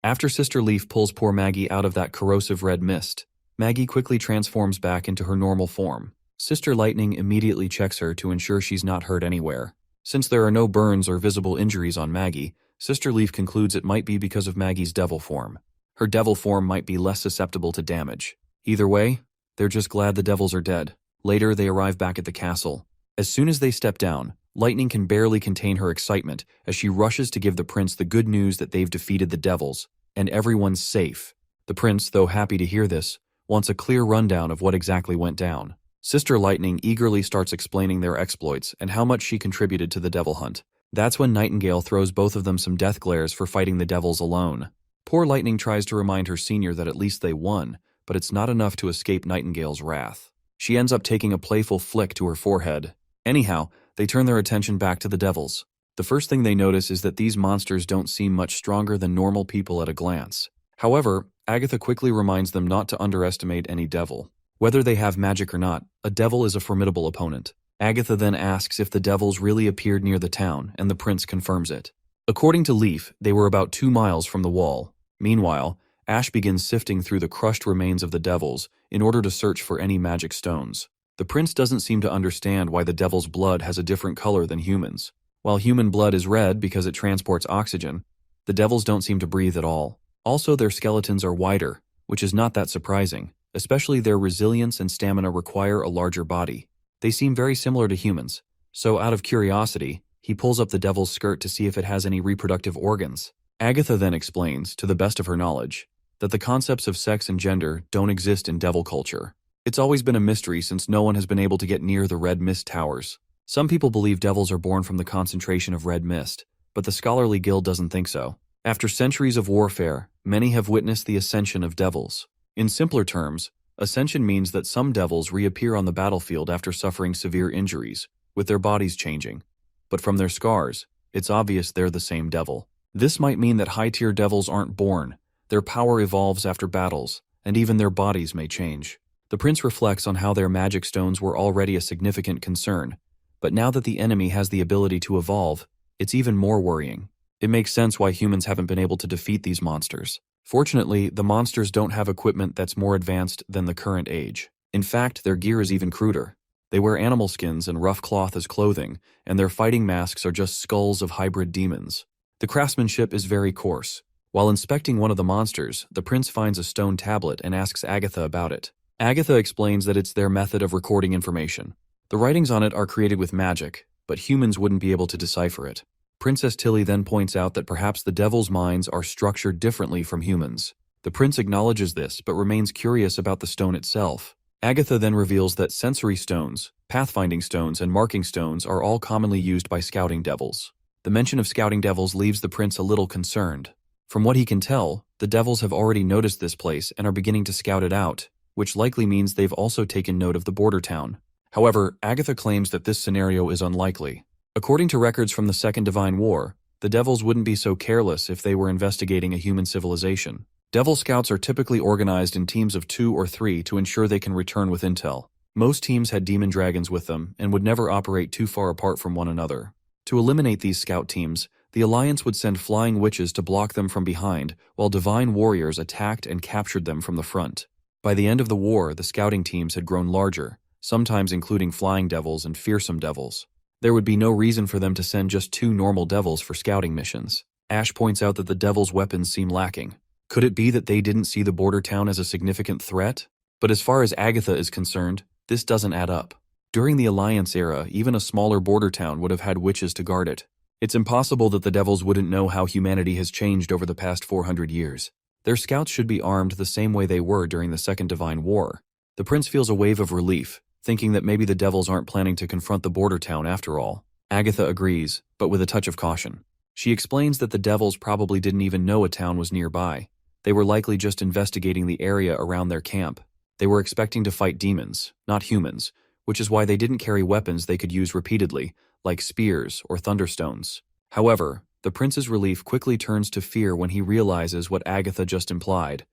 After Sister Leaf pulls poor Maggie out of that corrosive red mist, Maggie quickly transforms back into her normal form. Sister Lightning immediately checks her to ensure she's not hurt anywhere. Since there are no burns or visible injuries on Maggie, Sister Leaf concludes it might be because of Maggie's devil form. Her devil form might be less susceptible to damage. Either way, they're just glad the devils are dead. Later, they arrive back at the castle. As soon as they step down, Lightning can barely contain her excitement as she rushes to give the prince the good news that they've defeated the devils, and everyone's safe. The prince, though happy to hear this, wants a clear rundown of what exactly went down. Sister Lightning eagerly starts explaining their exploits and how much she contributed to the devil hunt. That's when Nightingale throws both of them some death glares for fighting the devils alone. Poor Lightning tries to remind her senior that at least they won, but it's not enough to escape Nightingale's wrath. She ends up taking a playful flick to her forehead. Anyhow, they turn their attention back to the devils. The first thing they notice is that these monsters don't seem much stronger than normal people at a glance. However, Agatha quickly reminds them not to underestimate any devil. Whether they have magic or not, a devil is a formidable opponent. Agatha then asks if the devils really appeared near the town, and the prince confirms it. According to Leaf, they were about 2 miles from the wall. Meanwhile, Ash begins sifting through the crushed remains of the devils in order to search for any magic stones. The prince doesn't seem to understand why the devil's blood has a different color than humans. While human blood is red because it transports oxygen, the devils don't seem to breathe at all. Also, their skeletons are wider, which is not that surprising, especially their resilience and stamina require a larger body. They seem very similar to humans, so out of curiosity, he pulls up the devil's skirt to see if it has any reproductive organs. Agatha then explains, to the best of her knowledge, that the concepts of sex and gender don't exist in devil culture. It's always been a mystery since no one has been able to get near the red mist towers. Some people believe devils are born from the concentration of red mist, but the scholarly guild doesn't think so. After centuries of warfare, many have witnessed the ascension of devils. In simpler terms, ascension means that some devils reappear on the battlefield after suffering severe injuries, with their bodies changing. But from their scars, it's obvious they're the same devil. This might mean that high-tier devils aren't born. Their power evolves after battles, and even their bodies may change. The prince reflects on how their magic stones were already a significant concern, but now that the enemy has the ability to evolve, it's even more worrying. It makes sense why humans haven't been able to defeat these monsters. Fortunately, the monsters don't have equipment that's more advanced than the current age. In fact, their gear is even cruder. They wear animal skins and rough cloth as clothing, and their fighting masks are just skulls of hybrid demons. The craftsmanship is very coarse. While inspecting one of the monsters, the prince finds a stone tablet and asks Agatha about it. Agatha explains that it's their method of recording information. The writings on it are created with magic, but humans wouldn't be able to decipher it. Princess Tilly then points out that perhaps the devil's minds are structured differently from humans. The prince acknowledges this, but remains curious about the stone itself. Agatha then reveals that sensory stones, pathfinding stones, and marking stones are all commonly used by scouting devils. The mention of scouting devils leaves the prince a little concerned. From what he can tell, the devils have already noticed this place and are beginning to scout it out, which likely means they've also taken note of the border town. However, Agatha claims that this scenario is unlikely. According to records from the Second Divine War, the devils wouldn't be so careless if they were investigating a human civilization. Devil Scouts are typically organized in teams of 2 or 3 to ensure they can return with intel. Most teams had demon dragons with them and would never operate too far apart from one another. To eliminate these scout teams, the Alliance would send flying witches to block them from behind, while divine warriors attacked and captured them from the front. By the end of the war, the scouting teams had grown larger, sometimes including flying devils and fearsome devils. There would be no reason for them to send just 2 normal devils for scouting missions. Ash points out that the devils' weapons seem lacking. Could it be that they didn't see the border town as a significant threat? But as far as Agatha is concerned, this doesn't add up. During the Alliance era, even a smaller border town would have had witches to guard it. It's impossible that the devils wouldn't know how humanity has changed over the past 400 years. Their scouts should be armed the same way they were during the Second Divine War. The prince feels a wave of relief, thinking that maybe the devils aren't planning to confront the border town after all. Agatha agrees, but with a touch of caution. She explains that the devils probably didn't even know a town was nearby. They were likely just investigating the area around their camp. They were expecting to fight demons, not humans, which is why they didn't carry weapons they could use repeatedly, like spears or thunderstones. However, the prince's relief quickly turns to fear when he realizes what Agatha just implied,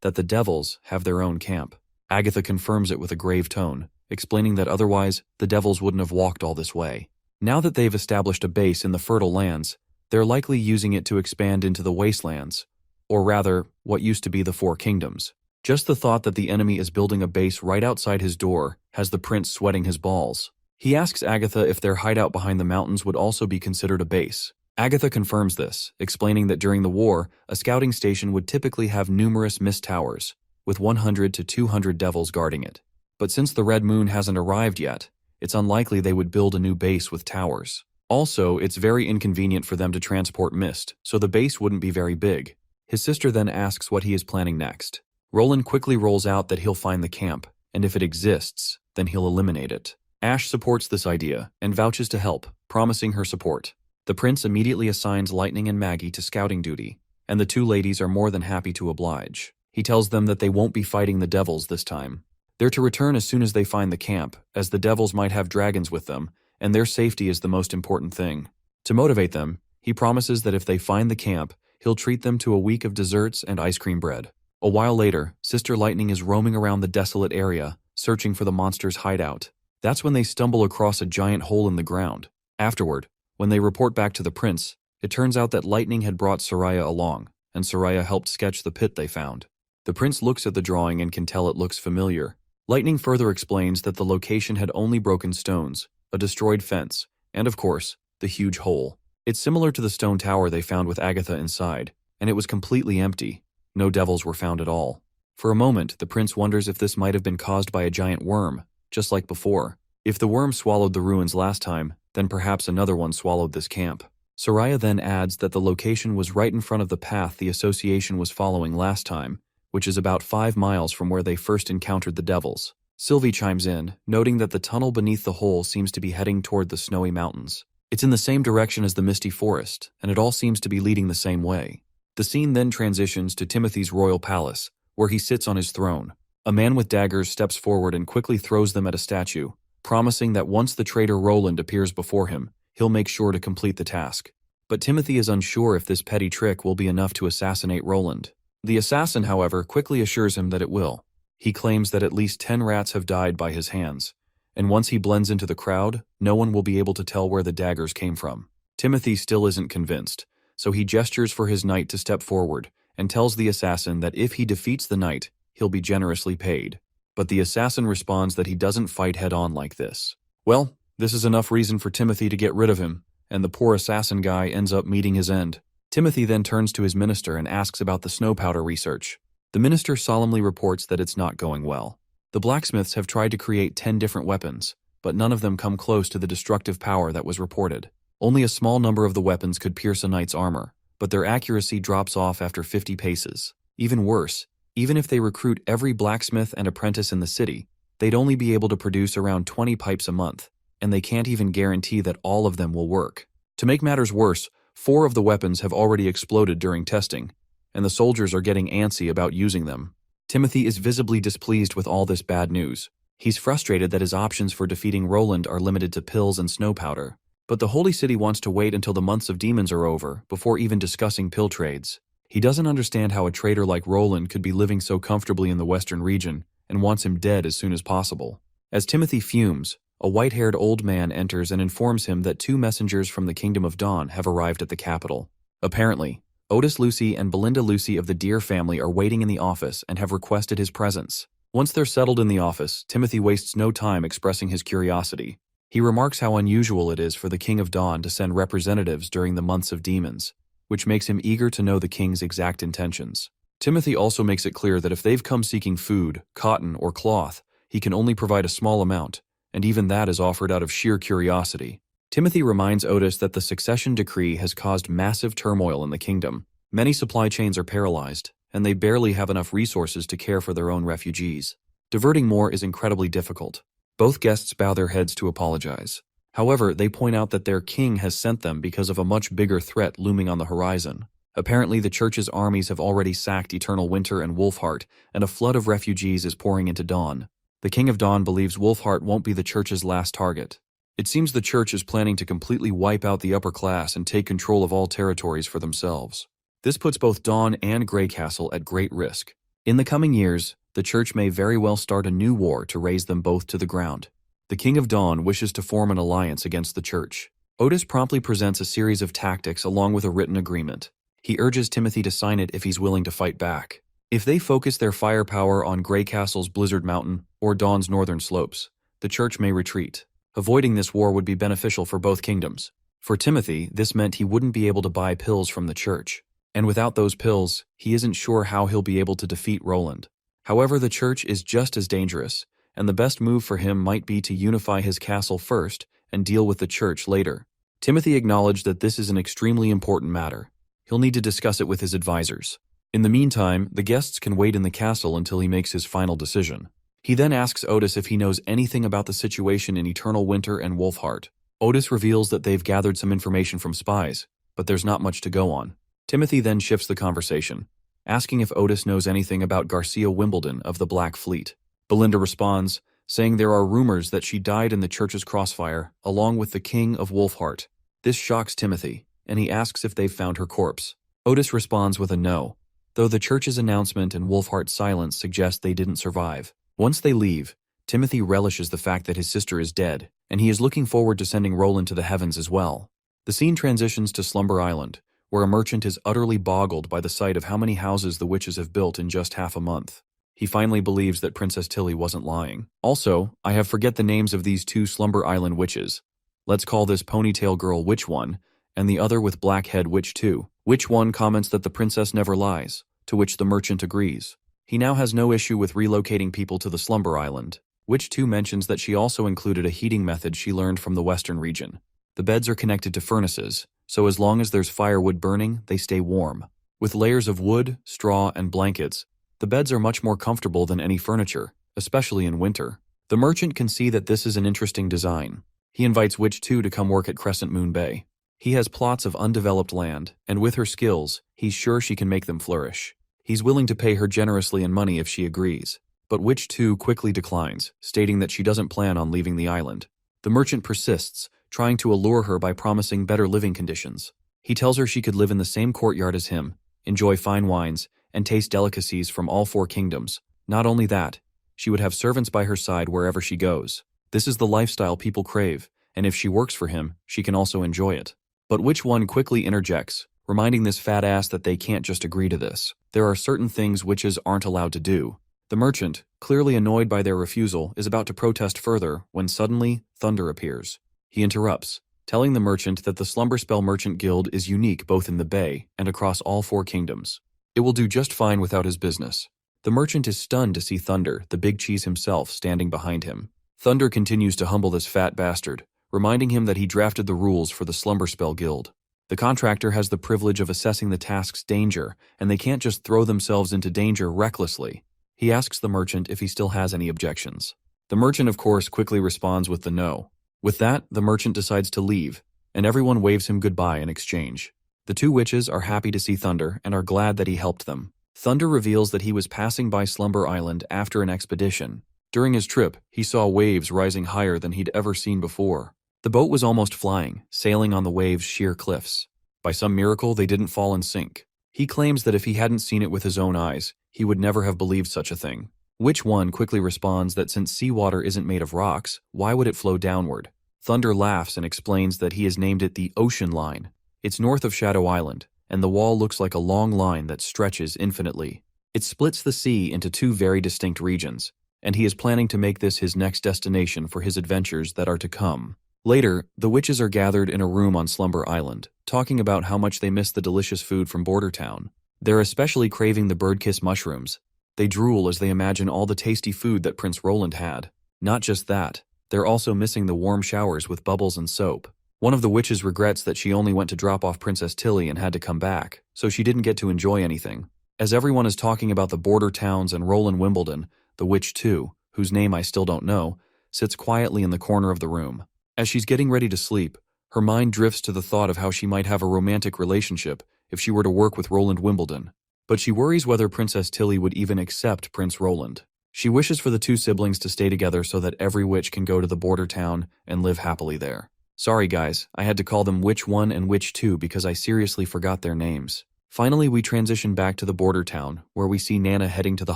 that the devils have their own camp. Agatha confirms it with a grave tone, explaining that otherwise the devils wouldn't have walked all this way. Now that they've established a base in the fertile lands, they're likely using it to expand into the wastelands, or rather, what used to be the Four Kingdoms. Just the thought that the enemy is building a base right outside his door has the prince sweating his balls. He asks Agatha if their hideout behind the mountains would also be considered a base. Agatha confirms this, explaining that during the war, a scouting station would typically have numerous mist towers, with 100 to 200 devils guarding it. But since the Red Moon hasn't arrived yet, it's unlikely they would build a new base with towers. Also, it's very inconvenient for them to transport mist, so the base wouldn't be very big. His sister then asks what he is planning next. Roland quickly rolls out that he'll find the camp, and if it exists, then he'll eliminate it. Ash supports this idea and vouches to help, promising her support. The prince immediately assigns Lightning and Maggie to scouting duty, and the two ladies are more than happy to oblige. He tells them that they won't be fighting the devils this time. They're to return as soon as they find the camp, as the devils might have dragons with them, and their safety is the most important thing. To motivate them, he promises that if they find the camp, he'll treat them to a week of desserts and ice cream bread. A while later, Sister Lightning is roaming around the desolate area, searching for the monster's hideout. That's when they stumble across a giant hole in the ground. Afterward, when they report back to the prince, it turns out that Lightning had brought Soraya along, and Soraya helped sketch the pit they found. The prince looks at the drawing and can tell it looks familiar. Lightning further explains that the location had only broken stones, a destroyed fence, and of course, the huge hole. It's similar to the stone tower they found with Agatha inside, and it was completely empty. No devils were found at all. For a moment, the prince wonders if this might have been caused by a giant worm, just like before. If the worm swallowed the ruins last time, then perhaps another one swallowed this camp. Soraya then adds that the location was right in front of the path the association was following last time, which is about 5 miles from where they first encountered the devils. Sylvie chimes in, noting that the tunnel beneath the hole seems to be heading toward the snowy mountains. It's in the same direction as the misty forest, and it all seems to be leading the same way. The scene then transitions to Timothy's royal palace, where he sits on his throne. A man with daggers steps forward and quickly throws them at a statue, promising that once the traitor Roland appears before him, he'll make sure to complete the task. But Timothy is unsure if this petty trick will be enough to assassinate Roland. The assassin, however, quickly assures him that it will. He claims that at least 10 rats have died by his hands, and once he blends into the crowd, no one will be able to tell where the daggers came from. Timothy still isn't convinced, so he gestures for his knight to step forward and tells the assassin that if he defeats the knight, he'll be generously paid. But the assassin responds that he doesn't fight head-on like this. Well, this is enough reason for Timothy to get rid of him, and the poor assassin guy ends up meeting his end. Timothy then turns to his minister and asks about the snow powder research. The minister solemnly reports that it's not going well. The blacksmiths have tried to create 10 different weapons, but none of them come close to the destructive power that was reported. Only a small number of the weapons could pierce a knight's armor, but their accuracy drops off after 50 paces. Even worse, even if they recruit every blacksmith and apprentice in the city, they'd only be able to produce around 20 pipes a month, and they can't even guarantee that all of them will work. To make matters worse, 4 of the weapons have already exploded during testing, and the soldiers are getting antsy about using them. Timothy is visibly displeased with all this bad news. He's frustrated that his options for defeating Roland are limited to pills and snow powder. But the Holy City wants to wait until the months of demons are over before even discussing pill trades. He doesn't understand how a traitor like Roland could be living so comfortably in the western region and wants him dead as soon as possible. As Timothy fumes, a white-haired old man enters and informs him that 2 messengers from the Kingdom of Dawn have arrived at the capital. Apparently, Otis Lucy and Belinda Lucy of the Deer family are waiting in the office and have requested his presence. Once they're settled in the office, Timothy wastes no time expressing his curiosity. He remarks how unusual it is for the King of Dawn to send representatives during the months of demons, which makes him eager to know the king's exact intentions. Timothy also makes it clear that if they've come seeking food, cotton, or cloth, he can only provide a small amount, and even that is offered out of sheer curiosity. Timothy reminds Otis that the succession decree has caused massive turmoil in the kingdom. Many supply chains are paralyzed, and they barely have enough resources to care for their own refugees. Diverting more is incredibly difficult. Both guests bow their heads to apologize. However, they point out that their king has sent them because of a much bigger threat looming on the horizon. Apparently, the church's armies have already sacked Eternal Winter and Wolfheart, and a flood of refugees is pouring into Dawn. The King of Dawn believes Wolfheart won't be the church's last target. It seems the church is planning to completely wipe out the upper class and take control of all territories for themselves. This puts both Dawn and Greycastle at great risk. In the coming years, the church may very well start a new war to raze them both to the ground. The King of Dawn wishes to form an alliance against the church. Otis promptly presents a series of tactics along with a written agreement. He urges Timothy to sign it if he's willing to fight back. If they focus their firepower on Grey Castle's Blizzard Mountain or Dawn's northern slopes, the church may retreat. Avoiding this war would be beneficial for both kingdoms. For Timothy, this meant he wouldn't be able to buy pills from the church. And without those pills, he isn't sure how he'll be able to defeat Roland. However, the church is just as dangerous, and the best move for him might be to unify his castle first and deal with the church later. Timothy acknowledged that this is an extremely important matter. He'll need to discuss it with his advisors. In the meantime, the guests can wait in the castle until he makes his final decision. He then asks Otis if he knows anything about the situation in Eternal Winter and Wolfheart. Otis reveals that they've gathered some information from spies, but there's not much to go on. Timothy then shifts the conversation, asking if Otis knows anything about Garcia Wimbledon of the Black Fleet. Belinda responds, saying there are rumors that she died in the church's crossfire, along with the King of Wolfheart. This shocks Timothy, and he asks if they've found her corpse. Otis responds with a no, though the church's announcement and Wolfheart's silence suggest they didn't survive. Once they leave, Timothy relishes the fact that his sister is dead, and he is looking forward to sending Roland to the heavens as well. The scene transitions to Slumber Island, where a merchant is utterly boggled by the sight of how many houses the witches have built in just half a month. He finally believes that Princess Tilly wasn't lying. Also, I have forget the names of these two Slumber Island witches. Let's call this Ponytail Girl Witch 1, and the other with black head Witch 2. Witch 1 comments that the princess never lies, to which the merchant agrees. He now has no issue with relocating people to the Slumber Island. Witch 2 mentions that she also included a heating method she learned from the western region. The beds are connected to furnaces, so as long as there's firewood burning, they stay warm. With layers of wood, straw, and blankets, the beds are much more comfortable than any furniture, especially in winter. The merchant can see that this is an interesting design. He invites Witch 2 to come work at Crescent Moon Bay. He has plots of undeveloped land, and with her skills, he's sure she can make them flourish. He's willing to pay her generously in money if she agrees. But Witch 2 quickly declines, stating that she doesn't plan on leaving the island. The merchant persists, trying to allure her by promising better living conditions. He tells her she could live in the same courtyard as him, enjoy fine wines, and taste delicacies from all four kingdoms. Not only that, she would have servants by her side wherever she goes. This is the lifestyle people crave, and if she works for him, she can also enjoy it. But Witch 1 quickly interjects, reminding this fat ass that they can't just agree to this. There are certain things witches aren't allowed to do. The merchant, clearly annoyed by their refusal, is about to protest further when suddenly Thunder appears. He interrupts, telling the merchant that the Slumber Spell Merchant Guild is unique both in the Bay and across all four kingdoms. It will do just fine without his business. The merchant is stunned to see Thunder, the big cheese himself, standing behind him. Thunder continues to humble this fat bastard, reminding him that he drafted the rules for the Slumber Spell Guild. The contractor has the privilege of assessing the task's danger, and they can't just throw themselves into danger recklessly. He asks the merchant if he still has any objections. The merchant, of course, quickly responds with the no. With that, the merchant decides to leave, and everyone waves him goodbye in exchange. The two witches are happy to see Thunder and are glad that he helped them. Thunder reveals that he was passing by Slumber Island after an expedition. During his trip, he saw waves rising higher than he'd ever seen before. The boat was almost flying, sailing on the waves' sheer cliffs. By some miracle, they didn't fall and sink. He claims that if he hadn't seen it with his own eyes, he would never have believed such a thing. Witch 1 quickly responds that since seawater isn't made of rocks, why would it flow downward? Thunder laughs and explains that he has named it the Ocean Line. It's north of Shadow Island, and the wall looks like a long line that stretches infinitely. It splits the sea into two very distinct regions, and he is planning to make this his next destination for his adventures that are to come. Later, the witches are gathered in a room on Slumber Island, talking about how much they miss the delicious food from Border Town. They're especially craving the birdkiss mushrooms. They drool as they imagine all the tasty food that Prince Roland had. Not just that, they're also missing the warm showers with bubbles and soap. One of the witches regrets that she only went to drop off Princess Tilly and had to come back, so she didn't get to enjoy anything. As everyone is talking about the border towns and Roland Wimbledon, the witch 2, whose name I still don't know, sits quietly in the corner of the room. As she's getting ready to sleep, her mind drifts to the thought of how she might have a romantic relationship if she were to work with Roland Wimbledon. But she worries whether Princess Tilly would even accept Prince Roland. She wishes for the two siblings to stay together so that every witch can go to the border town and live happily there. Sorry guys, I had to call them Witch 1 and Witch 2 because I seriously forgot their names. Finally, we transition back to the border town, where we see Nana heading to the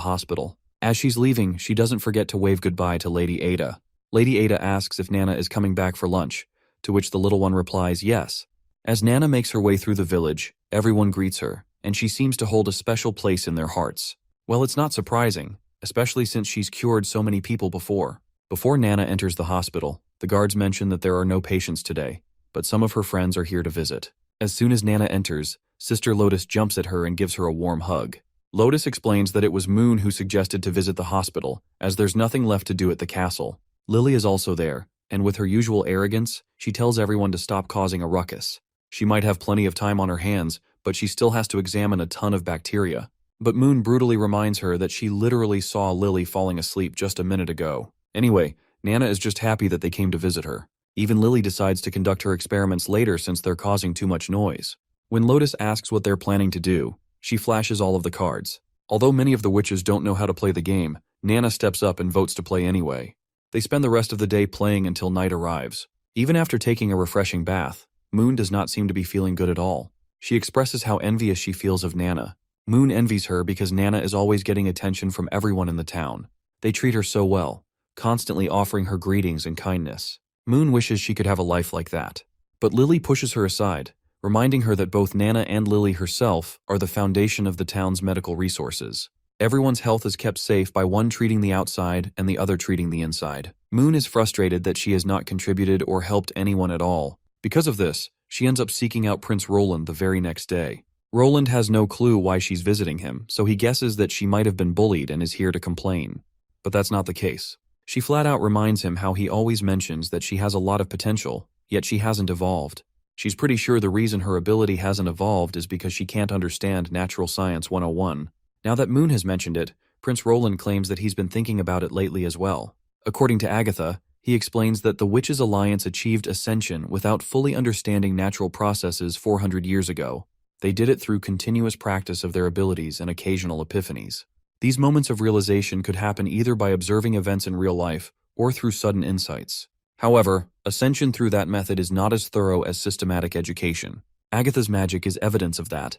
hospital. As she's leaving, she doesn't forget to wave goodbye to Lady Ada. Lady Ada asks if Nana is coming back for lunch, to which the little one replies yes. As Nana makes her way through the village, Everyone greets her, and she seems to hold a special place in their hearts. Well, it's not surprising, especially since she's cured so many people before. Before Nana enters the hospital, the guards mention that there are no patients today, but some of her friends are here to visit. As soon as Nana enters, Sister Lotus jumps at her and gives her a warm hug. Lotus explains that it was Moon who suggested to visit the hospital, as there's nothing left to do at the castle. Lily is also there, and with her usual arrogance, she tells everyone to stop causing a ruckus. She might have plenty of time on her hands, but she still has to examine a ton of bacteria. But Moon brutally reminds her that she literally saw Lily falling asleep just a minute ago. Anyway, Nana is just happy that they came to visit her. Even Lily decides to conduct her experiments later since they're causing too much noise. When Lotus asks what they're planning to do, she flashes all of the cards. Although many of the witches don't know how to play the game, Nana steps up and votes to play anyway. They spend the rest of the day playing until night arrives. Even after taking a refreshing bath, Moon does not seem to be feeling good at all. She expresses how envious she feels of Nana. Moon envies her because Nana is always getting attention from everyone in the town. They treat her so well, constantly offering her greetings and kindness. Moon wishes she could have a life like that. But Lily pushes her aside, reminding her that both Nana and Lily herself are the foundation of the town's medical resources. Everyone's health is kept safe by one treating the outside and the other treating the inside. Moon is frustrated that she has not contributed or helped anyone at all. Because of this, she ends up seeking out Prince Roland the very next day. Roland has no clue why she's visiting him, so he guesses that she might have been bullied and is here to complain. But that's not the case. She flat out reminds him how he always mentions that she has a lot of potential, yet she hasn't evolved. She's pretty sure the reason her ability hasn't evolved is because she can't understand Natural Science 101. Now that Moon has mentioned it, Prince Roland claims that he's been thinking about it lately as well. According to Agatha, he explains that the Witches' Alliance achieved ascension without fully understanding natural processes 400 years ago. They did it through continuous practice of their abilities and occasional epiphanies. These moments of realization could happen either by observing events in real life or through sudden insights. However, ascension through that method is not as thorough as systematic education. Agatha's magic is evidence of that.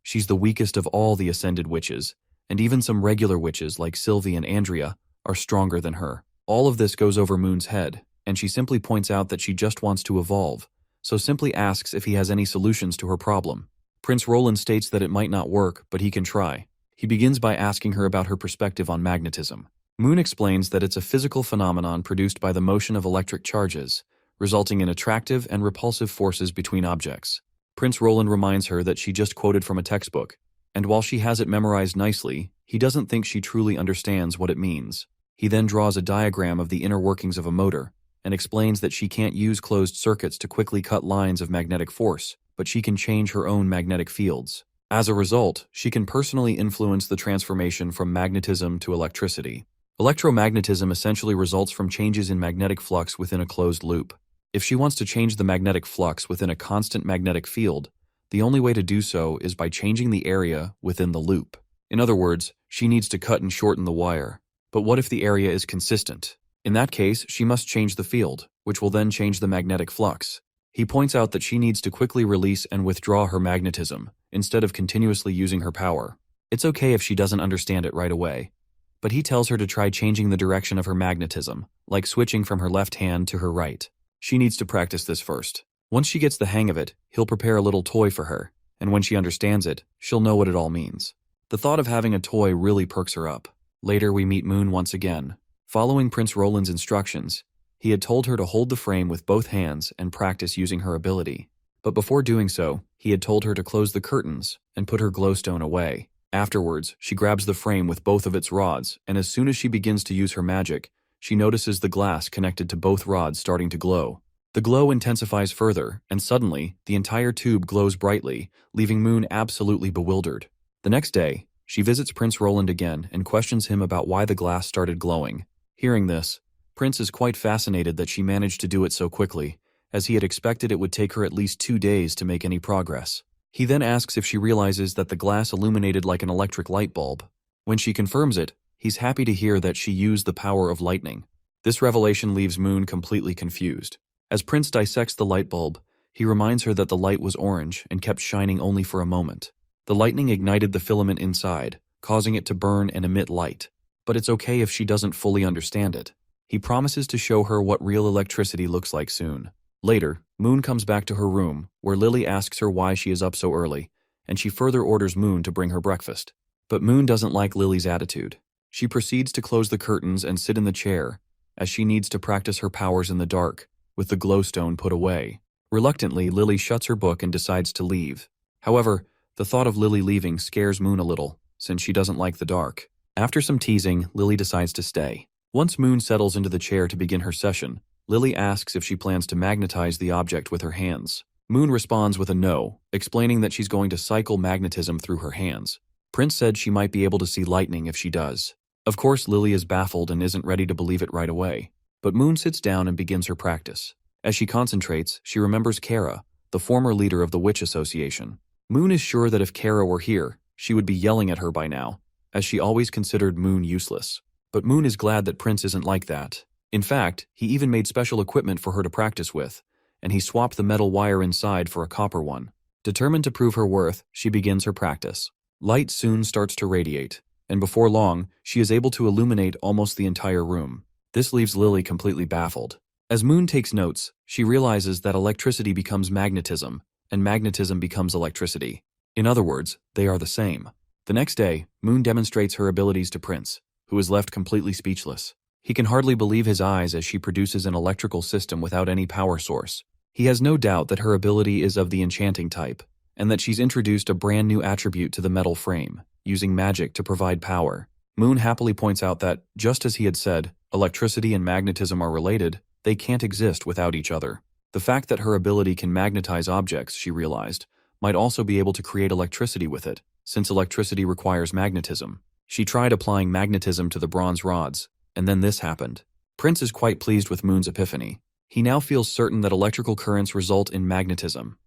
She's the weakest of all the ascended witches, and even some regular witches like Sylvie and Andrea are stronger than her. All of this goes over Moon's head, and she simply points out that she just wants to evolve, so simply asks if he has any solutions to her problem. Prince Roland states that it might not work, but he can try. He begins by asking her about her perspective on magnetism. Moon explains that it's a physical phenomenon produced by the motion of electric charges, resulting in attractive and repulsive forces between objects. Prince Roland reminds her that she just quoted from a textbook, and while she has it memorized nicely, he doesn't think she truly understands what it means. He then draws a diagram of the inner workings of a motor, and explains that she can't use closed circuits to quickly cut lines of magnetic force, but she can change her own magnetic fields. As a result, she can personally influence the transformation from magnetism to electricity. Electromagnetism essentially results from changes in magnetic flux within a closed loop. If she wants to change the magnetic flux within a constant magnetic field, the only way to do so is by changing the area within the loop. In other words, she needs to cut and shorten the wire. But what if the area is consistent? In that case, she must change the field, which will then change the magnetic flux. He points out that she needs to quickly release and withdraw her magnetism, instead of continuously using her power. It's okay if she doesn't understand it right away, but he tells her to try changing the direction of her magnetism, like switching from her left hand to her right. She needs to practice this first. Once she gets the hang of it, he'll prepare a little toy for her, and when she understands it, she'll know what it all means. The thought of having a toy really perks her up. Later, we meet Moon once again. Following Prince Roland's instructions, he had told her to hold the frame with both hands and practice using her ability. But before doing so, he had told her to close the curtains and put her glowstone away. Afterwards, she grabs the frame with both of its rods, and as soon as she begins to use her magic, she notices the glass connected to both rods starting to glow. The glow intensifies further, and suddenly, the entire tube glows brightly, leaving Moon absolutely bewildered. The next day, she visits Prince Roland again and questions him about why the glass started glowing. Hearing this, Prince is quite fascinated that she managed to do it so quickly, as he had expected it would take her at least 2 days to make any progress. He then asks if she realizes that the glass illuminated like an electric light bulb. When she confirms it, he's happy to hear that she used the power of lightning. This revelation leaves Moon completely confused. As Prince dissects the light bulb, he reminds her that the light was orange and kept shining only for a moment. The lightning ignited the filament inside, causing it to burn and emit light. But it's okay if she doesn't fully understand it. He promises to show her what real electricity looks like soon. Later, Moon comes back to her room, where Lily asks her why she is up so early, and she further orders Moon to bring her breakfast. But Moon doesn't like Lily's attitude. She proceeds to close the curtains and sit in the chair, as she needs to practice her powers in the dark, with the glowstone put away. Reluctantly, Lily shuts her book and decides to leave. However, the thought of Lily leaving scares Moon a little, since she doesn't like the dark. After some teasing, Lily decides to stay. Once Moon settles into the chair to begin her session, Lily asks if she plans to magnetize the object with her hands. Moon responds with a no, explaining that she's going to cycle magnetism through her hands. Prince said she might be able to see lightning if she does. Of course, Lily is baffled and isn't ready to believe it right away. But Moon sits down and begins her practice. As she concentrates, she remembers Kara, the former leader of the Witch Association. Moon is sure that if Kara were here, she would be yelling at her by now, as she always considered Moon useless. But Moon is glad that Prince isn't like that. In fact, he even made special equipment for her to practice with, and he swapped the metal wire inside for a copper one. Determined to prove her worth, she begins her practice. Light soon starts to radiate, and before long, she is able to illuminate almost the entire room. This leaves Lily completely baffled. As Moon takes notes, she realizes that electricity becomes magnetism, and magnetism becomes electricity. In other words, they are the same. The next day, Moon demonstrates her abilities to Prince, who is left completely speechless. He can hardly believe his eyes as she produces an electrical system without any power source. He has no doubt that her ability is of the enchanting type, and that she's introduced a brand new attribute to the metal frame, using magic to provide power. Moon happily points out that, just as he had said, electricity and magnetism are related, they can't exist without each other. The fact that her ability can magnetize objects, she realized, might also be able to create electricity with it, since electricity requires magnetism. She tried applying magnetism to the bronze rods, and then this happened. Prince is quite pleased with Moon's epiphany. He now feels certain that electrical currents result in magnetism.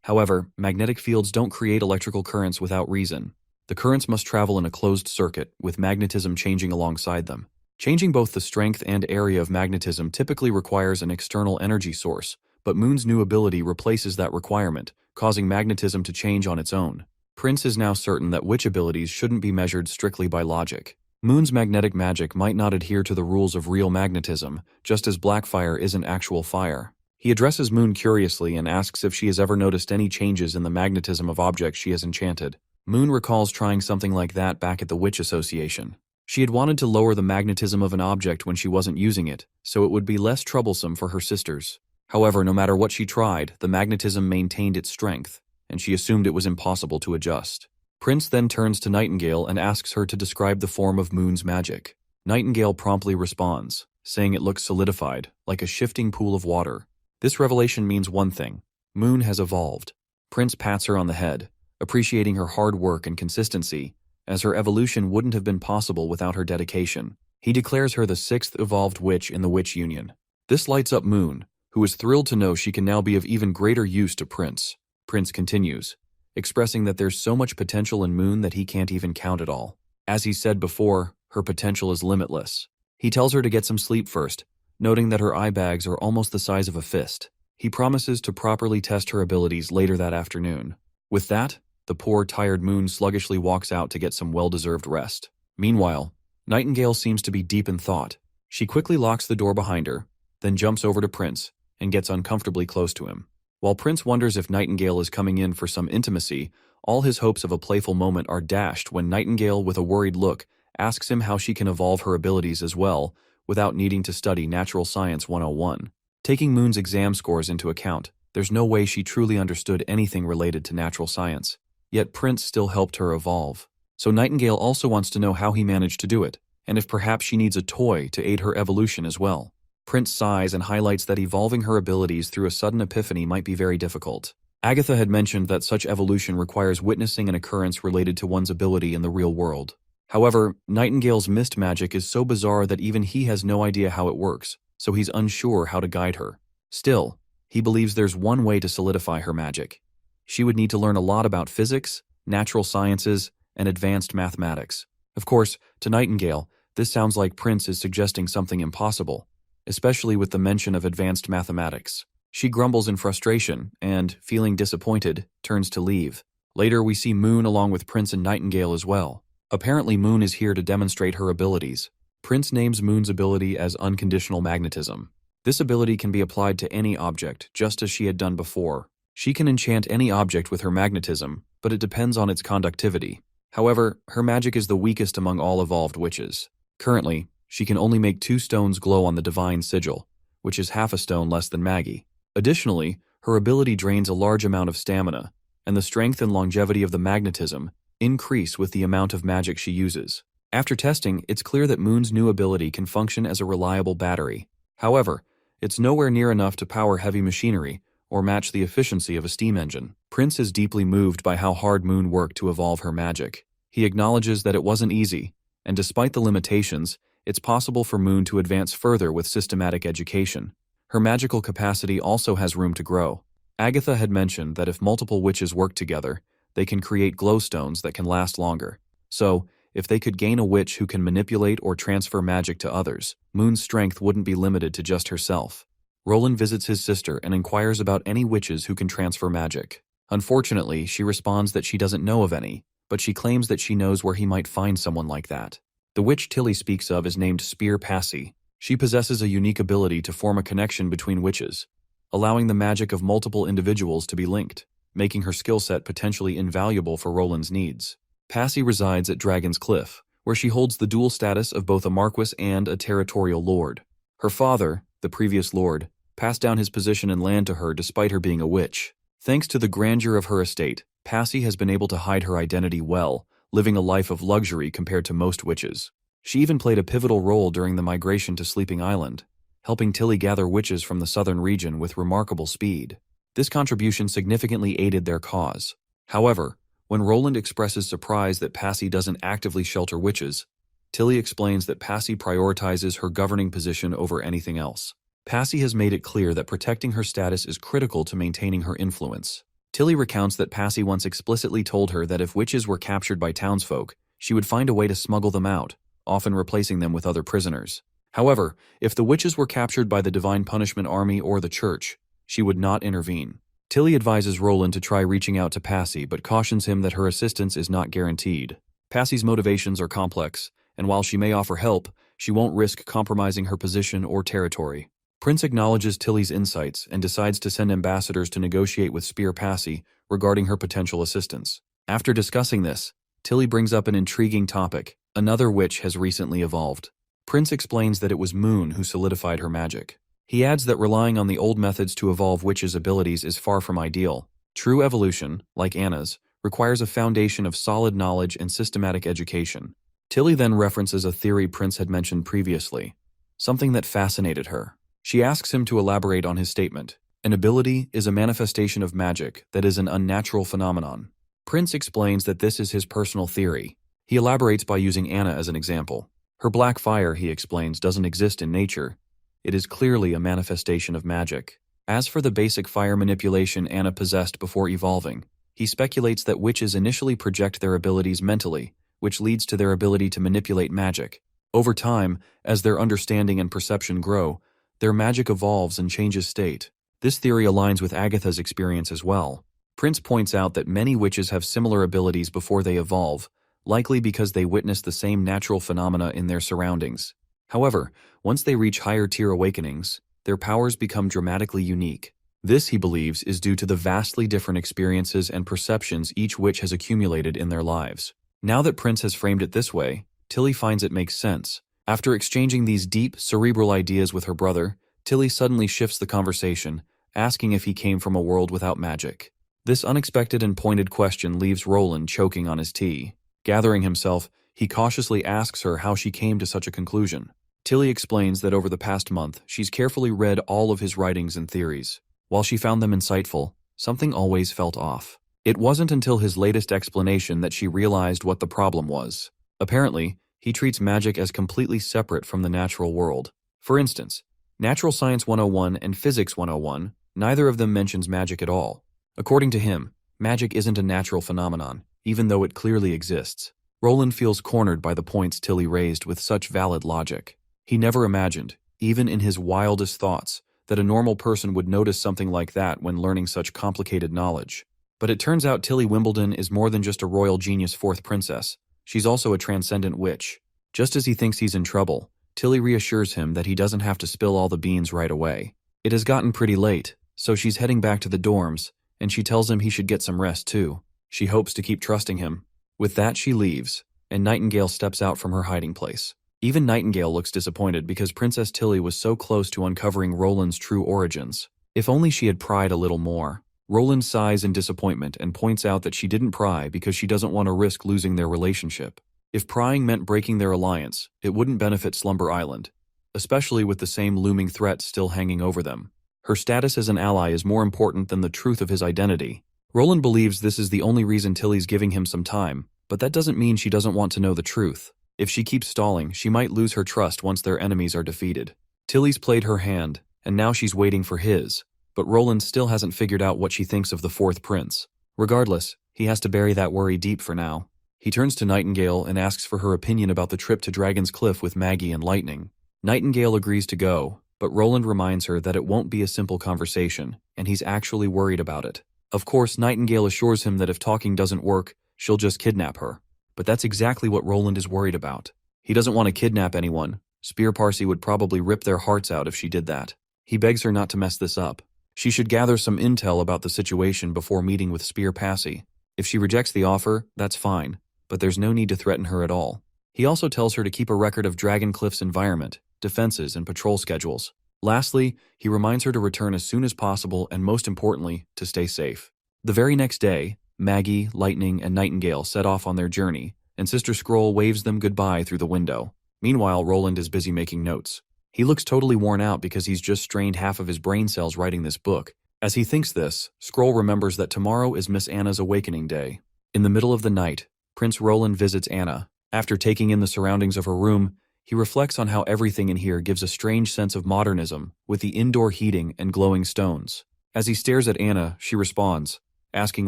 However, magnetic fields don't create electrical currents without reason. The currents must travel in a closed circuit, with magnetism changing alongside them. Changing both the strength and area of magnetism typically requires an external energy source, but Moon's new ability replaces that requirement, causing magnetism to change on its own. Prince is now certain that witch abilities shouldn't be measured strictly by logic. Moon's magnetic magic might not adhere to the rules of real magnetism, just as black fire isn't actual fire. He addresses Moon curiously and asks if she has ever noticed any changes in the magnetism of objects she has enchanted. Moon recalls trying something like that back at the Witch Association. She had wanted to lower the magnetism of an object when she wasn't using it, so it would be less troublesome for her sisters. However, no matter what she tried, the magnetism maintained its strength, and she assumed it was impossible to adjust. Prince then turns to Nightingale and asks her to describe the form of Moon's magic. Nightingale promptly responds, saying it looks solidified, like a shifting pool of water. This revelation means one thing: Moon has evolved. Prince pats her on the head, appreciating her hard work and consistency, as her evolution wouldn't have been possible without her dedication. He declares her the 6th evolved witch in the Witch Union. This lights up Moon, who is thrilled to know she can now be of even greater use to Prince. Prince continues, expressing that there's so much potential in Moon that he can't even count it all. As he said before, her potential is limitless. He tells her to get some sleep first, noting that her eye bags are almost the size of a fist. He promises to properly test her abilities later that afternoon. With that, the poor, tired Moon sluggishly walks out to get some well-deserved rest. Meanwhile, Nightingale seems to be deep in thought. She quickly locks the door behind her, then jumps over to Prince and gets uncomfortably close to him. While Prince wonders if Nightingale is coming in for some intimacy, all his hopes of a playful moment are dashed when Nightingale, with a worried look, asks him how she can evolve her abilities as well, without needing to study Natural Science 101. Taking Moon's exam scores into account, there's no way she truly understood anything related to natural science. Yet Prince still helped her evolve. So Nightingale also wants to know how he managed to do it, and if perhaps she needs a toy to aid her evolution as well. Prince sighs and highlights that evolving her abilities through a sudden epiphany might be very difficult. Agatha had mentioned that such evolution requires witnessing an occurrence related to one's ability in the real world. However, Nightingale's mist magic is so bizarre that even he has no idea how it works, so he's unsure how to guide her. Still, he believes there's one way to solidify her magic. She would need to learn a lot about physics, natural sciences, and advanced mathematics. Of course, to Nightingale, this sounds like Prince is suggesting something impossible, especially with the mention of advanced mathematics. She grumbles in frustration and, feeling disappointed, turns to leave. Later, we see Moon along with Prince and Nightingale as well. Apparently, Moon is here to demonstrate her abilities. Prince names Moon's ability as unconditional magnetism. This ability can be applied to any object, just as she had done before. She can enchant any object with her magnetism, but it depends on its conductivity. However, her magic is the weakest among all evolved witches. Currently, she can only make 2 stones glow on the divine sigil, which is half a stone less than Maggie. Additionally, her ability drains a large amount of stamina, and the strength and longevity of the magnetism increase with the amount of magic she uses. After testing, it's clear that Moon's new ability can function as a reliable battery. However, it's nowhere near enough to power heavy machinery or match the efficiency of a steam engine. Prince is deeply moved by how hard Moon worked to evolve her magic. He acknowledges that it wasn't easy, and despite the limitations, it's possible for Moon to advance further with systematic education. Her magical capacity also has room to grow. Agatha had mentioned that if multiple witches work together, they can create glowstones that can last longer. So, if they could gain a witch who can manipulate or transfer magic to others, Moon's strength wouldn't be limited to just herself. Roland visits his sister and inquires about any witches who can transfer magic. Unfortunately, she responds that she doesn't know of any, but she claims that she knows where he might find someone like that. The witch Tilly speaks of is named Spear Passy. She possesses a unique ability to form a connection between witches, allowing the magic of multiple individuals to be linked, making her skill set potentially invaluable for Roland's needs. Passy resides at Dragon's Cliff, where she holds the dual status of both a marquis and a territorial lord. Her father, the previous lord, passed down his position and land to her despite her being a witch. Thanks to the grandeur of her estate, Passy has been able to hide her identity well, living a life of luxury compared to most witches. She even played a pivotal role during the migration to Sleeping Island, helping Tilly gather witches from the southern region with remarkable speed. This contribution significantly aided their cause. However, when Roland expresses surprise that Passy doesn't actively shelter witches, Tilly explains that Passy prioritizes her governing position over anything else. Passy has made it clear that protecting her status is critical to maintaining her influence. Tilly recounts that Passy once explicitly told her that if witches were captured by townsfolk, she would find a way to smuggle them out, often replacing them with other prisoners. However, if the witches were captured by the Divine Punishment Army or the Church, she would not intervene. Tilly advises Roland to try reaching out to Passy, but cautions him that her assistance is not guaranteed. Passy's motivations are complex, and while she may offer help, she won't risk compromising her position or territory. Prince acknowledges Tilly's insights and decides to send ambassadors to negotiate with Spear Passy regarding her potential assistance. After discussing this, Tilly brings up an intriguing topic. Another witch has recently evolved. Prince explains that it was Moon who solidified her magic. He adds that relying on the old methods to evolve witches' abilities is far from ideal. True evolution, like Anna's, requires a foundation of solid knowledge and systematic education. Tilly then references a theory Prince had mentioned previously, something that fascinated her. She asks him to elaborate on his statement. An ability is a manifestation of magic that is an unnatural phenomenon. Prince explains that this is his personal theory. He elaborates by using Anna as an example. Her black fire, he explains, doesn't exist in nature. It is clearly a manifestation of magic. As for the basic fire manipulation Anna possessed before evolving, he speculates that witches initially project their abilities mentally, which leads to their ability to manipulate magic. Over time, as their understanding and perception grow, their magic evolves and changes state. This theory aligns with Agatha's experience as well. Prince points out that many witches have similar abilities before they evolve, likely because they witness the same natural phenomena in their surroundings. However, once they reach higher-tier awakenings, their powers become dramatically unique. This, he believes, is due to the vastly different experiences and perceptions each witch has accumulated in their lives. Now that Prince has framed it this way, Tilly finds it makes sense. After exchanging these deep, cerebral ideas with her brother, Tilly suddenly shifts the conversation, asking if he came from a world without magic. This unexpected and pointed question leaves Roland choking on his tea. Gathering himself, he cautiously asks her how she came to such a conclusion. Tilly explains that over the past month, she's carefully read all of his writings and theories. While she found them insightful, something always felt off. It wasn't until his latest explanation that she realized what the problem was. Apparently, he treats magic as completely separate from the natural world. For instance, Natural Science 101 and Physics 101, neither of them mentions magic at all. According to him, magic isn't a natural phenomenon, even though it clearly exists. Roland feels cornered by the points Tilly raised with such valid logic. He never imagined, even in his wildest thoughts, that a normal person would notice something like that when learning such complicated knowledge. But it turns out Tilly Wimbledon is more than just a royal genius fourth princess. She's also a transcendent witch. Just as he thinks he's in trouble, Tilly reassures him that he doesn't have to spill all the beans right away. It has gotten pretty late, so she's heading back to the dorms, and she tells him he should get some rest too. She hopes to keep trusting him. With that, she leaves, and Nightingale steps out from her hiding place. Even Nightingale looks disappointed because Princess Tilly was so close to uncovering Roland's true origins. If only she had pried a little more. Roland sighs in disappointment and points out that she didn't pry because she doesn't want to risk losing their relationship. If prying meant breaking their alliance, it wouldn't benefit Slumber Island, especially with the same looming threat still hanging over them. Her status as an ally is more important than the truth of his identity. Roland believes this is the only reason Tilly's giving him some time, but that doesn't mean she doesn't want to know the truth. If she keeps stalling, she might lose her trust once their enemies are defeated. Tilly's played her hand, and now she's waiting for his, but Roland still hasn't figured out what she thinks of the fourth prince. Regardless, he has to bury that worry deep for now. He turns to Nightingale and asks for her opinion about the trip to Dragon's Cliff with Maggie and Lightning. Nightingale agrees to go, but Roland reminds her that it won't be a simple conversation, and he's actually worried about it. Of course, Nightingale assures him that if talking doesn't work, she'll just kidnap her. But that's exactly what Roland is worried about. He doesn't want to kidnap anyone. Spear Parsi would probably rip their hearts out if she did that. He begs her not to mess this up. She should gather some intel about the situation before meeting with Spear Parsi. If she rejects the offer, that's fine, but there's no need to threaten her at all. He also tells her to keep a record of Dragon Cliff's environment, defenses, and patrol schedules. Lastly, he reminds her to return as soon as possible and, most importantly, to stay safe. The very next day, Maggie, Lightning, and Nightingale set off on their journey, and Sister Scroll waves them goodbye through the window. Meanwhile, Roland is busy making notes. He looks totally worn out because he's just strained half of his brain cells writing this book. As he thinks this, Scroll remembers that tomorrow is Miss Anna's awakening day. In the middle of the night, Prince Roland visits Anna. After taking in the surroundings of her room, he reflects on how everything in here gives a strange sense of modernism, with the indoor heating and glowing stones. As he stares at Anna, she responds, asking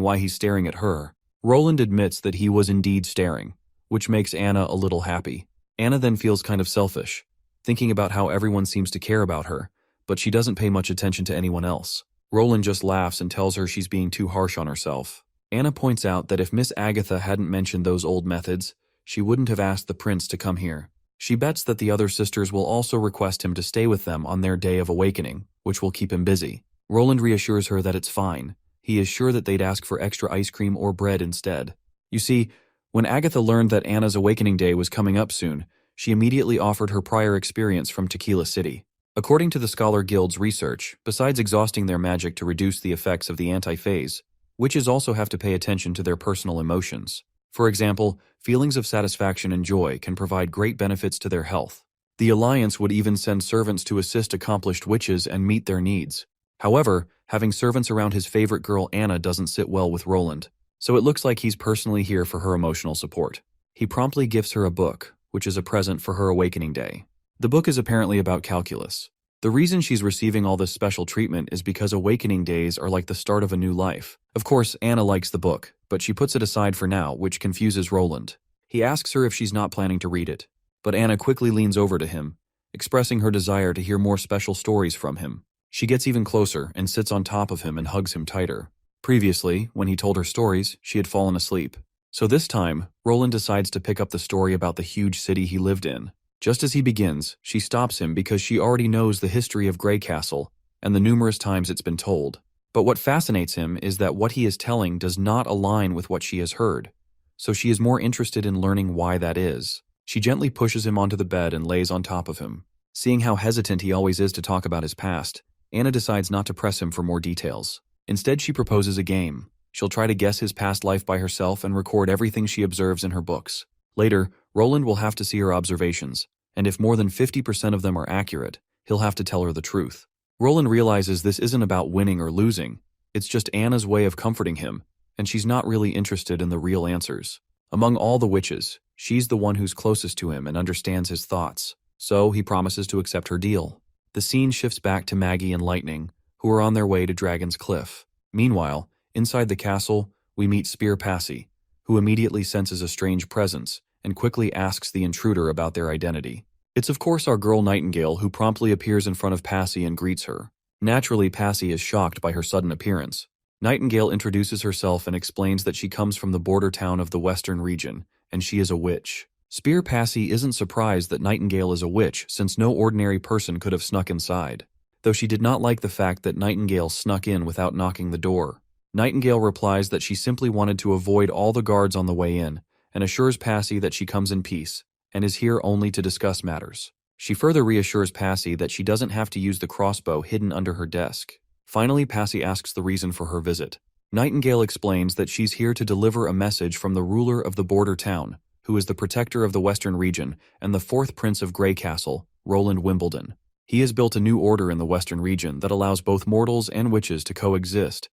why he's staring at her. Roland admits that he was indeed staring, which makes Anna a little happy. Anna then feels kind of selfish, thinking about how everyone seems to care about her, but she doesn't pay much attention to anyone else. Roland just laughs and tells her she's being too harsh on herself. Anna points out that if Miss Agatha hadn't mentioned those old methods, she wouldn't have asked the prince to come here. She bets that the other sisters will also request him to stay with them on their day of awakening, which will keep him busy. Roland reassures her that it's fine. He is sure that they'd ask for extra ice cream or bread instead. You see, when Agatha learned that Anna's awakening day was coming up soon, she immediately offered her prior experience from Tequila City. According to the Scholar Guild's research, besides exhausting their magic to reduce the effects of the anti-phase, witches also have to pay attention to their personal emotions. For example, feelings of satisfaction and joy can provide great benefits to their health. The Alliance would even send servants to assist accomplished witches and meet their needs. However, having servants around his favorite girl Anna doesn't sit well with Roland, so it looks like he's personally here for her emotional support. He promptly gifts her a book, which is a present for her awakening day. The book is apparently about calculus. The reason she's receiving all this special treatment is because awakening days are like the start of a new life. Of course, Anna likes the book, but she puts it aside for now, which confuses Roland. He asks her if she's not planning to read it, but Anna quickly leans over to him, expressing her desire to hear more special stories from him. She gets even closer and sits on top of him and hugs him tighter. Previously, when he told her stories, she had fallen asleep. So this time, Roland decides to pick up the story about the huge city he lived in. Just as he begins, she stops him because she already knows the history of Grey Castle and the numerous times it's been told. But what fascinates him is that what he is telling does not align with what she has heard, so she is more interested in learning why that is. She gently pushes him onto the bed and lays on top of him. Seeing how hesitant he always is to talk about his past, Anna decides not to press him for more details. Instead, she proposes a game. She'll try to guess his past life by herself and record everything she observes in her books. Later, Roland will have to see her observations, and if more than 50% of them are accurate, he'll have to tell her the truth. Roland realizes this isn't about winning or losing. It's just Anna's way of comforting him, and she's not really interested in the real answers. Among all the witches, she's the one who's closest to him and understands his thoughts, so he promises to accept her deal. The scene shifts back to Maggie and Lightning, who are on their way to Dragon's Cliff. Meanwhile, inside the castle, we meet Spear Parsi, who immediately senses a strange presence and quickly asks the intruder about their identity. It's of course our girl Nightingale, who promptly appears in front of Parsi and greets her. Naturally, Parsi is shocked by her sudden appearance. Nightingale introduces herself and explains that she comes from the border town of the Western region, and she is a witch. Spear Parsi isn't surprised that Nightingale is a witch, since no ordinary person could have snuck inside, though she did not like the fact that Nightingale snuck in without knocking the door. Nightingale replies that she simply wanted to avoid all the guards on the way in, and assures Passy that she comes in peace, and is here only to discuss matters. She further reassures Passy that she doesn't have to use the crossbow hidden under her desk. Finally, Passy asks the reason for her visit. Nightingale explains that she's here to deliver a message from the ruler of the border town, who is the protector of the western region and the fourth prince of Grey Castle, Roland Wimbledon. He has built a new order in the western region that allows both mortals and witches to coexist,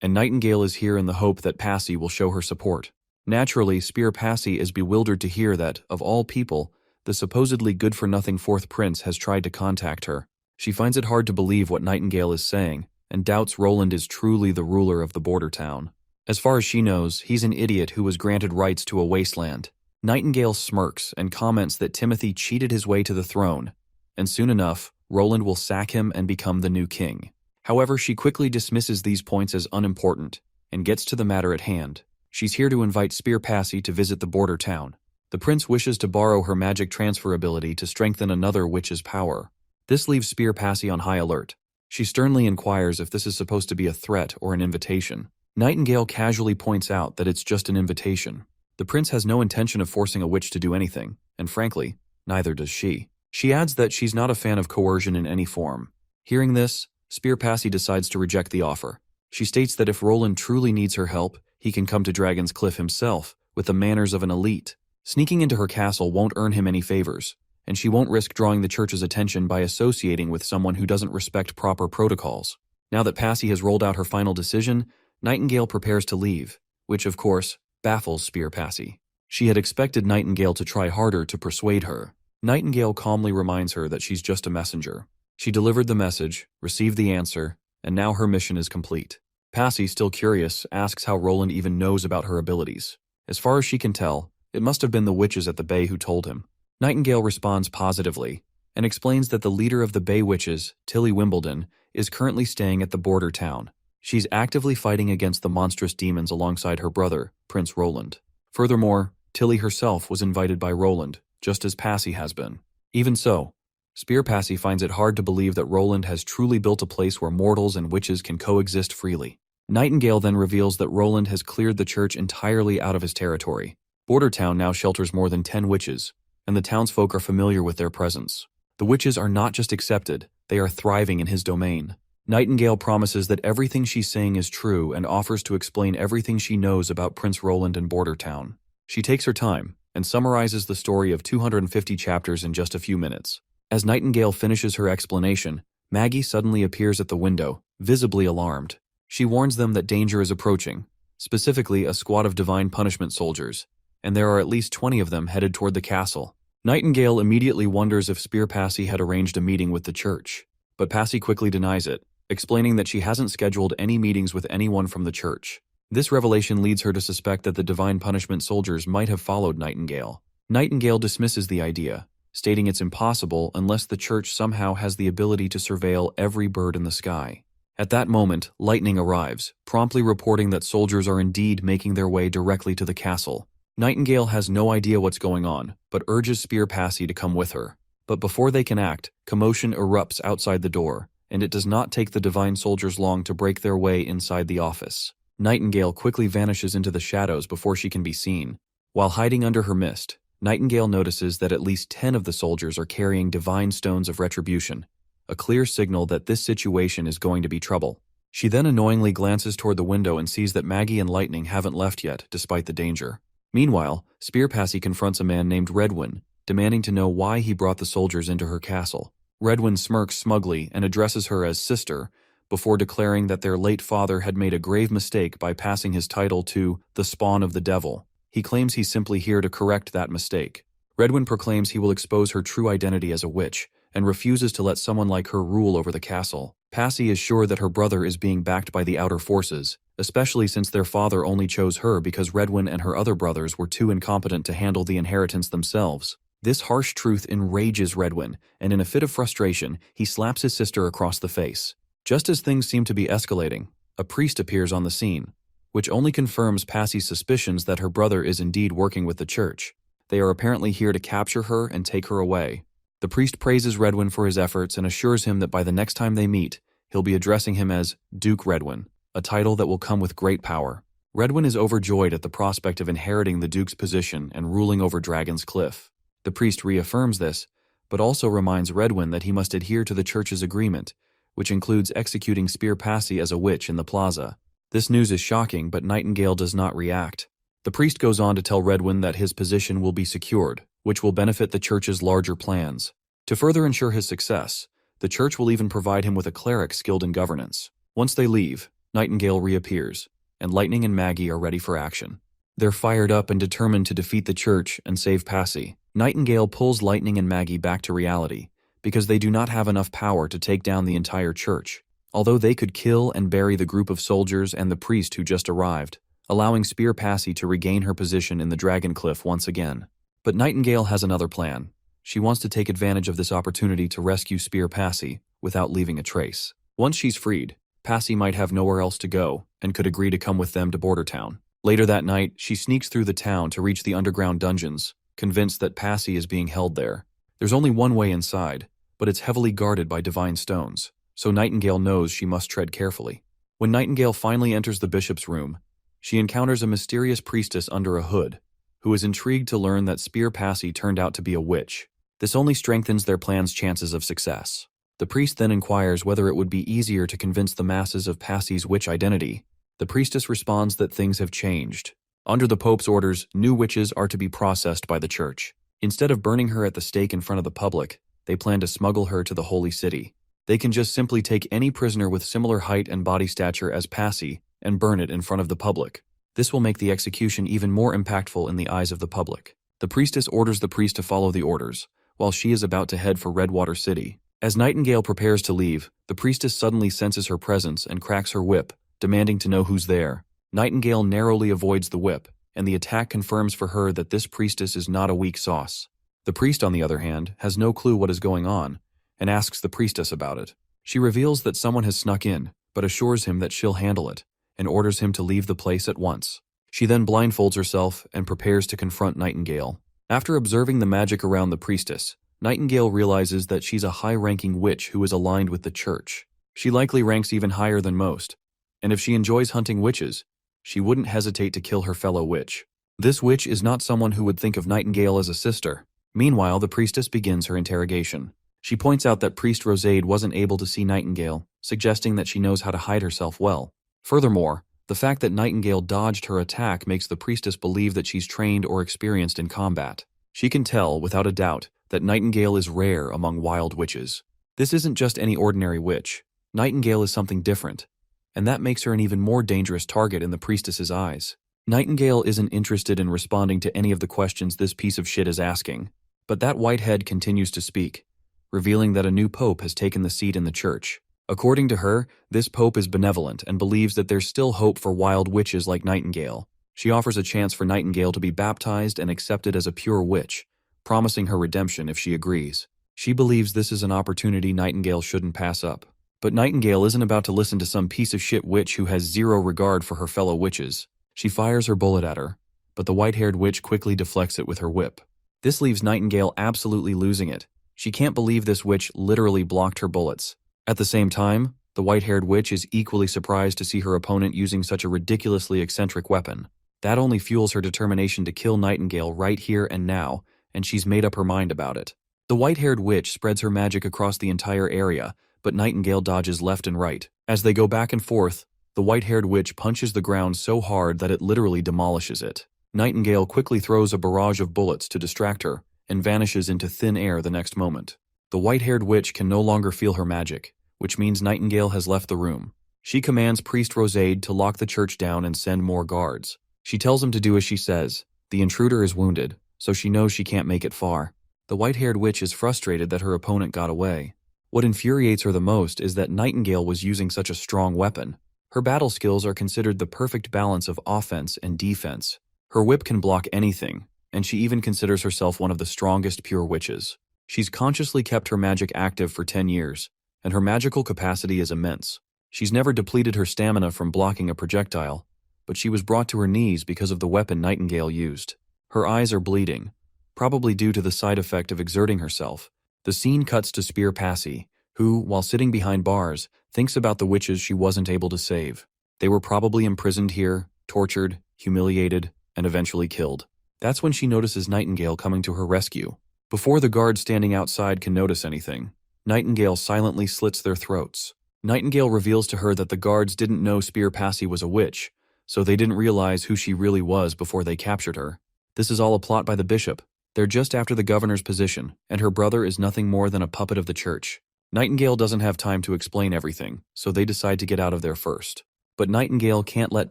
and Nightingale is here in the hope that Passy will show her support. Naturally, Spear Passy is bewildered to hear that, of all people, the supposedly good-for-nothing fourth prince has tried to contact her. She finds it hard to believe what Nightingale is saying, and doubts Roland is truly the ruler of the border town. As far as she knows, he's an idiot who was granted rights to a wasteland. Nightingale smirks and comments that Timothy cheated his way to the throne, and soon enough, Roland will sack him and become the new king. However, she quickly dismisses these points as unimportant, and gets to the matter at hand. She's here to invite Spear Passy to visit the border town. The prince wishes to borrow her magic transfer ability to strengthen another witch's power. This leaves Spear Passy on high alert. She sternly inquires if this is supposed to be a threat or an invitation. Nightingale casually points out that it's just an invitation. The prince has no intention of forcing a witch to do anything, and frankly, neither does she. She adds that she's not a fan of coercion in any form. Hearing this, Spear Passy decides to reject the offer. She states that if Roland truly needs her help, he can come to Dragon's Cliff himself, with the manners of an elite. Sneaking into her castle won't earn him any favors, and she won't risk drawing the church's attention by associating with someone who doesn't respect proper protocols. Now that Passy has rolled out her final decision, Nightingale prepares to leave, which, of course, baffles Spear Passy. She had expected Nightingale to try harder to persuade her. Nightingale calmly reminds her that she's just a messenger. She delivered the message, received the answer, and now her mission is complete. Passy, still curious, asks how Roland even knows about her abilities. As far as she can tell, it must have been the witches at the Bay who told him. Nightingale responds positively, and explains that the leader of the Bay Witches, Tilly Wimbledon, is currently staying at the border town. She's actively fighting against the monstrous demons alongside her brother, Prince Roland. Furthermore, Tilly herself was invited by Roland, just as Passy has been. Even so, Spear Passy finds it hard to believe that Roland has truly built a place where mortals and witches can coexist freely. Nightingale then reveals that Roland has cleared the church entirely out of his territory. Bordertown now shelters more than 10 witches, and the townsfolk are familiar with their presence. The witches are not just accepted, they are thriving in his domain. Nightingale promises that everything she's saying is true and offers to explain everything she knows about Prince Roland and Bordertown. She takes her time and summarizes the story of 250 chapters in just a few minutes. As Nightingale finishes her explanation, Maggie suddenly appears at the window, visibly alarmed. She warns them that danger is approaching, specifically a squad of divine punishment soldiers, and there are at least 20 of them headed toward the castle. Nightingale immediately wonders if Spear Passy had arranged a meeting with the church, but Passy quickly denies it, explaining that she hasn't scheduled any meetings with anyone from the church. This revelation leads her to suspect that the divine punishment soldiers might have followed Nightingale. Nightingale dismisses the idea, stating it's impossible unless the church somehow has the ability to surveil every bird in the sky. At that moment, Lightning arrives, promptly reporting that soldiers are indeed making their way directly to the castle. Nightingale has no idea what's going on, but urges Spear Passy to come with her. But before they can act, commotion erupts outside the door, and it does not take the divine soldiers long to break their way inside the office. Nightingale quickly vanishes into the shadows before she can be seen. While hiding under her mist, Nightingale notices that at least 10 of the soldiers are carrying divine stones of retribution, a clear signal that this situation is going to be trouble. She then annoyingly glances toward the window and sees that Maggie and Lightning haven't left yet, despite the danger. Meanwhile, Spear Passy confronts a man named Redwin, demanding to know why he brought the soldiers into her castle. Redwin smirks smugly and addresses her as sister, before declaring that their late father had made a grave mistake by passing his title to the spawn of the devil. He claims he's simply here to correct that mistake. Redwin proclaims he will expose her true identity as a witch, and refuses to let someone like her rule over the castle. Passy is sure that her brother is being backed by the outer forces, especially since their father only chose her because Redwin and her other brothers were too incompetent to handle the inheritance themselves. This harsh truth enrages Redwin, and in a fit of frustration, he slaps his sister across the face. Just as things seem to be escalating, a priest appears on the scene, which only confirms Passy's suspicions that her brother is indeed working with the church. They are apparently here to capture her and take her away. The priest praises Redwin for his efforts and assures him that by the next time they meet, he'll be addressing him as Duke Redwin. a title that will come with great power. Redwyn is overjoyed at the prospect of inheriting the Duke's position and ruling over Dragon's Cliff. The priest reaffirms this, but also reminds Redwyn that he must adhere to the church's agreement, which includes executing Spear Passy as a witch in the plaza. This news is shocking, but Nightingale does not react. The priest goes on to tell Redwyn that his position will be secured, which will benefit the church's larger plans. To further ensure his success, the church will even provide him with a cleric skilled in governance. Once they leave, Nightingale reappears, and Lightning and Maggie are ready for action. They're fired up and determined to defeat the church and save Passy. Nightingale pulls Lightning and Maggie back to reality, because they do not have enough power to take down the entire church, although they could kill and bury the group of soldiers and the priest who just arrived, allowing Spear Passy to regain her position in the Dragon Cliff once again. But Nightingale has another plan. She wants to take advantage of this opportunity to rescue Spear Passy without leaving a trace. Once she's freed, Passy might have nowhere else to go and could agree to come with them to Border Town. Later that night, she sneaks through the town to reach the underground dungeons, convinced that Passy is being held there. There's only one way inside, but it's heavily guarded by divine stones, so Nightingale knows she must tread carefully. When Nightingale finally enters the bishop's room, she encounters a mysterious priestess under a hood, who is intrigued to learn that Spear Passy turned out to be a witch. This only strengthens their plan's chances of success. The priest then inquires whether it would be easier to convince the masses of Passy's witch identity. The priestess responds that things have changed. Under the Pope's orders, new witches are to be processed by the church. Instead of burning her at the stake in front of the public, they plan to smuggle her to the Holy City. They can just simply take any prisoner with similar height and body stature as Passy and burn it in front of the public. This will make the execution even more impactful in the eyes of the public. The priestess orders the priest to follow the orders, while she is about to head for Redwater City. As Nightingale prepares to leave, the priestess suddenly senses her presence and cracks her whip, demanding to know who's there. Nightingale narrowly avoids the whip, and the attack confirms for her that this priestess is not a weak sauce. The priest, on the other hand, has no clue what is going on, and asks the priestess about it. She reveals that someone has snuck in, but assures him that she'll handle it, and orders him to leave the place at once. She then blindfolds herself and prepares to confront Nightingale. After observing the magic around the priestess, Nightingale realizes that she's a high-ranking witch who is aligned with the church. She likely ranks even higher than most, and if she enjoys hunting witches, she wouldn't hesitate to kill her fellow witch. This witch is not someone who would think of Nightingale as a sister. Meanwhile, the priestess begins her interrogation. She points out that Priest Rosade wasn't able to see Nightingale, suggesting that she knows how to hide herself well. Furthermore, the fact that Nightingale dodged her attack makes the priestess believe that she's trained or experienced in combat. She can tell, without a doubt, that Nightingale is rare among wild witches. This isn't just any ordinary witch. Nightingale is something different, and that makes her an even more dangerous target in the priestess's eyes. Nightingale isn't interested in responding to any of the questions this piece of shit is asking, but that white head continues to speak, revealing that a new pope has taken the seat in the church. According to her, this pope is benevolent and believes that there's still hope for wild witches like Nightingale. She offers a chance for Nightingale to be baptized and accepted as a pure witch, promising her redemption if she agrees. She believes this is an opportunity Nightingale shouldn't pass up. But Nightingale isn't about to listen to some piece of shit witch who has zero regard for her fellow witches. She fires her bullet at her, but the white-haired witch quickly deflects it with her whip. This leaves Nightingale absolutely losing it. She can't believe this witch literally blocked her bullets. At the same time, the white-haired witch is equally surprised to see her opponent using such a ridiculously eccentric weapon. That only fuels her determination to kill Nightingale right here and now, and she's made up her mind about it. The white-haired witch spreads her magic across the entire area, but Nightingale dodges left and right. As they go back and forth, the white-haired witch punches the ground so hard that it literally demolishes it. Nightingale quickly throws a barrage of bullets to distract her and vanishes into thin air the next moment. The white-haired witch can no longer feel her magic, which means Nightingale has left the room. She commands Priest Rosade to lock the church down and send more guards. She tells him to do as she says. The intruder is wounded, so she knows she can't make it far. The white-haired witch is frustrated that her opponent got away. What infuriates her the most is that Nightingale was using such a strong weapon. Her battle skills are considered the perfect balance of offense and defense. Her whip can block anything, and she even considers herself one of the strongest pure witches. She's consciously kept her magic active for 10 years, and her magical capacity is immense. She's never depleted her stamina from blocking a projectile, but she was brought to her knees because of the weapon Nightingale used. Her eyes are bleeding, probably due to the side effect of exerting herself. The scene cuts to Spear Passy, who, while sitting behind bars, thinks about the witches she wasn't able to save. They were probably imprisoned here, tortured, humiliated, and eventually killed. That's when she notices Nightingale coming to her rescue. Before the guards standing outside can notice anything, Nightingale silently slits their throats. Nightingale reveals to her that the guards didn't know Spear Passy was a witch, so they didn't realize who she really was before they captured her. This is all a plot by the bishop. They're just after the governor's position, and her brother is nothing more than a puppet of the church. Nightingale doesn't have time to explain everything, so they decide to get out of there first. But Nightingale can't let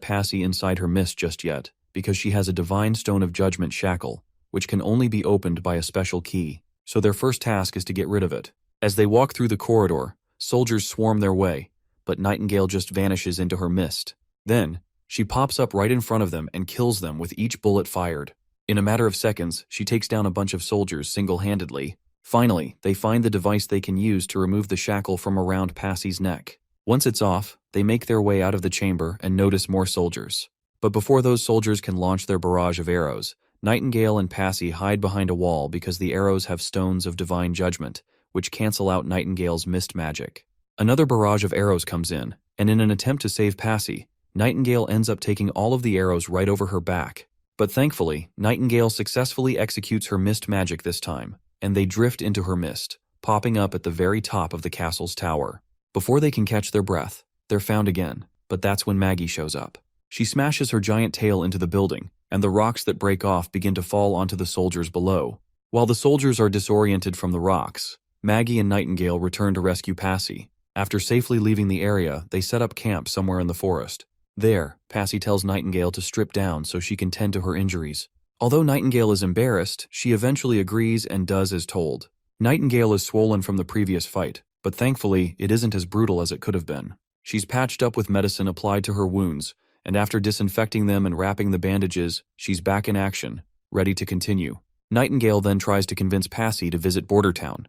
Passy inside her mist just yet, because she has a divine stone of judgment shackle, which can only be opened by a special key. So their first task is to get rid of it. As they walk through the corridor, soldiers swarm their way, but Nightingale just vanishes into her mist. Then, she pops up right in front of them and kills them with each bullet fired. In a matter of seconds, she takes down a bunch of soldiers single-handedly. Finally, they find the device they can use to remove the shackle from around Passy's neck. Once it's off, they make their way out of the chamber and notice more soldiers. But before those soldiers can launch their barrage of arrows, Nightingale and Passy hide behind a wall because the arrows have stones of divine judgment, which cancel out Nightingale's mist magic. Another barrage of arrows comes in, and in an attempt to save Passy, Nightingale ends up taking all of the arrows right over her back. But thankfully, Nightingale successfully executes her mist magic this time, and they drift into her mist, popping up at the very top of the castle's tower. Before they can catch their breath, they're found again, but that's when Maggie shows up. She smashes her giant tail into the building, and the rocks that break off begin to fall onto the soldiers below. While the soldiers are disoriented from the rocks, Maggie and Nightingale return to rescue Passy. After safely leaving the area, they set up camp somewhere in the forest. There, Passy tells Nightingale to strip down so she can tend to her injuries. Although Nightingale is embarrassed, she eventually agrees and does as told. Nightingale is swollen from the previous fight, but thankfully, it isn't as brutal as it could have been. She's patched up with medicine applied to her wounds, and after disinfecting them and wrapping the bandages, she's back in action, ready to continue. Nightingale then tries to convince Passy to visit Border Town.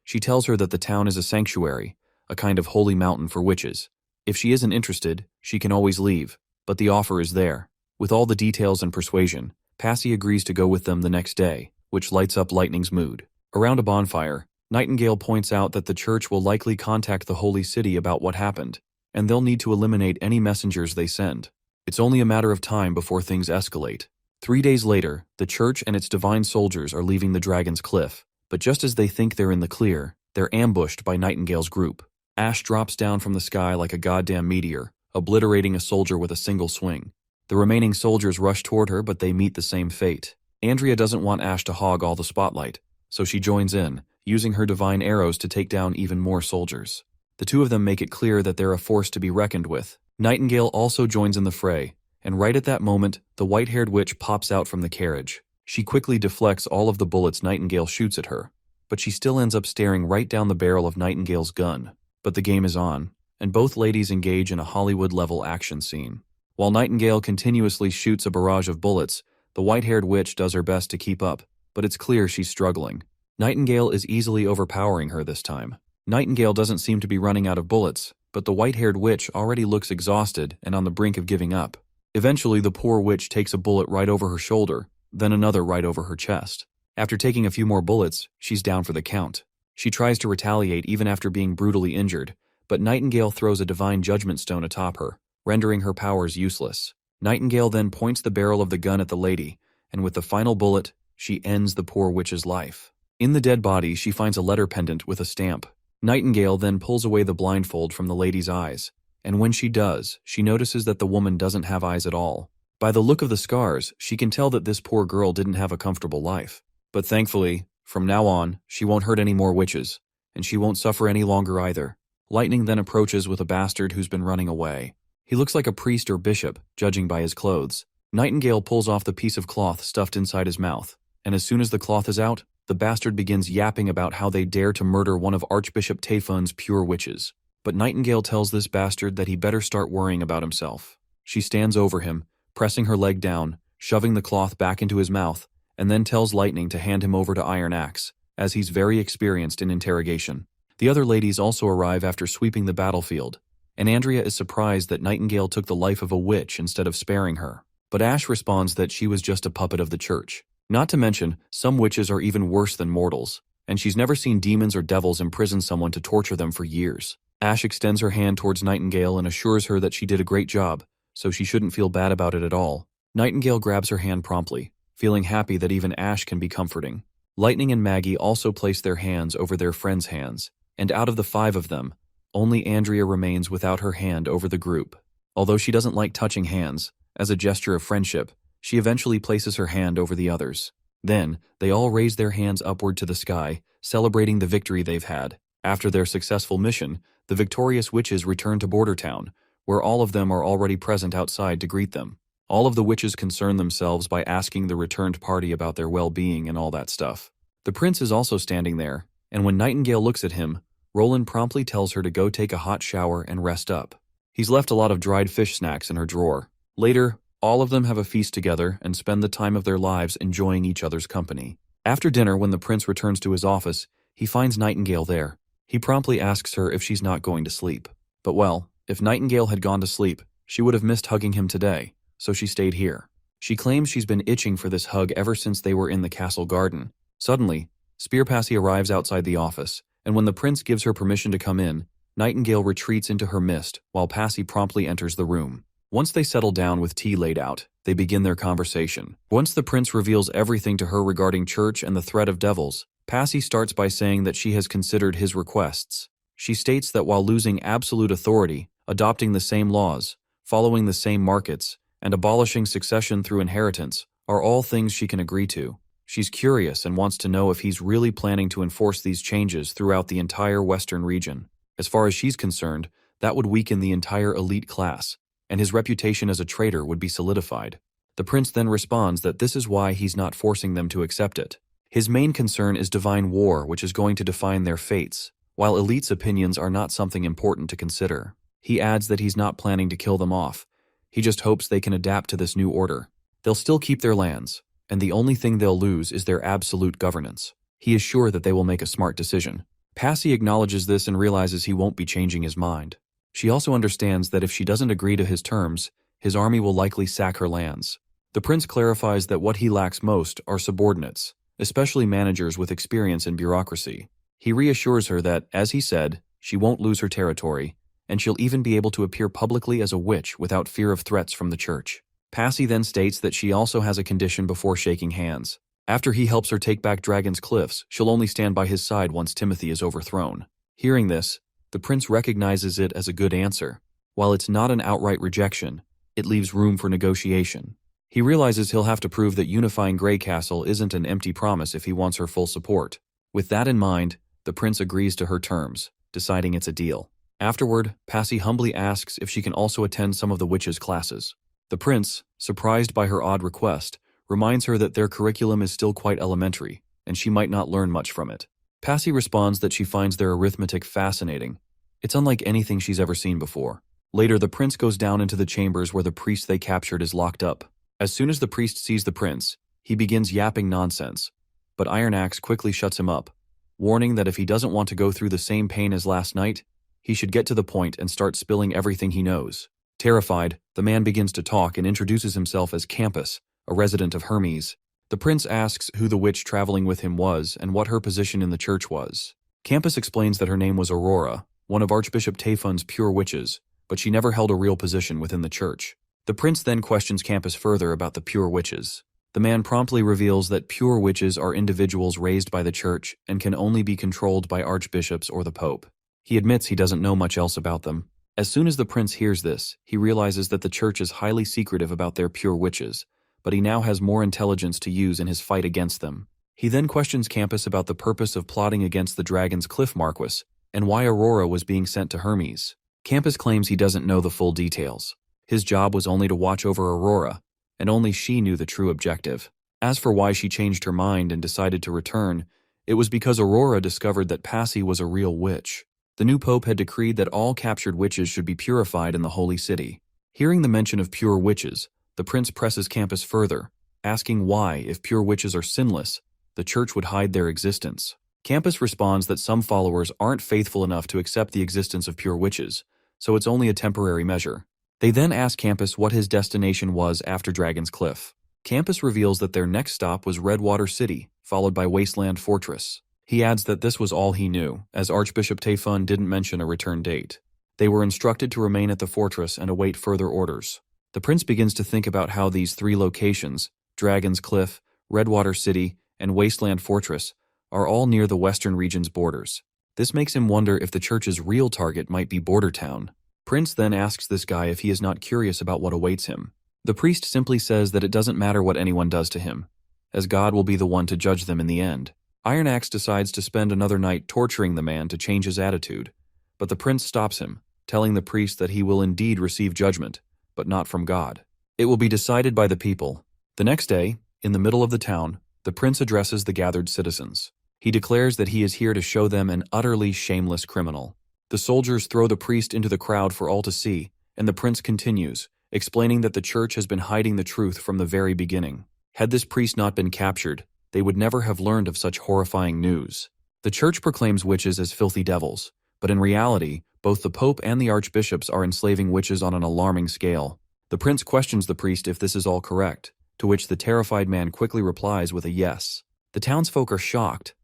She tells her that the town is a sanctuary, a kind of holy mountain for witches. If she isn't interested, she can always leave, but the offer is there. With all the details and persuasion, Passy agrees to go with them the next day, which lights up Lightning's mood. Around a bonfire, Nightingale points out that the church will likely contact the Holy City about what happened, and they'll need to eliminate any messengers they send. It's only a matter of time before things escalate. 3 days later, the church and its divine soldiers are leaving the Dragon's Cliff, but just as they think they're in the clear, they're ambushed by Nightingale's group. Ash drops down from the sky like a goddamn meteor, obliterating a soldier with a single swing. The remaining soldiers rush toward her, but they meet the same fate. Andrea doesn't want Ash to hog all the spotlight, so she joins in, using her divine arrows to take down even more soldiers. The two of them make it clear that they're a force to be reckoned with. Nightingale also joins in the fray, and right at that moment, the white-haired witch pops out from the carriage. She quickly deflects all of the bullets Nightingale shoots at her, but she still ends up staring right down the barrel of Nightingale's gun. But the game is on, and both ladies engage in a Hollywood-level action scene. While Nightingale continuously shoots a barrage of bullets, the white-haired witch does her best to keep up, but it's clear she's struggling. Nightingale is easily overpowering her this time. Nightingale doesn't seem to be running out of bullets, but the white-haired witch already looks exhausted and on the brink of giving up. Eventually, the poor witch takes a bullet right over her shoulder, then another right over her chest. After taking a few more bullets, she's down for the count. She tries to retaliate even after being brutally injured, but Nightingale throws a divine judgment stone atop her, rendering her powers useless. Nightingale then points the barrel of the gun at the lady, and with the final bullet, she ends the poor witch's life. In the dead body, she finds a letter pendant with a stamp. Nightingale then pulls away the blindfold from the lady's eyes, and when she does, she notices that the woman doesn't have eyes at all. By the look of the scars, she can tell that this poor girl didn't have a comfortable life. But thankfully, from now on, she won't hurt any more witches, and she won't suffer any longer either. Lightning then approaches with a bastard who's been running away. He looks like a priest or bishop, judging by his clothes. Nightingale pulls off the piece of cloth stuffed inside his mouth, and as soon as the cloth is out, the bastard begins yapping about how they dare to murder one of Archbishop Tayfun's pure witches. But Nightingale tells this bastard that he better start worrying about himself. She stands over him, pressing her leg down, shoving the cloth back into his mouth, and then tells Lightning to hand him over to Iron Axe, as he's very experienced in interrogation. The other ladies also arrive after sweeping the battlefield, and Andrea is surprised that Nightingale took the life of a witch instead of sparing her. But Ash responds that she was just a puppet of the church. Not to mention, some witches are even worse than mortals, and she's never seen demons or devils imprison someone to torture them for years. Ash extends her hand towards Nightingale and assures her that she did a great job, so she shouldn't feel bad about it at all. Nightingale grabs her hand promptly, feeling happy that even Ash can be comforting. Lightning and Maggie also place their hands over their friends' hands, and out of the 5 of them, only Andrea remains without her hand over the group. Although she doesn't like touching hands, as a gesture of friendship, she eventually places her hand over the others. Then, they all raise their hands upward to the sky, celebrating the victory they've had. After their successful mission, the victorious witches return to Border Town, where all of them are already present outside to greet them. All of the witches concern themselves by asking the returned party about their well-being and all that stuff. The prince is also standing there, and when Nightingale looks at him, Roland promptly tells her to go take a hot shower and rest up. He's left a lot of dried fish snacks in her drawer. Later, all of them have a feast together and spend the time of their lives enjoying each other's company. After dinner, when the prince returns to his office, he finds Nightingale there. He promptly asks her if she's not going to sleep. But well, if Nightingale had gone to sleep, she would have missed hugging him today, so she stayed here. She claims she's been itching for this hug ever since they were in the castle garden. Suddenly, Spearpassy arrives outside the office, and when the prince gives her permission to come in, Nightingale retreats into her mist while Passy promptly enters the room. Once they settle down with tea laid out, they begin their conversation. Once the prince reveals everything to her regarding church and the threat of devils, Passy starts by saying that she has considered his requests. She states that while losing absolute authority, adopting the same laws, following the same markets, and abolishing succession through inheritance are all things she can agree to. She's curious and wants to know if he's really planning to enforce these changes throughout the entire Western region. As far as she's concerned, that would weaken the entire elite class, and his reputation as a traitor would be solidified. The prince then responds that this is why he's not forcing them to accept it. His main concern is divine war, which is going to define their fates, while elites' opinions are not something important to consider. He adds that he's not planning to kill them off. He just hopes they can adapt to this new order. They'll still keep their lands, and the only thing they'll lose is their absolute governance. He is sure that they will make a smart decision. Passy acknowledges this and realizes he won't be changing his mind. She also understands that if she doesn't agree to his terms, his army will likely sack her lands. The prince clarifies that what he lacks most are subordinates, especially managers with experience in bureaucracy. He reassures her that, as he said, she won't lose her territory, and she'll even be able to appear publicly as a witch without fear of threats from the church. Passy then states that she also has a condition before shaking hands. After he helps her take back Dragon's Cliffs, she'll only stand by his side once Timothy is overthrown. Hearing this, the prince recognizes it as a good answer. While it's not an outright rejection, it leaves room for negotiation. He realizes he'll have to prove that unifying Grey Castle isn't an empty promise if he wants her full support. With that in mind, the prince agrees to her terms, deciding it's a deal. Afterward, Passy humbly asks if she can also attend some of the witches' classes. The prince, surprised by her odd request, reminds her that their curriculum is still quite elementary, and she might not learn much from it. Passy responds that she finds their arithmetic fascinating. It's unlike anything she's ever seen before. Later, the prince goes down into the chambers where the priest they captured is locked up. As soon as the priest sees the prince, he begins yapping nonsense, but Iron Axe quickly shuts him up, warning that if he doesn't want to go through the same pain as last night, he should get to the point and start spilling everything he knows. Terrified, the man begins to talk and introduces himself as Campus, a resident of Hermes. The prince asks who the witch traveling with him was and what her position in the church was. Campus explains that her name was Aurora, one of Archbishop Tayfun's pure witches, but she never held a real position within the church. The prince then questions Campus further about the pure witches. The man promptly reveals that pure witches are individuals raised by the church and can only be controlled by archbishops or the pope. He admits he doesn't know much else about them. As soon as the prince hears this, he realizes that the church is highly secretive about their pure witches, but he now has more intelligence to use in his fight against them. He then questions Campus about the purpose of plotting against the Dragon's Cliff Marquis and why Aurora was being sent to Hermes. Campus claims he doesn't know the full details. His job was only to watch over Aurora, and only she knew the true objective. As for why she changed her mind and decided to return, it was because Aurora discovered that Passy was a real witch. The new pope had decreed that all captured witches should be purified in the holy city. Hearing the mention of pure witches, the prince presses Campus further, asking why, if pure witches are sinless, the church would hide their existence. Campus responds that some followers aren't faithful enough to accept the existence of pure witches, so it's only a temporary measure. They then ask Campus what his destination was after Dragon's Cliff. Campus reveals that their next stop was Redwater City, followed by Wasteland Fortress. He adds that this was all he knew, as Archbishop Taefun didn't mention a return date. They were instructed to remain at the fortress and await further orders. The prince begins to think about how these three locations, Dragon's Cliff, Redwater City, and Wasteland Fortress, are all near the western region's borders. This makes him wonder if the church's real target might be Border Town. Prince then asks this guy if he is not curious about what awaits him. The priest simply says that it doesn't matter what anyone does to him, as God will be the one to judge them in the end. Iron Axe decides to spend another night torturing the man to change his attitude, but the prince stops him, telling the priest that he will indeed receive judgment, but not from God. It will be decided by the people. The next day, in the middle of the town, the prince addresses the gathered citizens. He declares that he is here to show them an utterly shameless criminal. The soldiers throw the priest into the crowd for all to see, and the prince continues, explaining that the church has been hiding the truth from the very beginning. Had this priest not been captured, they would never have learned of such horrifying news. The church proclaims witches as filthy devils, but in reality, both the Pope and the archbishops are enslaving witches on an alarming scale. The prince questions the priest if this is all correct, to which the terrified man quickly replies with a yes. The townsfolk are shocked,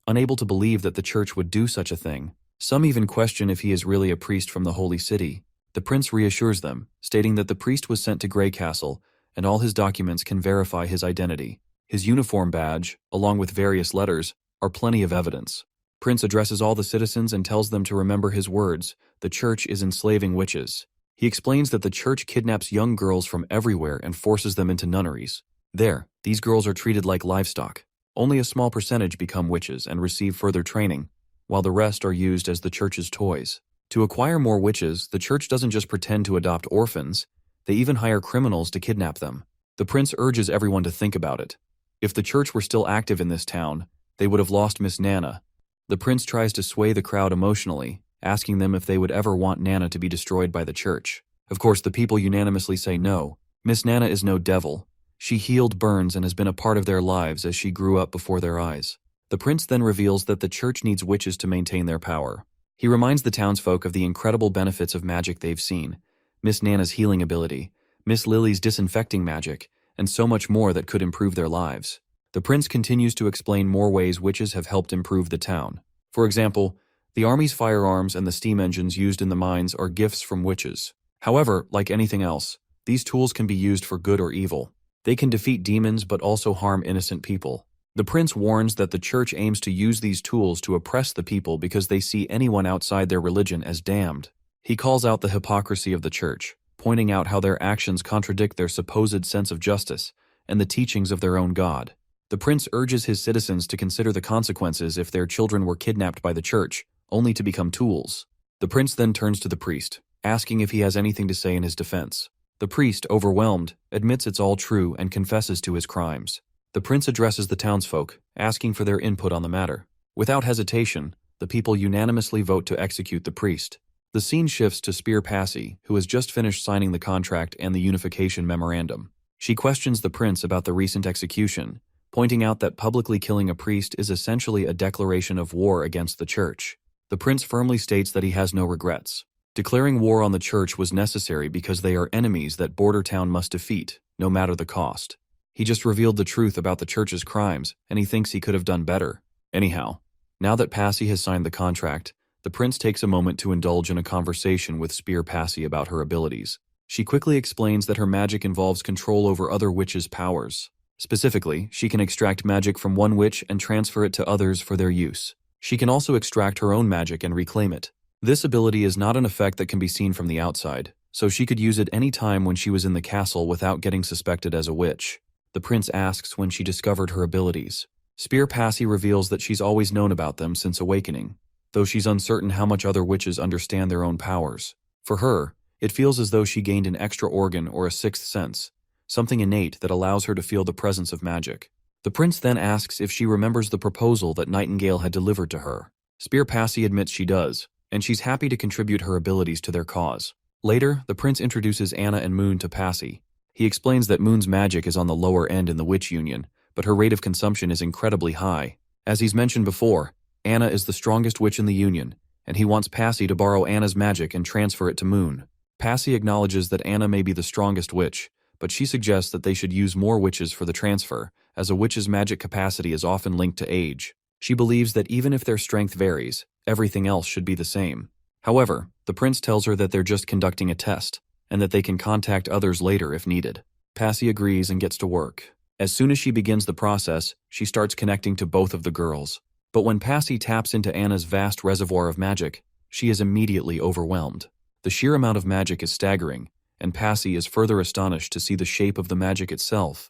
unable to believe that the church would do such a thing. Some even question if he is really a priest from the Holy City. The prince reassures them, stating that the priest was sent to Grey Castle, and all his documents can verify his identity. His uniform badge, along with various letters, are plenty of evidence. Prince addresses all the citizens and tells them to remember his words: the church is enslaving witches. He explains that the church kidnaps young girls from everywhere and forces them into nunneries. There, these girls are treated like livestock. Only a small percentage become witches and receive further training, while the rest are used as the church's toys. To acquire more witches, the church doesn't just pretend to adopt orphans, they even hire criminals to kidnap them. The prince urges everyone to think about it. If the church were still active in this town, they would have lost Miss Nana. The prince tries to sway the crowd emotionally, asking them if they would ever want Nana to be destroyed by the church. Of course, the people unanimously say no. Miss Nana is no devil. She healed burns and has been a part of their lives as she grew up before their eyes. The prince then reveals that the church needs witches to maintain their power. He reminds the townsfolk of the incredible benefits of magic they've seen: Miss Nana's healing ability, Miss Lily's disinfecting magic, and so much more that could improve their lives. The prince continues to explain more ways witches have helped improve the town. For example, the army's firearms and the steam engines used in the mines are gifts from witches. However, like anything else, these tools can be used for good or evil. They can defeat demons but also harm innocent people. The prince warns that the church aims to use these tools to oppress the people because they see anyone outside their religion as damned. He calls out the hypocrisy of the church, pointing out how their actions contradict their supposed sense of justice and the teachings of their own God. The prince urges his citizens to consider the consequences if their children were kidnapped by the church, only to become tools. The prince then turns to the priest, asking if he has anything to say in his defense. The priest, overwhelmed, admits it's all true and confesses to his crimes. The prince addresses the townsfolk, asking for their input on the matter. Without hesitation, the people unanimously vote to execute the priest. The scene shifts to Spear Passy, who has just finished signing the contract and the unification memorandum. She questions the prince about the recent execution, pointing out that publicly killing a priest is essentially a declaration of war against the church. The prince firmly states that he has no regrets. Declaring war on the church was necessary because they are enemies that Border Town must defeat, no matter the cost. He just revealed the truth about the church's crimes, and he thinks he could have done better. Anyhow, now that Passy has signed the contract, the prince takes a moment to indulge in a conversation with Spear Passy about her abilities. She quickly explains that her magic involves control over other witches' powers. Specifically, she can extract magic from one witch and transfer it to others for their use. She can also extract her own magic and reclaim it. This ability is not an effect that can be seen from the outside, so she could use it any time when she was in the castle without getting suspected as a witch. The prince asks when she discovered her abilities. Spear Passy reveals that she's always known about them since awakening, though she's uncertain how much other witches understand their own powers. For her, it feels as though she gained an extra organ or a sixth sense, something innate that allows her to feel the presence of magic. The prince then asks if she remembers the proposal that Nightingale had delivered to her. Spear Passy admits she does, and she's happy to contribute her abilities to their cause. Later, the prince introduces Anna and Moon to Passy. He explains that Moon's magic is on the lower end in the Witch Union, but her rate of consumption is incredibly high. As he's mentioned before, Anna is the strongest witch in the Union, and he wants Passy to borrow Anna's magic and transfer it to Moon. Passy acknowledges that Anna may be the strongest witch, but she suggests that they should use more witches for the transfer, as a witch's magic capacity is often linked to age. She believes that even if their strength varies, everything else should be the same. However, the prince tells her that they're just conducting a test, and that they can contact others later if needed. Passy agrees and gets to work. As soon as she begins the process, she starts connecting to both of the girls. But when Passy taps into Anna's vast reservoir of magic, she is immediately overwhelmed. The sheer amount of magic is staggering, and Passy is further astonished to see the shape of the magic itself.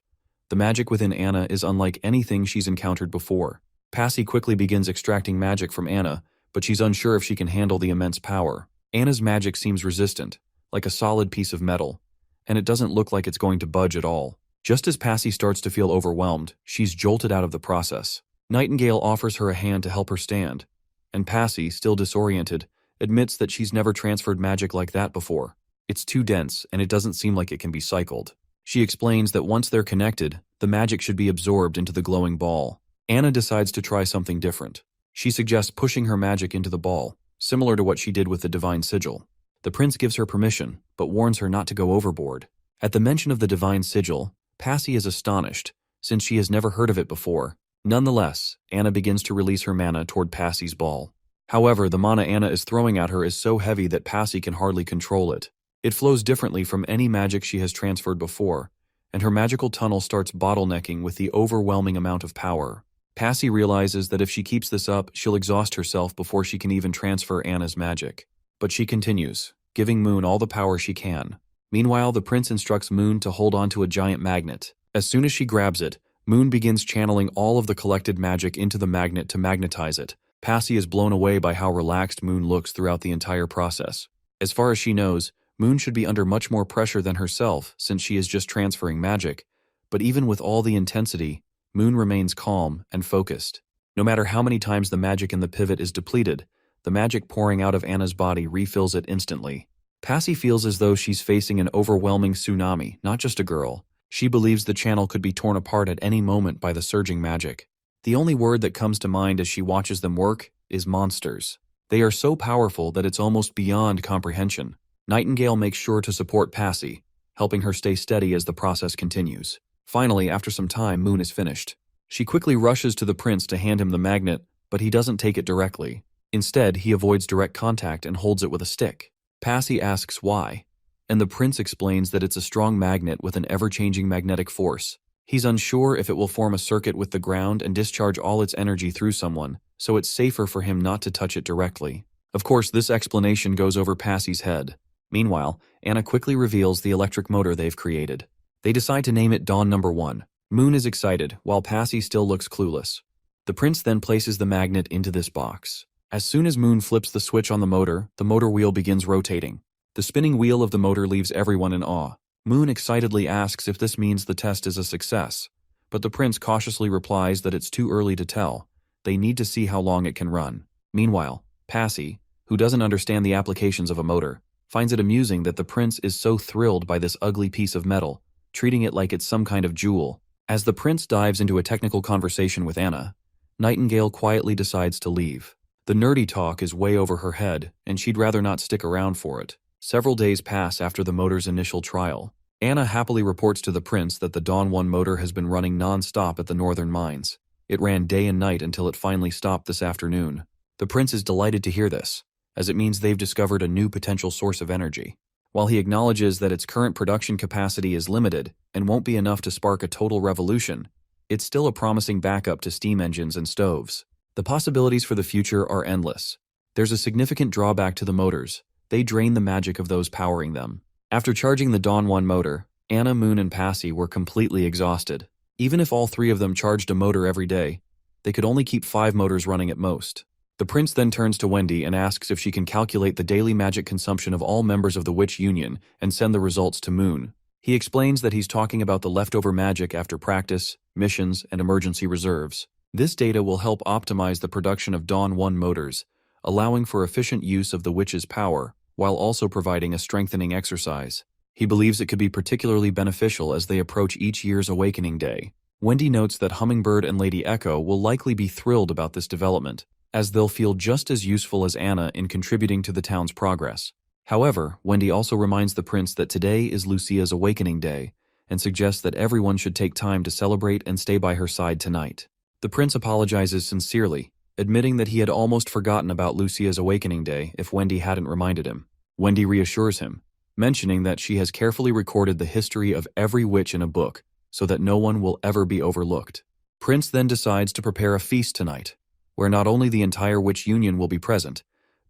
The magic within Anna is unlike anything she's encountered before. Passy quickly begins extracting magic from Anna, but she's unsure if she can handle the immense power. Anna's magic seems resistant, like a solid piece of metal, and it doesn't look like it's going to budge at all. Just as Passy starts to feel overwhelmed, she's jolted out of the process. Nightingale offers her a hand to help her stand, and Passy, still disoriented, admits that she's never transferred magic like that before. It's too dense, and it doesn't seem like it can be cycled. She explains that once they're connected, the magic should be absorbed into the glowing ball. Anna decides to try something different. She suggests pushing her magic into the ball, similar to what she did with the divine sigil. The prince gives her permission, but warns her not to go overboard. At the mention of the divine sigil, Passy is astonished, since she has never heard of it before. Nonetheless, Anna begins to release her mana toward Passy's ball. However, the mana Anna is throwing at her is so heavy that Passy can hardly control it. It flows differently from any magic she has transferred before, and her magical tunnel starts bottlenecking with the overwhelming amount of power. Passy realizes that if she keeps this up, she'll exhaust herself before she can even transfer Anna's magic. But she continues, giving Moon all the power she can. Meanwhile, the prince instructs Moon to hold onto a giant magnet. As soon as she grabs it, Moon begins channeling all of the collected magic into the magnet to magnetize it. Passy is blown away by how relaxed Moon looks throughout the entire process. As far as she knows, Moon should be under much more pressure than herself since she is just transferring magic, but even with all the intensity, Moon remains calm and focused. No matter how many times the magic in the pivot is depleted, the magic pouring out of Anna's body refills it instantly. Passy feels as though she's facing an overwhelming tsunami, not just a girl. She believes the channel could be torn apart at any moment by the surging magic. The only word that comes to mind as she watches them work is monsters. They are so powerful that it's almost beyond comprehension. Nightingale makes sure to support Passy, helping her stay steady as the process continues. Finally, after some time, Moon is finished. She quickly rushes to the prince to hand him the magnet, but he doesn't take it directly. Instead, he avoids direct contact and holds it with a stick. Passy asks why, and the prince explains that it's a strong magnet with an ever-changing magnetic force. He's unsure if it will form a circuit with the ground and discharge all its energy through someone, so it's safer for him not to touch it directly. Of course, this explanation goes over Passy's head. Meanwhile, Anna quickly reveals the electric motor they've created. They decide to name it Dawn No. 1. Moon is excited, while Passy still looks clueless. The prince then places the magnet into this box. As soon as Moon flips the switch on the motor wheel begins rotating. The spinning wheel of the motor leaves everyone in awe. Moon excitedly asks if this means the test is a success, but the prince cautiously replies that it's too early to tell. They need to see how long it can run. Meanwhile, Passy, who doesn't understand the applications of a motor, finds it amusing that the prince is so thrilled by this ugly piece of metal, treating it like it's some kind of jewel. As the prince dives into a technical conversation with Anna, Nightingale quietly decides to leave. The nerdy talk is way over her head, and she'd rather not stick around for it. Several days pass after the motor's initial trial. Anna happily reports to the prince that the Dawn 1 motor has been running non-stop at the northern mines. It ran day and night until it finally stopped this afternoon. The prince is delighted to hear this, as it means they've discovered a new potential source of energy. While he acknowledges that its current production capacity is limited and won't be enough to spark a total revolution, it's still a promising backup to steam engines and stoves. The possibilities for the future are endless. There's a significant drawback to the motors. They drain the magic of those powering them. After charging the Dawn 1 motor, Anna, Moon, and Passy were completely exhausted. Even if all three of them charged a motor every day, they could only keep 5 motors running at most. The prince then turns to Wendy and asks if she can calculate the daily magic consumption of all members of the Witch Union and send the results to Moon. He explains that he's talking about the leftover magic after practice, missions, and emergency reserves. This data will help optimize the production of Dawn 1 motors, allowing for efficient use of the witch's power, while also providing a strengthening exercise. He believes it could be particularly beneficial as they approach each year's Awakening Day. Wendy notes that Hummingbird and Lady Echo will likely be thrilled about this development, as they'll feel just as useful as Anna in contributing to the town's progress. However, Wendy also reminds the prince that today is Lucia's Awakening Day, and suggests that everyone should take time to celebrate and stay by her side tonight. The prince apologizes sincerely, admitting that he had almost forgotten about Lucia's awakening day if Wendy hadn't reminded him. Wendy reassures him, mentioning that she has carefully recorded the history of every witch in a book so that no one will ever be overlooked. Prince then decides to prepare a feast tonight, where not only the entire witch union will be present,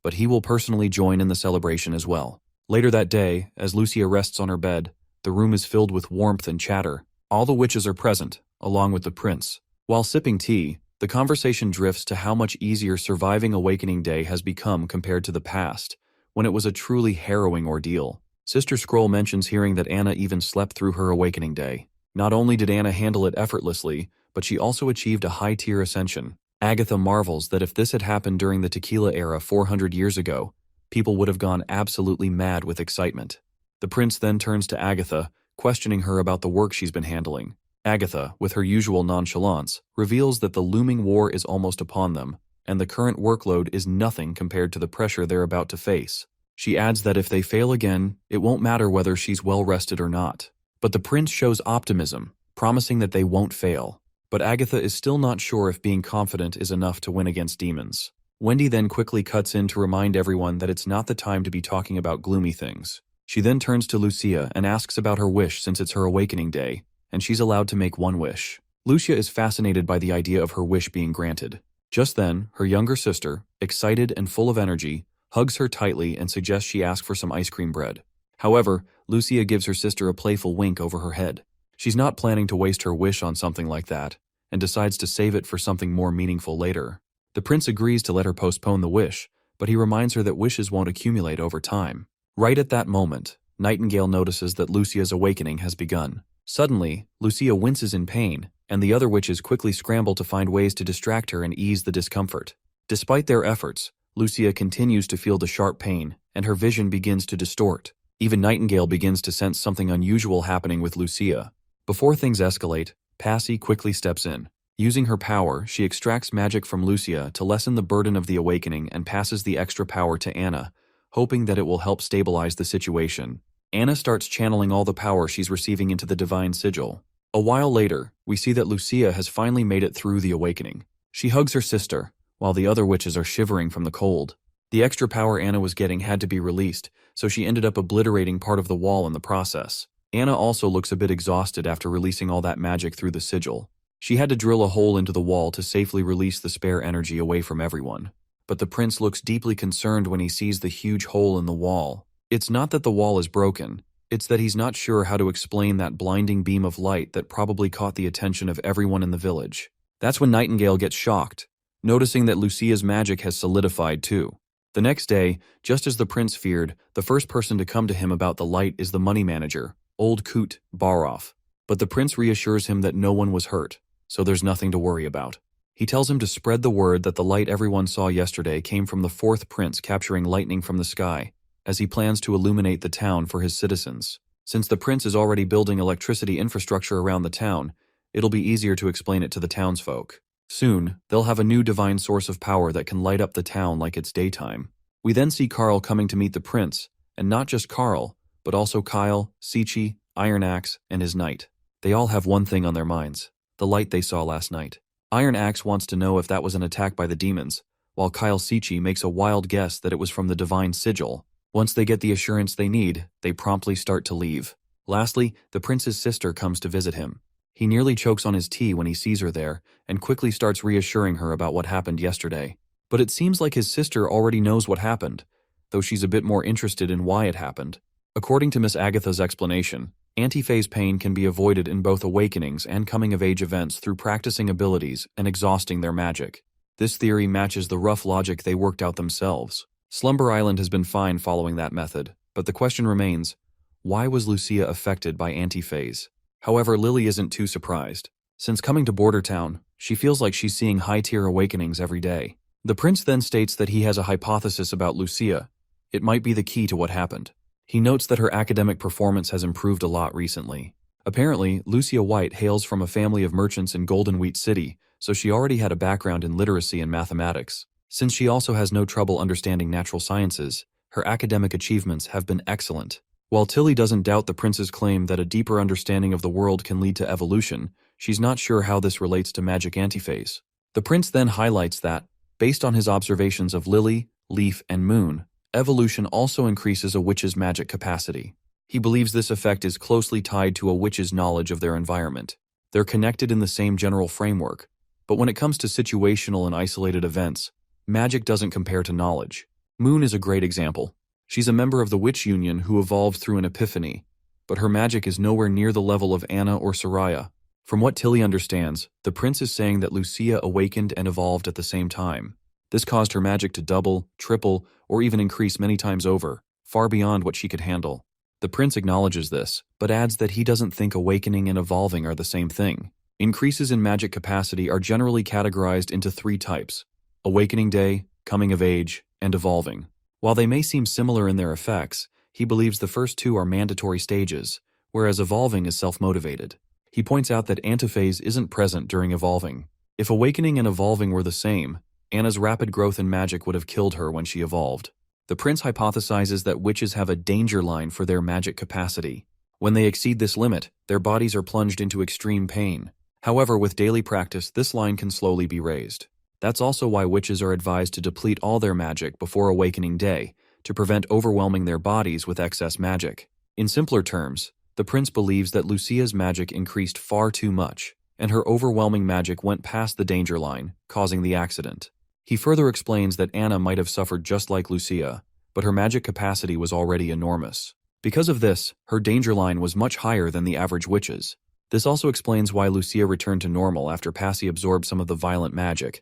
but he will personally join in the celebration as well. Later that day, as Lucia rests on her bed, the room is filled with warmth and chatter. All the witches are present, along with the prince. While sipping tea, the conversation drifts to how much easier surviving Awakening Day has become compared to the past, when it was a truly harrowing ordeal. Sister Scroll mentions hearing that Anna even slept through her Awakening Day. Not only did Anna handle it effortlessly, but she also achieved a high-tier ascension. Agatha marvels that if this had happened during the tequila era 400 years ago, people would have gone absolutely mad with excitement. The prince then turns to Agatha, questioning her about the work she's been handling. Agatha, with her usual nonchalance, reveals that the looming war is almost upon them, and the current workload is nothing compared to the pressure they're about to face. She adds that if they fail again, it won't matter whether she's well rested or not. But the prince shows optimism, promising that they won't fail. But Agatha is still not sure if being confident is enough to win against demons. Wendy then quickly cuts in to remind everyone that it's not the time to be talking about gloomy things. She then turns to Lucia and asks about her wish since it's her awakening day, and she's allowed to make one wish. Lucia is fascinated by the idea of her wish being granted. Just then, her younger sister, excited and full of energy, hugs her tightly and suggests she ask for some ice cream bread. However, Lucia gives her sister a playful wink over her head. She's not planning to waste her wish on something like that, and decides to save it for something more meaningful later. The prince agrees to let her postpone the wish, but he reminds her that wishes won't accumulate over time. Right at that moment, Nightingale notices that Lucia's awakening has begun. Suddenly, Lucia winces in pain, and the other witches quickly scramble to find ways to distract her and ease the discomfort. Despite their efforts, Lucia continues to feel the sharp pain, and her vision begins to distort. Even Nightingale begins to sense something unusual happening with Lucia. Before things escalate, Passy quickly steps in. Using her power, she extracts magic from Lucia to lessen the burden of the awakening and passes the extra power to Anna, hoping that it will help stabilize the situation. Anna starts channeling all the power she's receiving into the divine sigil. A while later, we see that Lucia has finally made it through the awakening. She hugs her sister, while the other witches are shivering from the cold. The extra power Anna was getting had to be released, so she ended up obliterating part of the wall in the process. Anna also looks a bit exhausted after releasing all that magic through the sigil. She had to drill a hole into the wall to safely release the spare energy away from everyone. But the prince looks deeply concerned when he sees the huge hole in the wall. It's not that the wall is broken, it's that he's not sure how to explain that blinding beam of light that probably caught the attention of everyone in the village. That's when Nightingale gets shocked, noticing that Lucia's magic has solidified too. The next day, just as the prince feared, the first person to come to him about the light is the money manager, Old Kut Baroff. But the prince reassures him that no one was hurt, so there's nothing to worry about. He tells him to spread the word that the light everyone saw yesterday came from the fourth prince capturing lightning from the sky, as he plans to illuminate the town for his citizens. Since the prince is already building electricity infrastructure around the town, it'll be easier to explain it to the townsfolk. Soon, they'll have a new divine source of power that can light up the town like it's daytime. We then see Carl coming to meet the prince, and not just Carl, but also Kyle, Sichi, Iron Axe, and his knight. They all have one thing on their minds: the light they saw last night. Iron Axe wants to know if that was an attack by the demons, while Kyle Sichi makes a wild guess that it was from the divine sigil. Once they get the assurance they need, they promptly start to leave. Lastly, the prince's sister comes to visit him. He nearly chokes on his tea when he sees her there, and quickly starts reassuring her about what happened yesterday. But it seems like his sister already knows what happened, though she's a bit more interested in why it happened. According to Miss Agatha's explanation, antiphase pain can be avoided in both awakenings and coming-of-age events through practicing abilities and exhausting their magic. This theory matches the rough logic they worked out themselves. Slumber Island has been fine following that method, but the question remains, why was Lucia affected by antiphase? However, Lily isn't too surprised. Since coming to Border Town, she feels like she's seeing high-tier awakenings every day. The prince then states that he has a hypothesis about Lucia. It might be the key to what happened. He notes that her academic performance has improved a lot recently. Apparently, Lucia White hails from a family of merchants in Golden Wheat City, so she already had a background in literacy and mathematics. Since she also has no trouble understanding natural sciences, her academic achievements have been excellent. While Tilly doesn't doubt the prince's claim that a deeper understanding of the world can lead to evolution, she's not sure how this relates to magic antiphase. The prince then highlights that, based on his observations of Lily, Leaf, and Moon, evolution also increases a witch's magic capacity. He believes this effect is closely tied to a witch's knowledge of their environment. They're connected in the same general framework, but when it comes to situational and isolated events, magic doesn't compare to knowledge. Moon is a great example. She's a member of the Witch Union who evolved through an epiphany, but her magic is nowhere near the level of Anna or Soraya. From what Tilly understands, the prince is saying that Lucia awakened and evolved at the same time. This caused her magic to double, triple, or even increase many times over, far beyond what she could handle. The prince acknowledges this, but adds that he doesn't think awakening and evolving are the same thing. Increases in magic capacity are generally categorized into 3 types: awakening day, coming of age, and evolving. While they may seem similar in their effects, he believes the first 2 are mandatory stages, whereas evolving is self-motivated. He points out that antiphase isn't present during evolving. If awakening and evolving were the same, Anna's rapid growth in magic would have killed her when she evolved. The prince hypothesizes that witches have a danger line for their magic capacity. When they exceed this limit, their bodies are plunged into extreme pain. However, with daily practice, this line can slowly be raised. That's also why witches are advised to deplete all their magic before awakening day, to prevent overwhelming their bodies with excess magic. In simpler terms, the prince believes that Lucia's magic increased far too much, and her overwhelming magic went past the danger line, causing the accident. He further explains that Anna might have suffered just like Lucia, but her magic capacity was already enormous. Because of this, her danger line was much higher than the average witch's. This also explains why Lucia returned to normal after Passy absorbed some of the violent magic.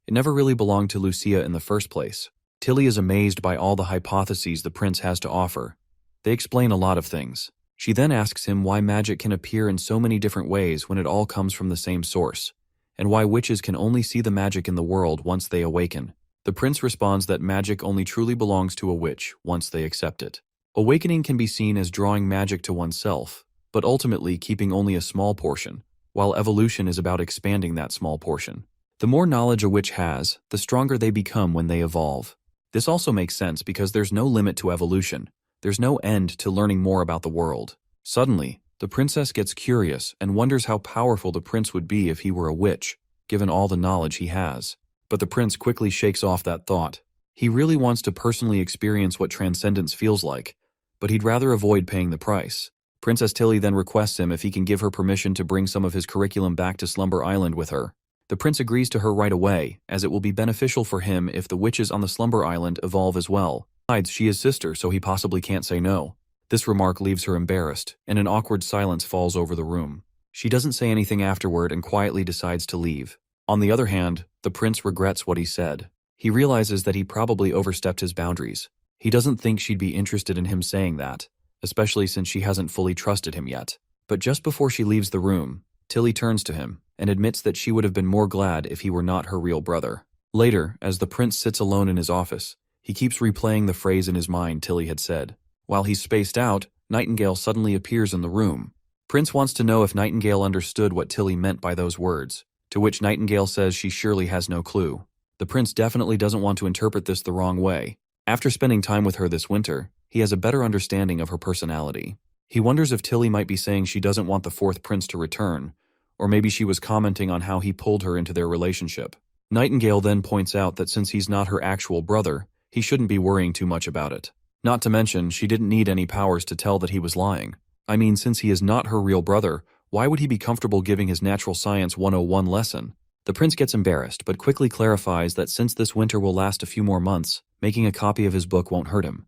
It never really belonged to Lucia in the first place. Tilly is amazed by all the hypotheses the prince has to offer. They explain a lot of things. She then asks him why magic can appear in so many different ways when it all comes from the same source, and why witches can only see the magic in the world once they awaken. The prince responds that magic only truly belongs to a witch once they accept it. Awakening can be seen as drawing magic to oneself, but ultimately keeping only a small portion, while evolution is about expanding that small portion. The more knowledge a witch has, the stronger they become when they evolve. This also makes sense because there's no limit to evolution. There's no end to learning more about the world. Suddenly, the princess gets curious and wonders how powerful the prince would be if he were a witch, given all the knowledge he has. But the prince quickly shakes off that thought. He really wants to personally experience what transcendence feels like, but he'd rather avoid paying the price. Princess Tilly then requests him if he can give her permission to bring some of his curriculum back to Slumber Island with her. The prince agrees to her right away, as it will be beneficial for him if the witches on the Slumber Island evolve as well. Besides, she is sister, so he possibly can't say no. This remark leaves her embarrassed, and an awkward silence falls over the room. She doesn't say anything afterward and quietly decides to leave. On the other hand, the prince regrets what he said. He realizes that he probably overstepped his boundaries. He doesn't think she'd be interested in him saying that, especially since she hasn't fully trusted him yet. But just before she leaves the room, Tilly turns to him and admits that she would have been more glad if he were not her real brother. Later, as the prince sits alone in his office, he keeps replaying the phrase in his mind Tilly had said. While he's spaced out, Nightingale suddenly appears in the room. Prince wants to know if Nightingale understood what Tilly meant by those words, to which Nightingale says she surely has no clue. The prince definitely doesn't want to interpret this the wrong way. After spending time with her this winter, he has a better understanding of her personality. He wonders if Tilly might be saying she doesn't want the fourth prince to return, or maybe she was commenting on how he pulled her into their relationship. Nightingale then points out that since he's not her actual brother, he shouldn't be worrying too much about it. Not to mention, she didn't need any powers to tell that he was lying. I mean, since he is not her real brother, why would he be comfortable giving his Natural Science 101 lesson? The prince gets embarrassed, but quickly clarifies that since this winter will last a few more months, making a copy of his book won't hurt him.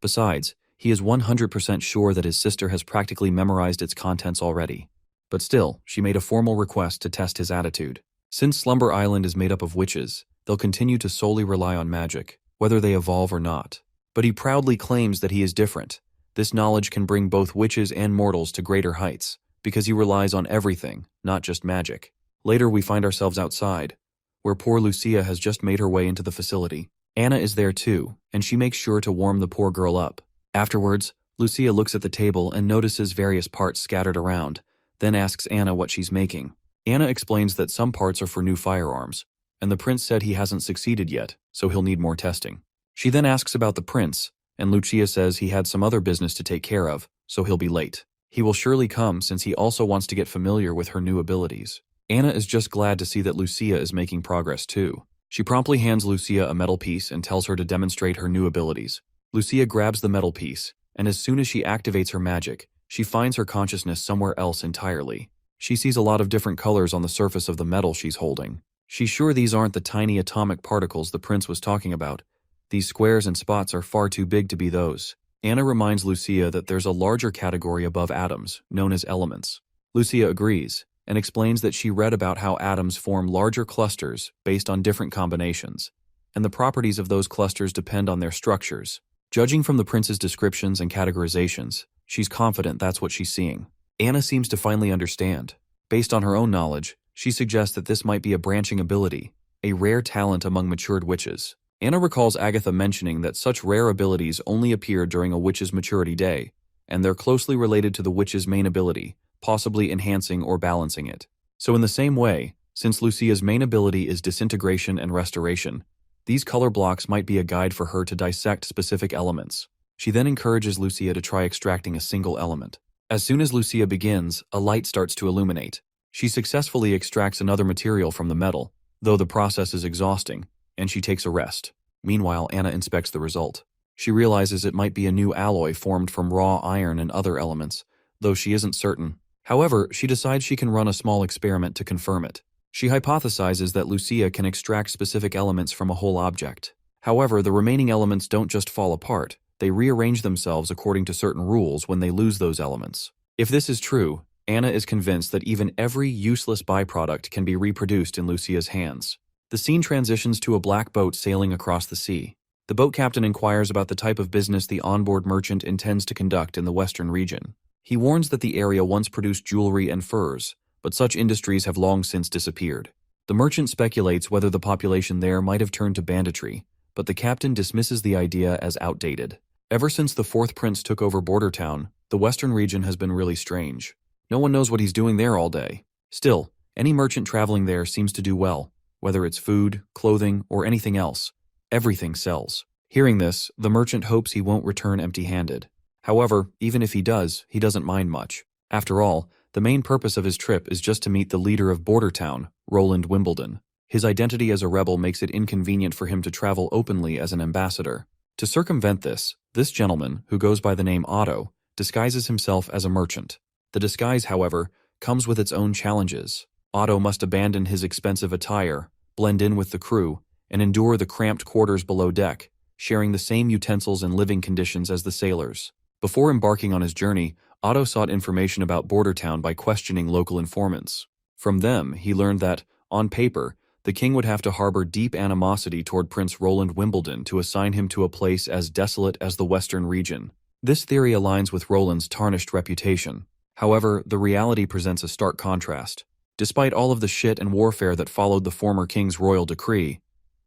Besides, he is 100% sure that his sister has practically memorized its contents already. But still, she made a formal request to test his attitude. Since Slumber Island is made up of witches, they'll continue to solely rely on magic, whether they evolve or not. But he proudly claims that he is different. This knowledge can bring both witches and mortals to greater heights, because he relies on everything, not just magic. Later we find ourselves outside, where poor Lucia has just made her way into the facility. Anna is there too, and she makes sure to warm the poor girl up. Afterwards, Lucia looks at the table and notices various parts scattered around, then asks Anna what she's making. Anna explains that some parts are for new firearms, and the prince said he hasn't succeeded yet, so he'll need more testing. She then asks about the prince, and Lucia says he had some other business to take care of, so he'll be late. He will surely come since he also wants to get familiar with her new abilities. Anna is just glad to see that Lucia is making progress too. She promptly hands Lucia a metal piece and tells her to demonstrate her new abilities. Lucia grabs the metal piece, and as soon as she activates her magic, she finds her consciousness somewhere else entirely. She sees a lot of different colors on the surface of the metal she's holding. She's sure these aren't the tiny atomic particles the prince was talking about. These squares and spots are far too big to be those. Anna reminds Lucia that there's a larger category above atoms, known as elements. Lucia agrees, and explains that she read about how atoms form larger clusters based on different combinations, and the properties of those clusters depend on their structures. Judging from the prince's descriptions and categorizations, she's confident that's what she's seeing. Anna seems to finally understand. Based on her own knowledge, she suggests that this might be a branching ability, a rare talent among matured witches. Anna recalls Agatha mentioning that such rare abilities only appear during a witch's maturity day, and they're closely related to the witch's main ability, possibly enhancing or balancing it. So in the same way, since Lucia's main ability is disintegration and restoration, these color blocks might be a guide for her to dissect specific elements. She then encourages Lucia to try extracting a single element. As soon as Lucia begins, a light starts to illuminate. She successfully extracts another material from the metal, though the process is exhausting, and she takes a rest. Meanwhile, Anna inspects the result. She realizes it might be a new alloy formed from raw iron and other elements, though she isn't certain. However, she decides she can run a small experiment to confirm it. She hypothesizes that Lucia can extract specific elements from a whole object. However, the remaining elements don't just fall apart, they rearrange themselves according to certain rules when they lose those elements. If this is true, Anna is convinced that even every useless byproduct can be reproduced in Lucia's hands. The scene transitions to a black boat sailing across the sea. The boat captain inquires about the type of business the onboard merchant intends to conduct in the western region. He warns that the area once produced jewelry and furs, but such industries have long since disappeared. The merchant speculates whether the population there might have turned to banditry, but the captain dismisses the idea as outdated. Ever since the fourth prince took over Border Town, the western region has been really strange. No one knows what he's doing there all day. Still, any merchant traveling there seems to do well, whether it's food, clothing, or anything else. Everything sells. Hearing this, the merchant hopes he won't return empty-handed. However, even if he does, he doesn't mind much. After all, the main purpose of his trip is just to meet the leader of Border Town, Roland Wimbledon. His identity as a rebel makes it inconvenient for him to travel openly as an ambassador. To circumvent this gentleman, who goes by the name Otto, disguises himself as a merchant. The disguise, however, comes with its own challenges. Otto must abandon his expensive attire, blend in with the crew, and endure the cramped quarters below deck, sharing the same utensils and living conditions as the sailors. Before embarking on his journey, Otto sought information about Border Town by questioning local informants. From them, he learned that, on paper, the king would have to harbor deep animosity toward Prince Roland Wimbledon to assign him to a place as desolate as the western region. This theory aligns with Roland's tarnished reputation. However, the reality presents a stark contrast. Despite all of the shit and warfare that followed the former king's royal decree,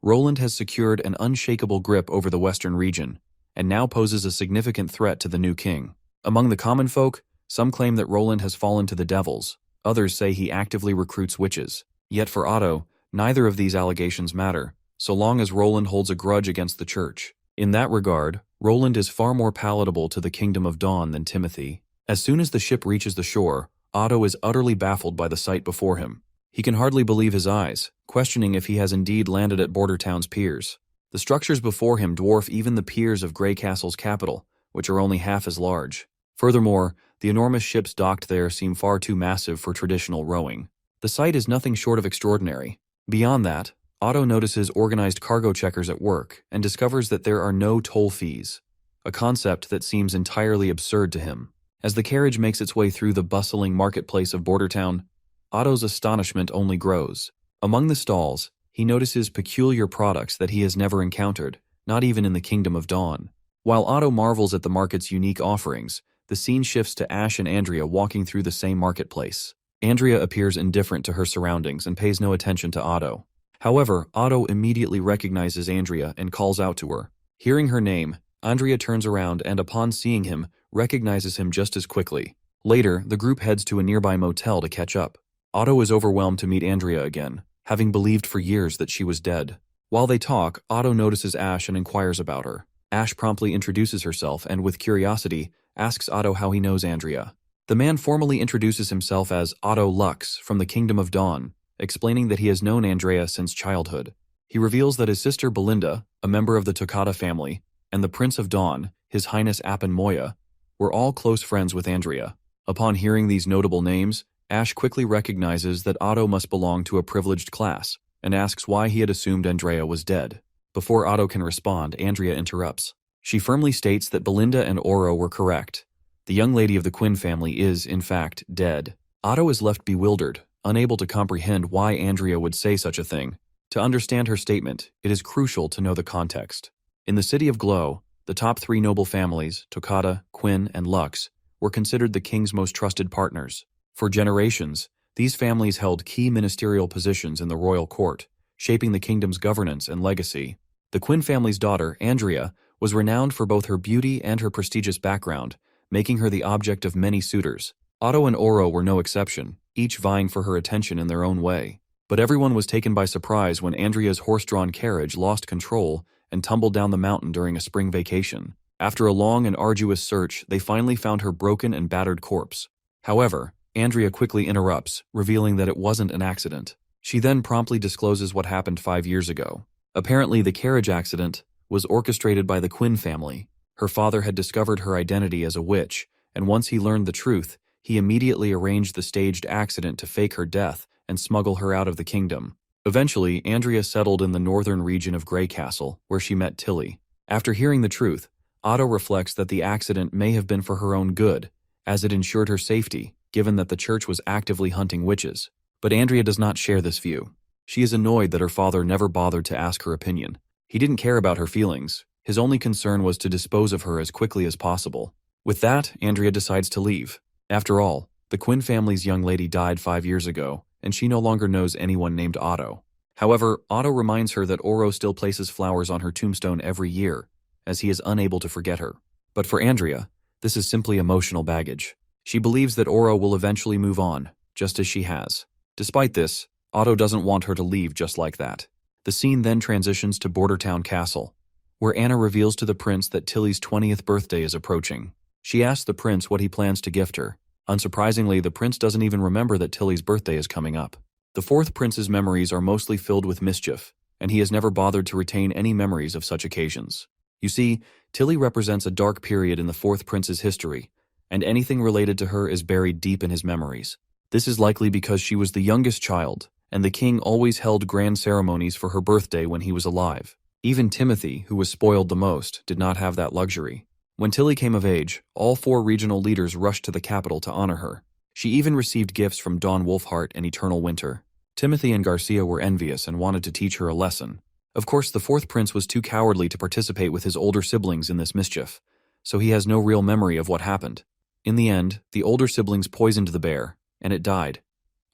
Roland has secured an unshakable grip over the western region, and now poses a significant threat to the new king. Among the common folk, some claim that Roland has fallen to the devils, others say he actively recruits witches. Yet for Otto, neither of these allegations matter, so long as Roland holds a grudge against the church. In that regard, Roland is far more palatable to the Kingdom of Dawn than Timothy. As soon as the ship reaches the shore, Otto is utterly baffled by the sight before him. He can hardly believe his eyes, questioning if he has indeed landed at Border Town's piers. The structures before him dwarf even the piers of Grey Castle's capital, which are only half as large. Furthermore, the enormous ships docked there seem far too massive for traditional rowing. The sight is nothing short of extraordinary. Beyond that, Otto notices organized cargo checkers at work and discovers that there are no toll fees, a concept that seems entirely absurd to him. As the carriage makes its way through the bustling marketplace of Border Town, Otto's astonishment only grows. Among the stalls, he notices peculiar products that he has never encountered, not even in the Kingdom of Dawn. While Otto marvels at the market's unique offerings, the scene shifts to Ash and Andrea walking through the same marketplace. Andrea appears indifferent to her surroundings and pays no attention to Otto. However, Otto immediately recognizes Andrea and calls out to her. Hearing her name, Andrea turns around and, upon seeing him, recognizes him just as quickly. Later, the group heads to a nearby motel to catch up. Otto is overwhelmed to meet Andrea again, having believed for years that she was dead. While they talk, Otto notices Ash and inquires about her. Ash promptly introduces herself and, with curiosity, asks Otto how he knows Andrea. The man formally introduces himself as Otto Lux from the Kingdom of Dawn, explaining that he has known Andrea since childhood. He reveals that his sister Belinda, a member of the Toccata family, and the Prince of Dawn, His Highness Appen Moya, were all close friends with Andrea. Upon hearing these notable names, Ash quickly recognizes that Otto must belong to a privileged class, and asks why he had assumed Andrea was dead. Before Otto can respond, Andrea interrupts. She firmly states that Belinda and Oro were correct. The young lady of the Quinn family is, in fact, dead. Otto is left bewildered, unable to comprehend why Andrea would say such a thing. To understand her statement, it is crucial to know the context. In the city of Glow, the top three noble families, Toccata, Quinn, and Lux, were considered the king's most trusted partners. For generations, these families held key ministerial positions in the royal court, shaping the kingdom's governance and legacy. The Quinn family's daughter, Andrea, was renowned for both her beauty and her prestigious background, making her the object of many suitors. Otto and Oro were no exception, each vying for her attention in their own way. But everyone was taken by surprise when Andrea's horse-drawn carriage lost control and tumbled down the mountain during a spring vacation. After a long and arduous search, they finally found her broken and battered corpse. However, Andrea quickly interrupts, revealing that it wasn't an accident. She then promptly discloses what happened 5 years ago. Apparently, the carriage accident was orchestrated by the Quinn family. Her father had discovered her identity as a witch, and once he learned the truth, he immediately arranged the staged accident to fake her death and smuggle her out of the kingdom. Eventually, Andrea settled in the northern region of Grey Castle, where she met Tilly. After hearing the truth, Otto reflects that the accident may have been for her own good, as it ensured her safety, given that the church was actively hunting witches. But Andrea does not share this view. She is annoyed that her father never bothered to ask her opinion. He didn't care about her feelings. His only concern was to dispose of her as quickly as possible. With that, Andrea decides to leave. After all, the Quinn family's young lady died 5 years ago, and she no longer knows anyone named Otto. However, Otto reminds her that Oro still places flowers on her tombstone every year, as he is unable to forget her. But for Andrea, this is simply emotional baggage. She believes that Oro will eventually move on, just as she has. Despite this, Otto doesn't want her to leave just like that. The scene then transitions to Bordertown Castle, where Anna reveals to the prince that Tilly's 20th birthday is approaching. She asks the prince what he plans to gift her. Unsurprisingly, the prince doesn't even remember that Tilly's birthday is coming up. The fourth prince's memories are mostly filled with mischief, and he has never bothered to retain any memories of such occasions. You see, Tilly represents a dark period in the fourth prince's history, and anything related to her is buried deep in his memories. This is likely because she was the youngest child, and the king always held grand ceremonies for her birthday when he was alive. Even Timothy, who was spoiled the most, did not have that luxury. When Tilly came of age, all 4 regional leaders rushed to the capital to honor her. She even received gifts from Dawn Wolfheart and Eternal Winter. Timothy and Garcia were envious and wanted to teach her a lesson. Of course, the fourth prince was too cowardly to participate with his older siblings in this mischief, so he has no real memory of what happened. In the end, the older siblings poisoned the bear, and it died.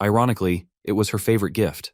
Ironically, it was her favorite gift.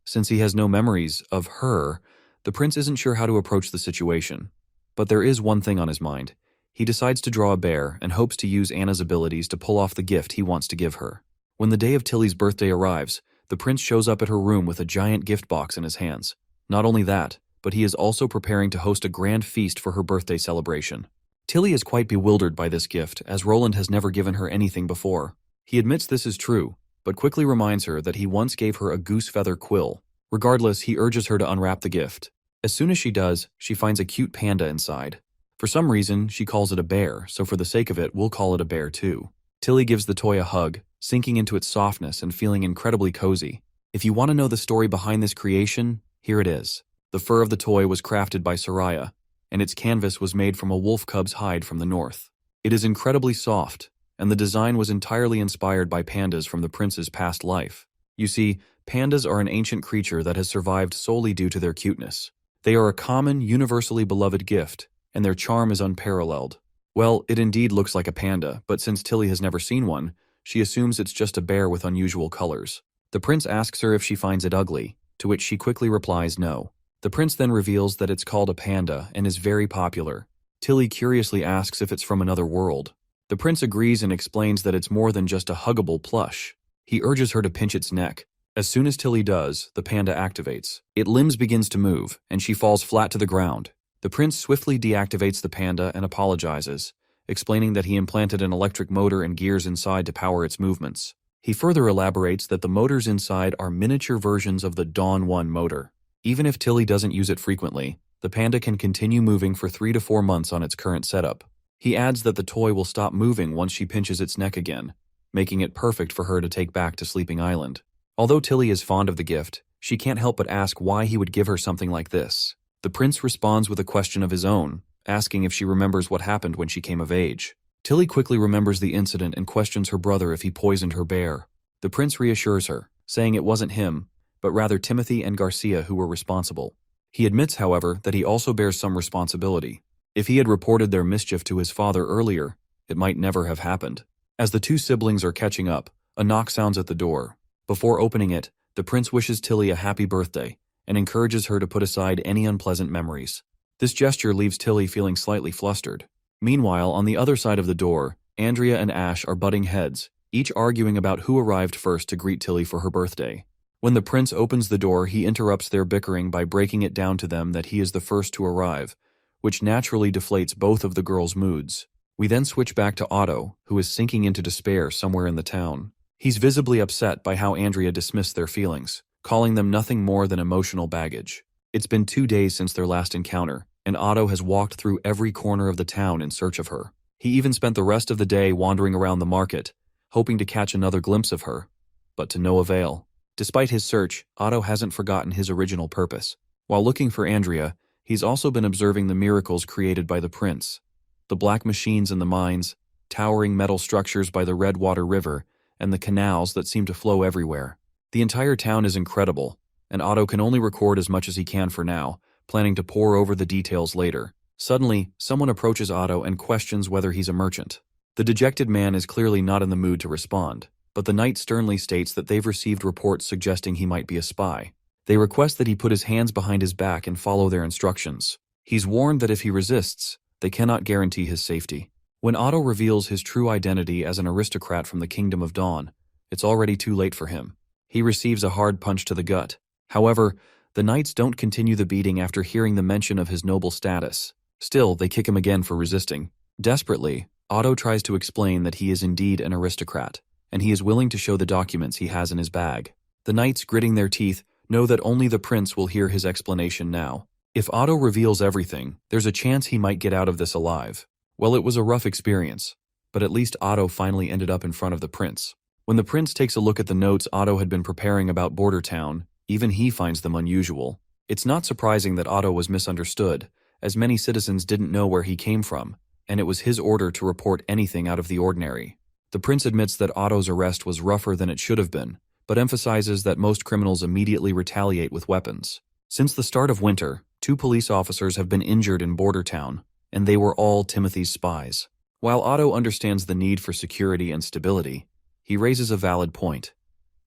Since he has no memories of her, the prince isn't sure how to approach the situation. But there is one thing on his mind. He decides to draw a bear and hopes to use Anna's abilities to pull off the gift he wants to give her. When the day of Tilly's birthday arrives, the prince shows up at her room with a giant gift box in his hands. Not only that, but he is also preparing to host a grand feast for her birthday celebration. Tilly is quite bewildered by this gift, as Roland has never given her anything before. He admits this is true, but quickly reminds her that he once gave her a goose feather quill. Regardless, he urges her to unwrap the gift. As soon as she does, she finds a cute panda inside. For some reason, she calls it a bear, so for the sake of it, we'll call it a bear too. Tilly gives the toy a hug, sinking into its softness and feeling incredibly cozy. If you want to know the story behind this creation, here it is. The fur of the toy was crafted by Soraya, and its canvas was made from a wolf cub's hide from the north. It is incredibly soft, and the design was entirely inspired by pandas from the prince's past life. You see, pandas are an ancient creature that has survived solely due to their cuteness. They are a common, universally beloved gift, and their charm is unparalleled. Well, it indeed looks like a panda, but since Tilly has never seen one, she assumes it's just a bear with unusual colors. The prince asks her if she finds it ugly, to which she quickly replies no. The prince then reveals that it's called a panda and is very popular. Tilly curiously asks if it's from another world. The prince agrees and explains that it's more than just a huggable plush. He urges her to pinch its neck. As soon as Tilly does, the panda activates. Its limbs begins to move, and she falls flat to the ground. The prince swiftly deactivates the panda and apologizes, explaining that he implanted an electric motor and gears inside to power its movements. He further elaborates that the motors inside are miniature versions of the Dawn 1 motor. Even if Tilly doesn't use it frequently, the panda can continue moving for 3 to 4 months on its current setup. He adds that the toy will stop moving once she pinches its neck again, making it perfect for her to take back to Sleeping Island. Although Tilly is fond of the gift, she can't help but ask why he would give her something like this. The prince responds with a question of his own, asking if she remembers what happened when she came of age. Tilly quickly remembers the incident and questions her brother if he poisoned her bear. The prince reassures her, saying it wasn't him, but rather Timothy and Garcia who were responsible. He admits, however, that he also bears some responsibility. If he had reported their mischief to his father earlier, it might never have happened. As the two siblings are catching up, a knock sounds at the door. Before opening it, the prince wishes Tilly a happy birthday and encourages her to put aside any unpleasant memories. This gesture leaves Tilly feeling slightly flustered. Meanwhile, on the other side of the door, Andrea and Ash are butting heads, each arguing about who arrived first to greet Tilly for her birthday. When the prince opens the door, he interrupts their bickering by breaking it down to them that he is the first to arrive, which naturally deflates both of the girls' moods. We then switch back to Otto, who is sinking into despair somewhere in the town. He's visibly upset by how Andrea dismissed their feelings, calling them nothing more than emotional baggage. It's been 2 days since their last encounter, and Otto has walked through every corner of the town in search of her. He even spent the rest of the day wandering around the market, hoping to catch another glimpse of her, but to no avail. Despite his search, Otto hasn't forgotten his original purpose. While looking for Andrea, he's also been observing the miracles created by the prince. The black machines in the mines, towering metal structures by the Redwater River, and the canals that seem to flow everywhere. The entire town is incredible, and Otto can only record as much as he can for now, planning to pore over the details later. Suddenly, someone approaches Otto and questions whether he's a merchant. The dejected man is clearly not in the mood to respond, but the knight sternly states that they've received reports suggesting he might be a spy. They request that he put his hands behind his back and follow their instructions. He's warned that if he resists, they cannot guarantee his safety. When Otto reveals his true identity as an aristocrat from the Kingdom of Dawn, it's already too late for him. He receives a hard punch to the gut. However, the knights don't continue the beating after hearing the mention of his noble status. Still, they kick him again for resisting. Desperately, Otto tries to explain that he is indeed an aristocrat, and he is willing to show the documents he has in his bag. The knights, gritting their teeth, know that only the prince will hear his explanation now. If Otto reveals everything, there's a chance he might get out of this alive. Well, it was a rough experience, but at least Otto finally ended up in front of the prince. When the prince takes a look at the notes Otto had been preparing about Border Town, even he finds them unusual. It's not surprising that Otto was misunderstood, as many citizens didn't know where he came from, and it was his order to report anything out of the ordinary. The prince admits that Otto's arrest was rougher than it should have been, but emphasizes that most criminals immediately retaliate with weapons. Since the start of winter, 2 police officers have been injured in Border Town, and they were all Timothy's spies. While Otto understands the need for security and stability, he raises a valid point.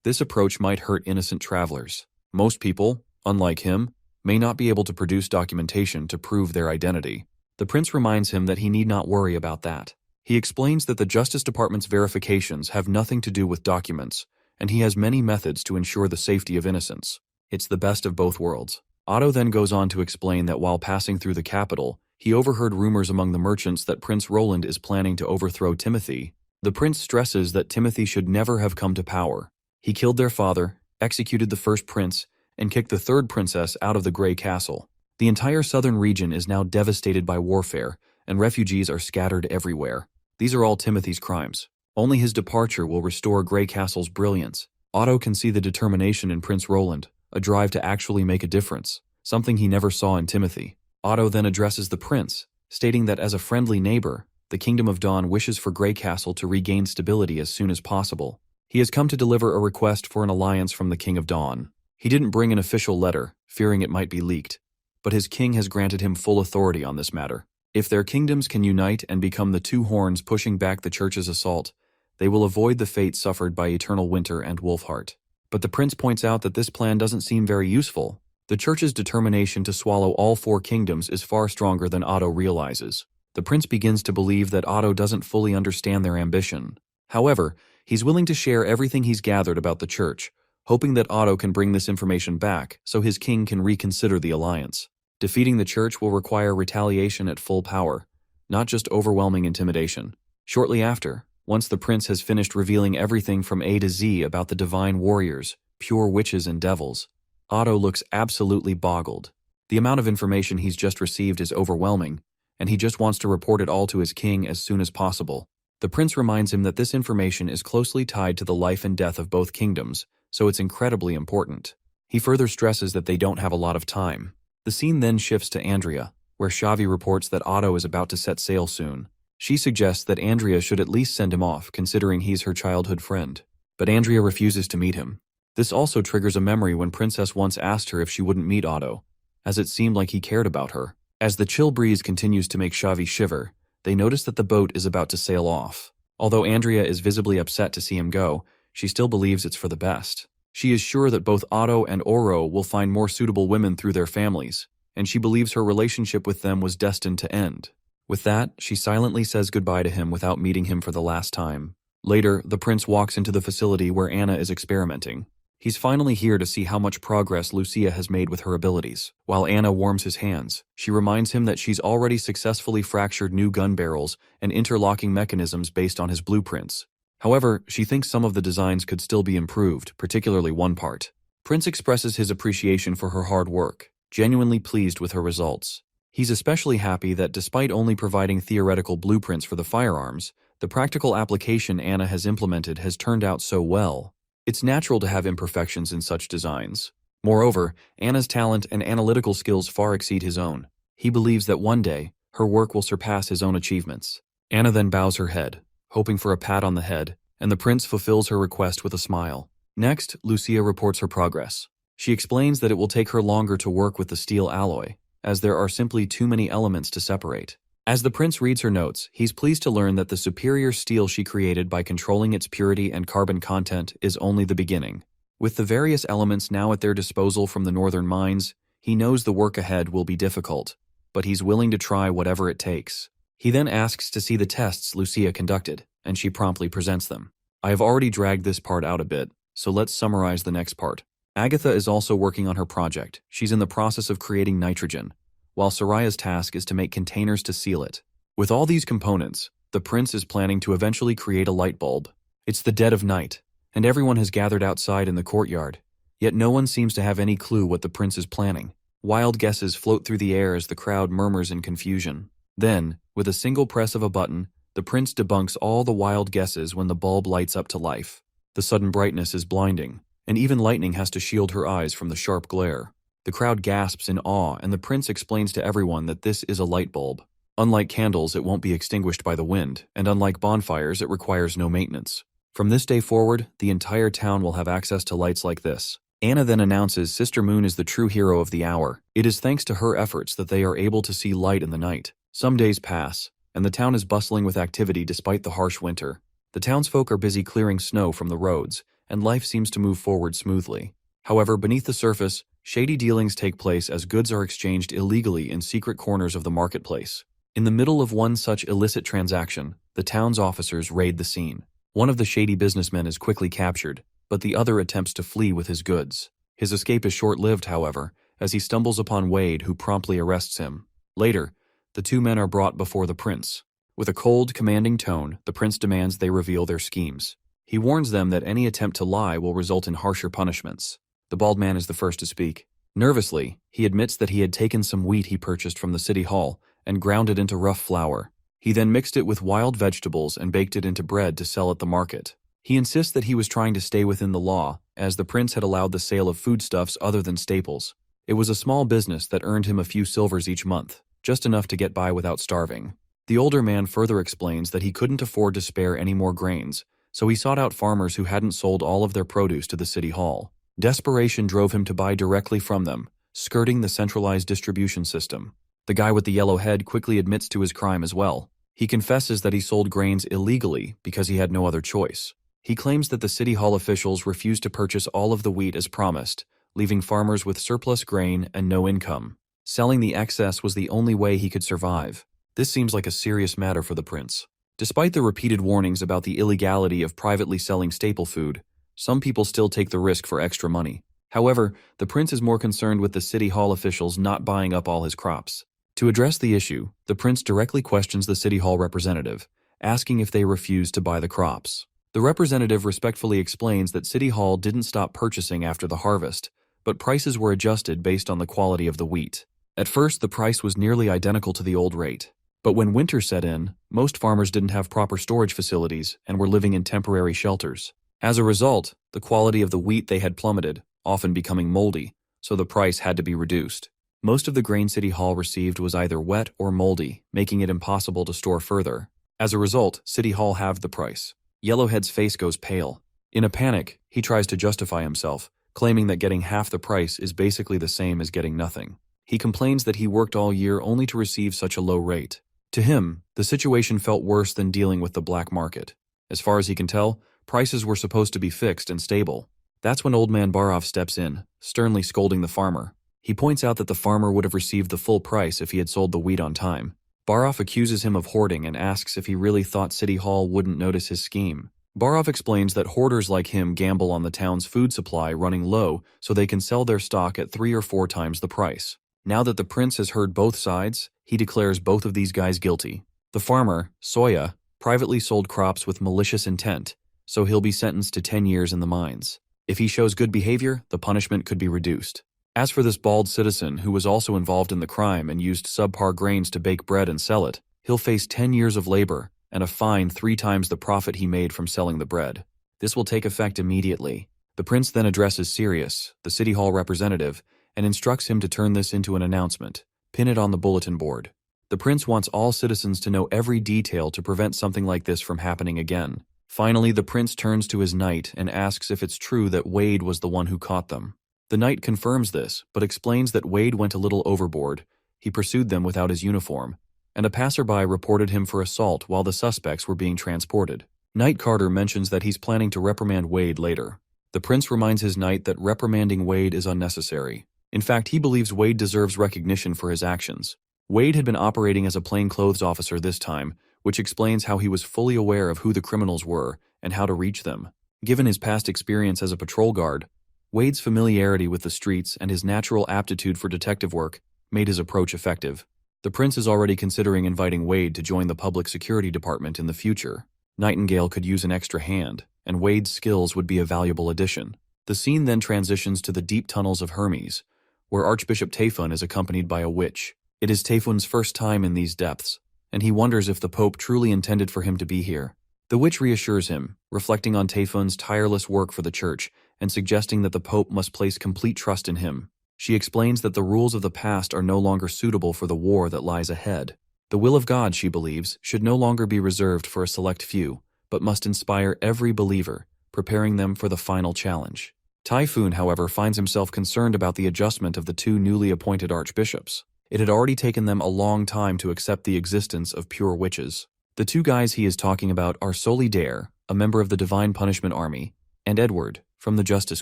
This approach might hurt innocent travelers. Most people, unlike him, may not be able to produce documentation to prove their identity. The prince reminds him that he need not worry about that. He explains that the Justice Department's verifications have nothing to do with documents, and he has many methods to ensure the safety of innocents. It's the best of both worlds. Otto then goes on to explain that while passing through the capital, he overheard rumors among the merchants that Prince Roland is planning to overthrow Timothy. The prince stresses that Timothy should never have come to power. He killed their father, executed the first prince, and kicked the third princess out of the Grey Castle. The entire southern region is now devastated by warfare, and refugees are scattered everywhere. These are all Timothy's crimes. Only his departure will restore Grey Castle's brilliance. Otto can see the determination in Prince Roland, a drive to actually make a difference, something he never saw in Timothy. Otto then addresses the prince, stating that as a friendly neighbor, the Kingdom of Dawn wishes for Grey Castle to regain stability as soon as possible. He has come to deliver a request for an alliance from the King of Dawn. He didn't bring an official letter, fearing it might be leaked, but his king has granted him full authority on this matter. If their kingdoms can unite and become the 2 horns pushing back the church's assault, they will avoid the fate suffered by Eternal Winter and Wolfheart. But the prince points out that this plan doesn't seem very useful. The church's determination to swallow all 4 kingdoms is far stronger than Otto realizes. The prince begins to believe that Otto doesn't fully understand their ambition. However, he's willing to share everything he's gathered about the church, hoping that Otto can bring this information back so his king can reconsider the alliance. Defeating the church will require retaliation at full power, not just overwhelming intimidation. Shortly after, once the prince has finished revealing everything from A to Z about the divine warriors, pure witches and devils, Otto looks absolutely boggled. The amount of information he's just received is overwhelming, and he just wants to report it all to his king as soon as possible. The prince reminds him that this information is closely tied to the life and death of both kingdoms, so it's incredibly important. He further stresses that they don't have a lot of time. The scene then shifts to Andrea, where Xavi reports that Otto is about to set sail soon. She suggests that Andrea should at least send him off, considering he's her childhood friend. But Andrea refuses to meet him. This also triggers a memory when Princess once asked her if she wouldn't meet Otto, as it seemed like he cared about her. As the chill breeze continues to make Xavi shiver, they notice that the boat is about to sail off. Although Andrea is visibly upset to see him go, she still believes it's for the best. She is sure that both Otto and Oro will find more suitable women through their families, and she believes her relationship with them was destined to end. With that, she silently says goodbye to him without meeting him for the last time. Later, the prince walks into the facility where Anna is experimenting. He's finally here to see how much progress Lucia has made with her abilities. While Anna warms his hands, she reminds him that she's already successfully fractured new gun barrels and interlocking mechanisms based on his blueprints. However, she thinks some of the designs could still be improved, particularly one part. Prince expresses his appreciation for her hard work, genuinely pleased with her results. He's especially happy that despite only providing theoretical blueprints for the firearms, the practical application Anna has implemented has turned out so well. It's natural to have imperfections in such designs. Moreover, Anna's talent and analytical skills far exceed his own. He believes that one day, her work will surpass his own achievements. Anna then bows her head, hoping for a pat on the head, and the prince fulfills her request with a smile. Next, Lucia reports her progress. She explains that it will take her longer to work with the steel alloy, as there are simply too many elements to separate. As the prince reads her notes, he's pleased to learn that the superior steel she created by controlling its purity and carbon content is only the beginning. With the various elements now at their disposal from the northern mines, he knows the work ahead will be difficult, but he's willing to try whatever it takes. He then asks to see the tests Lucia conducted, and she promptly presents them. I have already dragged this part out a bit, so let's summarize the next part. Agatha is also working on her project. She's in the process of creating nitrogen, while Soraya's task is to make containers to seal it. With all these components, the prince is planning to eventually create a light bulb. It's the dead of night, and everyone has gathered outside in the courtyard, yet no one seems to have any clue what the prince is planning. Wild guesses float through the air as the crowd murmurs in confusion. Then, with a single press of a button, the prince debunks all the wild guesses when the bulb lights up to life. The sudden brightness is blinding, and even lightning has to shield her eyes from the sharp glare. The crowd gasps in awe, and the prince explains to everyone that this is a light bulb. Unlike candles, it won't be extinguished by the wind, and unlike bonfires, it requires no maintenance. From this day forward, the entire town will have access to lights like this. Anna then announces Sister Moon is the true hero of the hour. It is thanks to her efforts that they are able to see light in the night. Some days pass, and the town is bustling with activity despite the harsh winter. The townsfolk are busy clearing snow from the roads, and life seems to move forward smoothly. However, beneath the surface, shady dealings take place as goods are exchanged illegally in secret corners of the marketplace. In the middle of one such illicit transaction, the town's officers raid the scene. One of the shady businessmen is quickly captured, but the other attempts to flee with his goods. His escape is short-lived, however, as he stumbles upon Wade, who promptly arrests him. Later, the two men are brought before the prince. With a cold, commanding tone, the prince demands they reveal their schemes. He warns them that any attempt to lie will result in harsher punishments. The bald man is the first to speak. Nervously, he admits that he had taken some wheat he purchased from the city hall and ground it into rough flour. He then mixed it with wild vegetables and baked it into bread to sell at the market. He insists that he was trying to stay within the law, as the prince had allowed the sale of foodstuffs other than staples. It was a small business that earned him a few silvers each month, just enough to get by without starving. The older man further explains that he couldn't afford to spare any more grains, so he sought out farmers who hadn't sold all of their produce to the city hall. Desperation drove him to buy directly from them, skirting the centralized distribution system. The guy with the yellow head quickly admits to his crime as well. He confesses that he sold grains illegally because he had no other choice. He claims that the city hall officials refused to purchase all of the wheat as promised, leaving farmers with surplus grain and no income. Selling the excess was the only way he could survive. This seems like a serious matter for the prince. Despite the repeated warnings about the illegality of privately selling staple food, some people still take the risk for extra money. However, the prince is more concerned with the city hall officials not buying up all his crops. To address the issue, the prince directly questions the city hall representative, asking if they refuse to buy the crops. The representative respectfully explains that City Hall didn't stop purchasing after the harvest, but prices were adjusted based on the quality of the wheat. At first, the price was nearly identical to the old rate. But when winter set in, most farmers didn't have proper storage facilities and were living in temporary shelters. As a result, the quality of the wheat they had plummeted, often becoming moldy, so the price had to be reduced. Most of the grain City Hall received was either wet or moldy, making it impossible to store further. As a result, City Hall halved the price. Yellowhead's face goes pale. In a panic, he tries to justify himself, claiming that getting half the price is basically the same as getting nothing. He complains that he worked all year only to receive such a low rate. To him, the situation felt worse than dealing with the black market. As far as he can tell, prices were supposed to be fixed and stable. That's when Old Man Barov steps in, sternly scolding the farmer. He points out that the farmer would have received the full price if he had sold the wheat on time. Barov accuses him of hoarding and asks if he really thought City Hall wouldn't notice his scheme. Barov explains that hoarders like him gamble on the town's food supply running low so they can sell their stock at 3 or 4 times the price. Now that the prince has heard both sides, he declares both of these guys guilty. The farmer, Soya, privately sold crops with malicious intent, so he'll be sentenced to 10 years in the mines. If he shows good behavior, the punishment could be reduced. As for this bald citizen who was also involved in the crime and used subpar grains to bake bread and sell it, he'll face 10 years of labor and a fine 3 times the profit he made from selling the bread. This will take effect immediately. The prince then addresses Sirius, the city hall representative, and instructs him to turn this into an announcement, pin it on the bulletin board. The prince wants all citizens to know every detail to prevent something like this from happening again. Finally, the prince turns to his knight and asks if it's true that Wade was the one who caught them. The knight confirms this, but explains that Wade went a little overboard. He pursued them without his uniform, and a passerby reported him for assault while the suspects were being transported. Knight Carter mentions that he's planning to reprimand Wade later. The prince reminds his knight that reprimanding Wade is unnecessary. In fact, he believes Wade deserves recognition for his actions. Wade had been operating as a plainclothes officer this time, which explains how he was fully aware of who the criminals were and how to reach them. Given his past experience as a patrol guard, Wade's familiarity with the streets and his natural aptitude for detective work made his approach effective. The prince is already considering inviting Wade to join the public security department in the future. Nightingale could use an extra hand, and Wade's skills would be a valuable addition. The scene then transitions to the deep tunnels of Hermes, where Archbishop Tayfun is accompanied by a witch. It is Tayfun's first time in these depths, and he wonders if the Pope truly intended for him to be here. The witch reassures him, reflecting on Tayfun's tireless work for the church and suggesting that the Pope must place complete trust in him. She explains that the rules of the past are no longer suitable for the war that lies ahead. The will of God, she believes, should no longer be reserved for a select few, but must inspire every believer, preparing them for the final challenge. Typhoon, however, finds himself concerned about the adjustment of the 2 newly appointed archbishops. It had already taken them a long time to accept the existence of pure witches. The 2 guys he is talking about are Solidaire, a member of the Divine Punishment Army, and Edward, from the Justice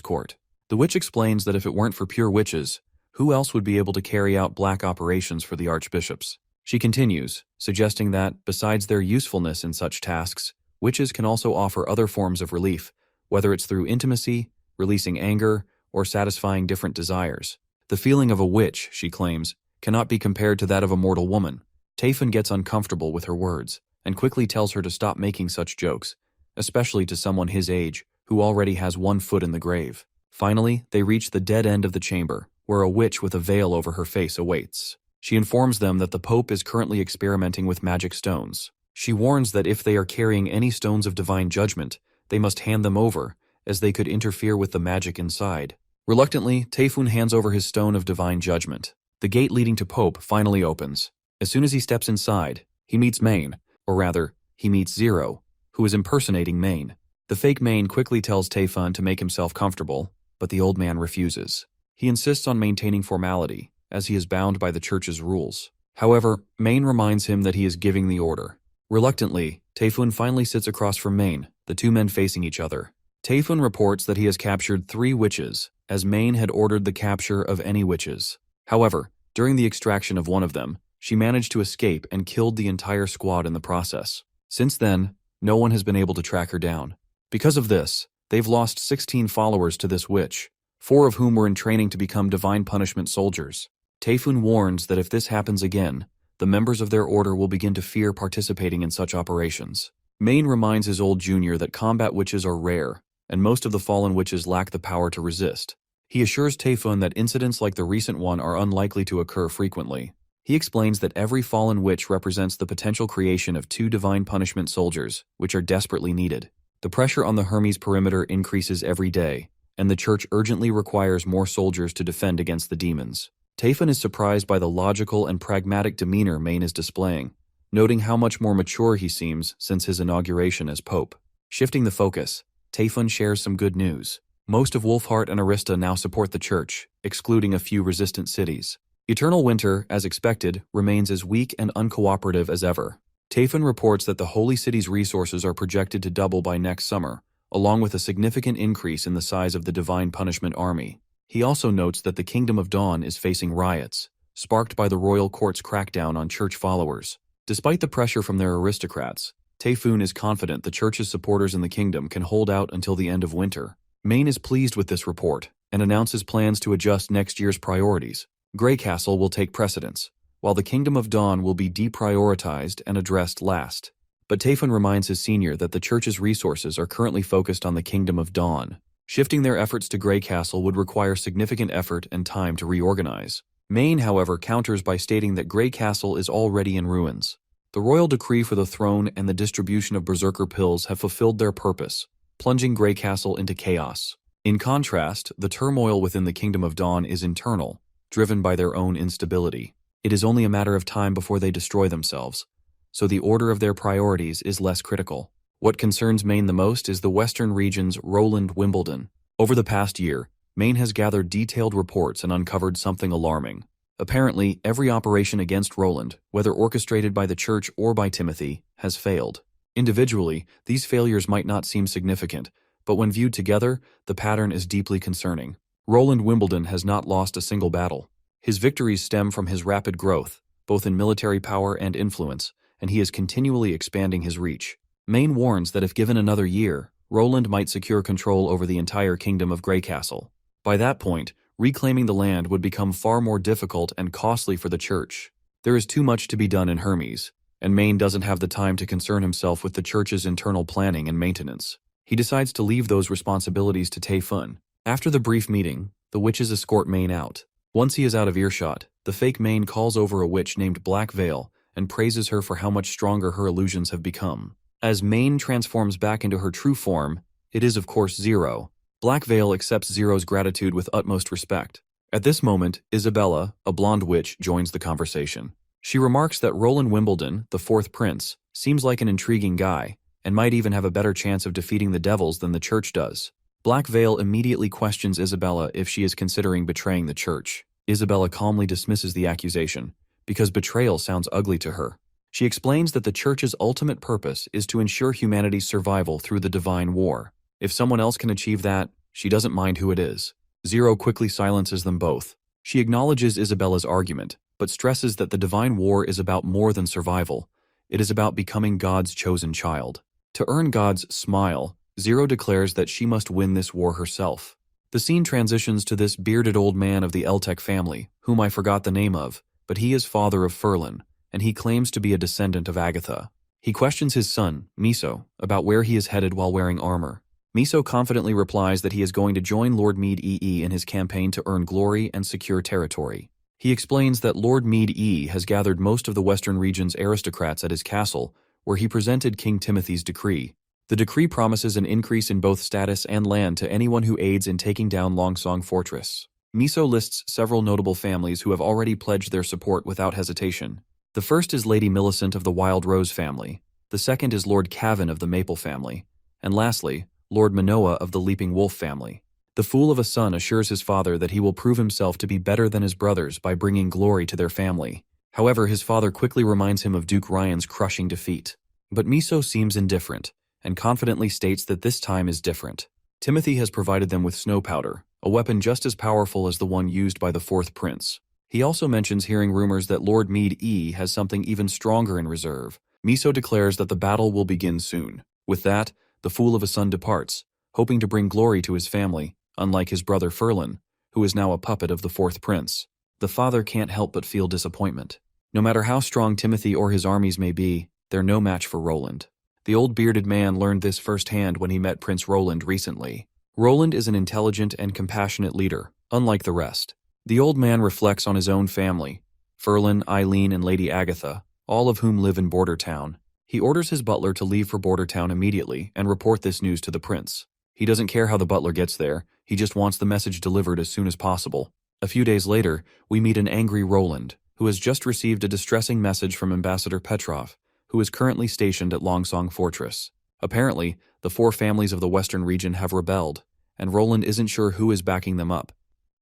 Court. The witch explains that if it weren't for pure witches, who else would be able to carry out black operations for the archbishops? She continues, suggesting that, besides their usefulness in such tasks, witches can also offer other forms of relief, whether it's through intimacy, releasing anger, or satisfying different desires. The feeling of a witch, she claims, cannot be compared to that of a mortal woman. Tayfun gets uncomfortable with her words, and quickly tells her to stop making such jokes, especially to someone his age, who already has 1 foot in the grave. Finally, they reach the dead end of the chamber, where a witch with a veil over her face awaits. She informs them that the Pope is currently experimenting with magic stones. She warns that if they are carrying any stones of divine judgment, they must hand them over, as they could interfere with the magic inside. Reluctantly, Tayfun hands over his stone of divine judgment. The gate leading to Pope finally opens. As soon as he steps inside, he meets Maine, or rather, he meets Zero, who is impersonating Maine. The fake Maine quickly tells Tayfun to make himself comfortable, but the old man refuses. He insists on maintaining formality, as he is bound by the church's rules. However, Maine reminds him that he is giving the order. Reluctantly, Tayfun finally sits across from Maine, the 2 men facing each other. Tayfun reports that he has captured 3 witches, as Maine had ordered the capture of any witches. However, during the extraction of one of them, she managed to escape and killed the entire squad in the process. Since then, no one has been able to track her down. Because of this, they've lost 16 followers to this witch, 4 of whom were in training to become divine punishment soldiers. Taefun warns that if this happens again, the members of their order will begin to fear participating in such operations. Main reminds his old junior that combat witches are rare, and most of the fallen witches lack the power to resist. He assures Taefun that incidents like the recent one are unlikely to occur frequently. He explains that every fallen witch represents the potential creation of 2 divine punishment soldiers, which are desperately needed. The pressure on the Hermes perimeter increases every day, and the church urgently requires more soldiers to defend against the demons. Taefun is surprised by the logical and pragmatic demeanor Main is displaying, noting how much more mature he seems since his inauguration as pope. Shifting the focus, Taefun shares some good news. Most of Wolfheart and Arista now support the church, excluding a few resistant cities. Eternal Winter, as expected, remains as weak and uncooperative as ever. Taefun reports that the Holy City's resources are projected to double by next summer, along with a significant increase in the size of the Divine Punishment Army. He also notes that the Kingdom of Dawn is facing riots, sparked by the royal court's crackdown on church followers. Despite the pressure from their aristocrats, Taefun is confident the church's supporters in the kingdom can hold out until the end of winter. Main is pleased with this report and announces plans to adjust next year's priorities. Grey Castle will take precedence, while the Kingdom of Dawn will be deprioritized and addressed last. But Taefun reminds his senior that the church's resources are currently focused on the Kingdom of Dawn. Shifting their efforts to Grey Castle would require significant effort and time to reorganize. Main, however, counters by stating that Grey Castle is already in ruins. The royal decree for the throne and the distribution of berserker pills have fulfilled their purpose, plunging Grey Castle into chaos. In contrast, the turmoil within the Kingdom of Dawn is internal, driven by their own instability. It is only a matter of time before they destroy themselves, so the order of their priorities is less critical. What concerns Maine the most is the Western region's Roland Wimbledon. Over the past year, Maine has gathered detailed reports and uncovered something alarming. Apparently, every operation against Roland, whether orchestrated by the church or by Timothy, has failed. Individually, these failures might not seem significant, but when viewed together, the pattern is deeply concerning. Roland Wimbledon has not lost a single battle. His victories stem from his rapid growth, both in military power and influence, and he is continually expanding his reach. Maine warns that if given another year, Roland might secure control over the entire kingdom of Grey Castle. By that point, reclaiming the land would become far more difficult and costly for the church. There is too much to be done in Hermes, and Maine doesn't have the time to concern himself with the church's internal planning and maintenance. He decides to leave those responsibilities to Taefun. After the brief meeting, the witches escort Maine out. Once he is out of earshot, the fake Maine calls over a witch named Black Veil and praises her for how much stronger her illusions have become. As Maine transforms back into her true form, it is of course Zero. Black Veil accepts Zero's gratitude with utmost respect. At this moment, Isabella, a blonde witch, joins the conversation. She remarks that Roland Wimbledon, the 4th prince, seems like an intriguing guy, and might even have a better chance of defeating the devils than the church does. Black Veil immediately questions Isabella if she is considering betraying the church. Isabella calmly dismisses the accusation, because betrayal sounds ugly to her. She explains that the church's ultimate purpose is to ensure humanity's survival through the divine war. If someone else can achieve that, she doesn't mind who it is. Zero quickly silences them both. She acknowledges Isabella's argument, but stresses that the divine war is about more than survival. It is about becoming God's chosen child. To earn God's smile, Zero declares that she must win this war herself. The scene transitions to this bearded old man of the Eltec family, whom I forgot the name of, but he is father of Furlan, and he claims to be a descendant of Agatha. He questions his son, Miso, about where he is headed while wearing armor. Miso confidently replies that he is going to join Lord Mead EE in his campaign to earn glory and secure territory. He explains that Lord Mead E has gathered most of the Western region's aristocrats at his castle, where he presented King Timothy's decree. The decree promises an increase in both status and land to anyone who aids in taking down Longsong Fortress. Miso lists several notable families who have already pledged their support without hesitation. The first is Lady Millicent of the Wild Rose family, the second is Lord Cavan of the Maple family, and lastly, Lord Manoa of the Leaping Wolf family. The fool of a son assures his father that he will prove himself to be better than his brothers by bringing glory to their family. However, his father quickly reminds him of Duke Ryan's crushing defeat. But Miso seems indifferent, and confidently states that this time is different. Timothy has provided them with snow powder, a weapon just as powerful as the one used by the 4th prince. He also mentions hearing rumors that Lord Mead E has something even stronger in reserve. Miso declares that the battle will begin soon. With that, the fool of a son departs, hoping to bring glory to his family, unlike his brother Ferlin, who is now a puppet of the fourth prince. The father can't help but feel disappointment. No matter how strong Timothy or his armies may be, they're no match for Roland. The old bearded man learned this firsthand when he met Prince Roland recently. Roland is an intelligent and compassionate leader, unlike the rest. The old man reflects on his own family, Ferlin, Eileen, and Lady Agatha, all of whom live in Border Town. He orders his butler to leave for Border Town immediately and report this news to the prince. He doesn't care how the butler gets there, he just wants the message delivered as soon as possible. A few days later, we meet an angry Roland, who has just received a distressing message from Ambassador Petrov, who is currently stationed at Longsong Fortress. Apparently, the four families of the western region have rebelled, and Roland isn't sure who is backing them up.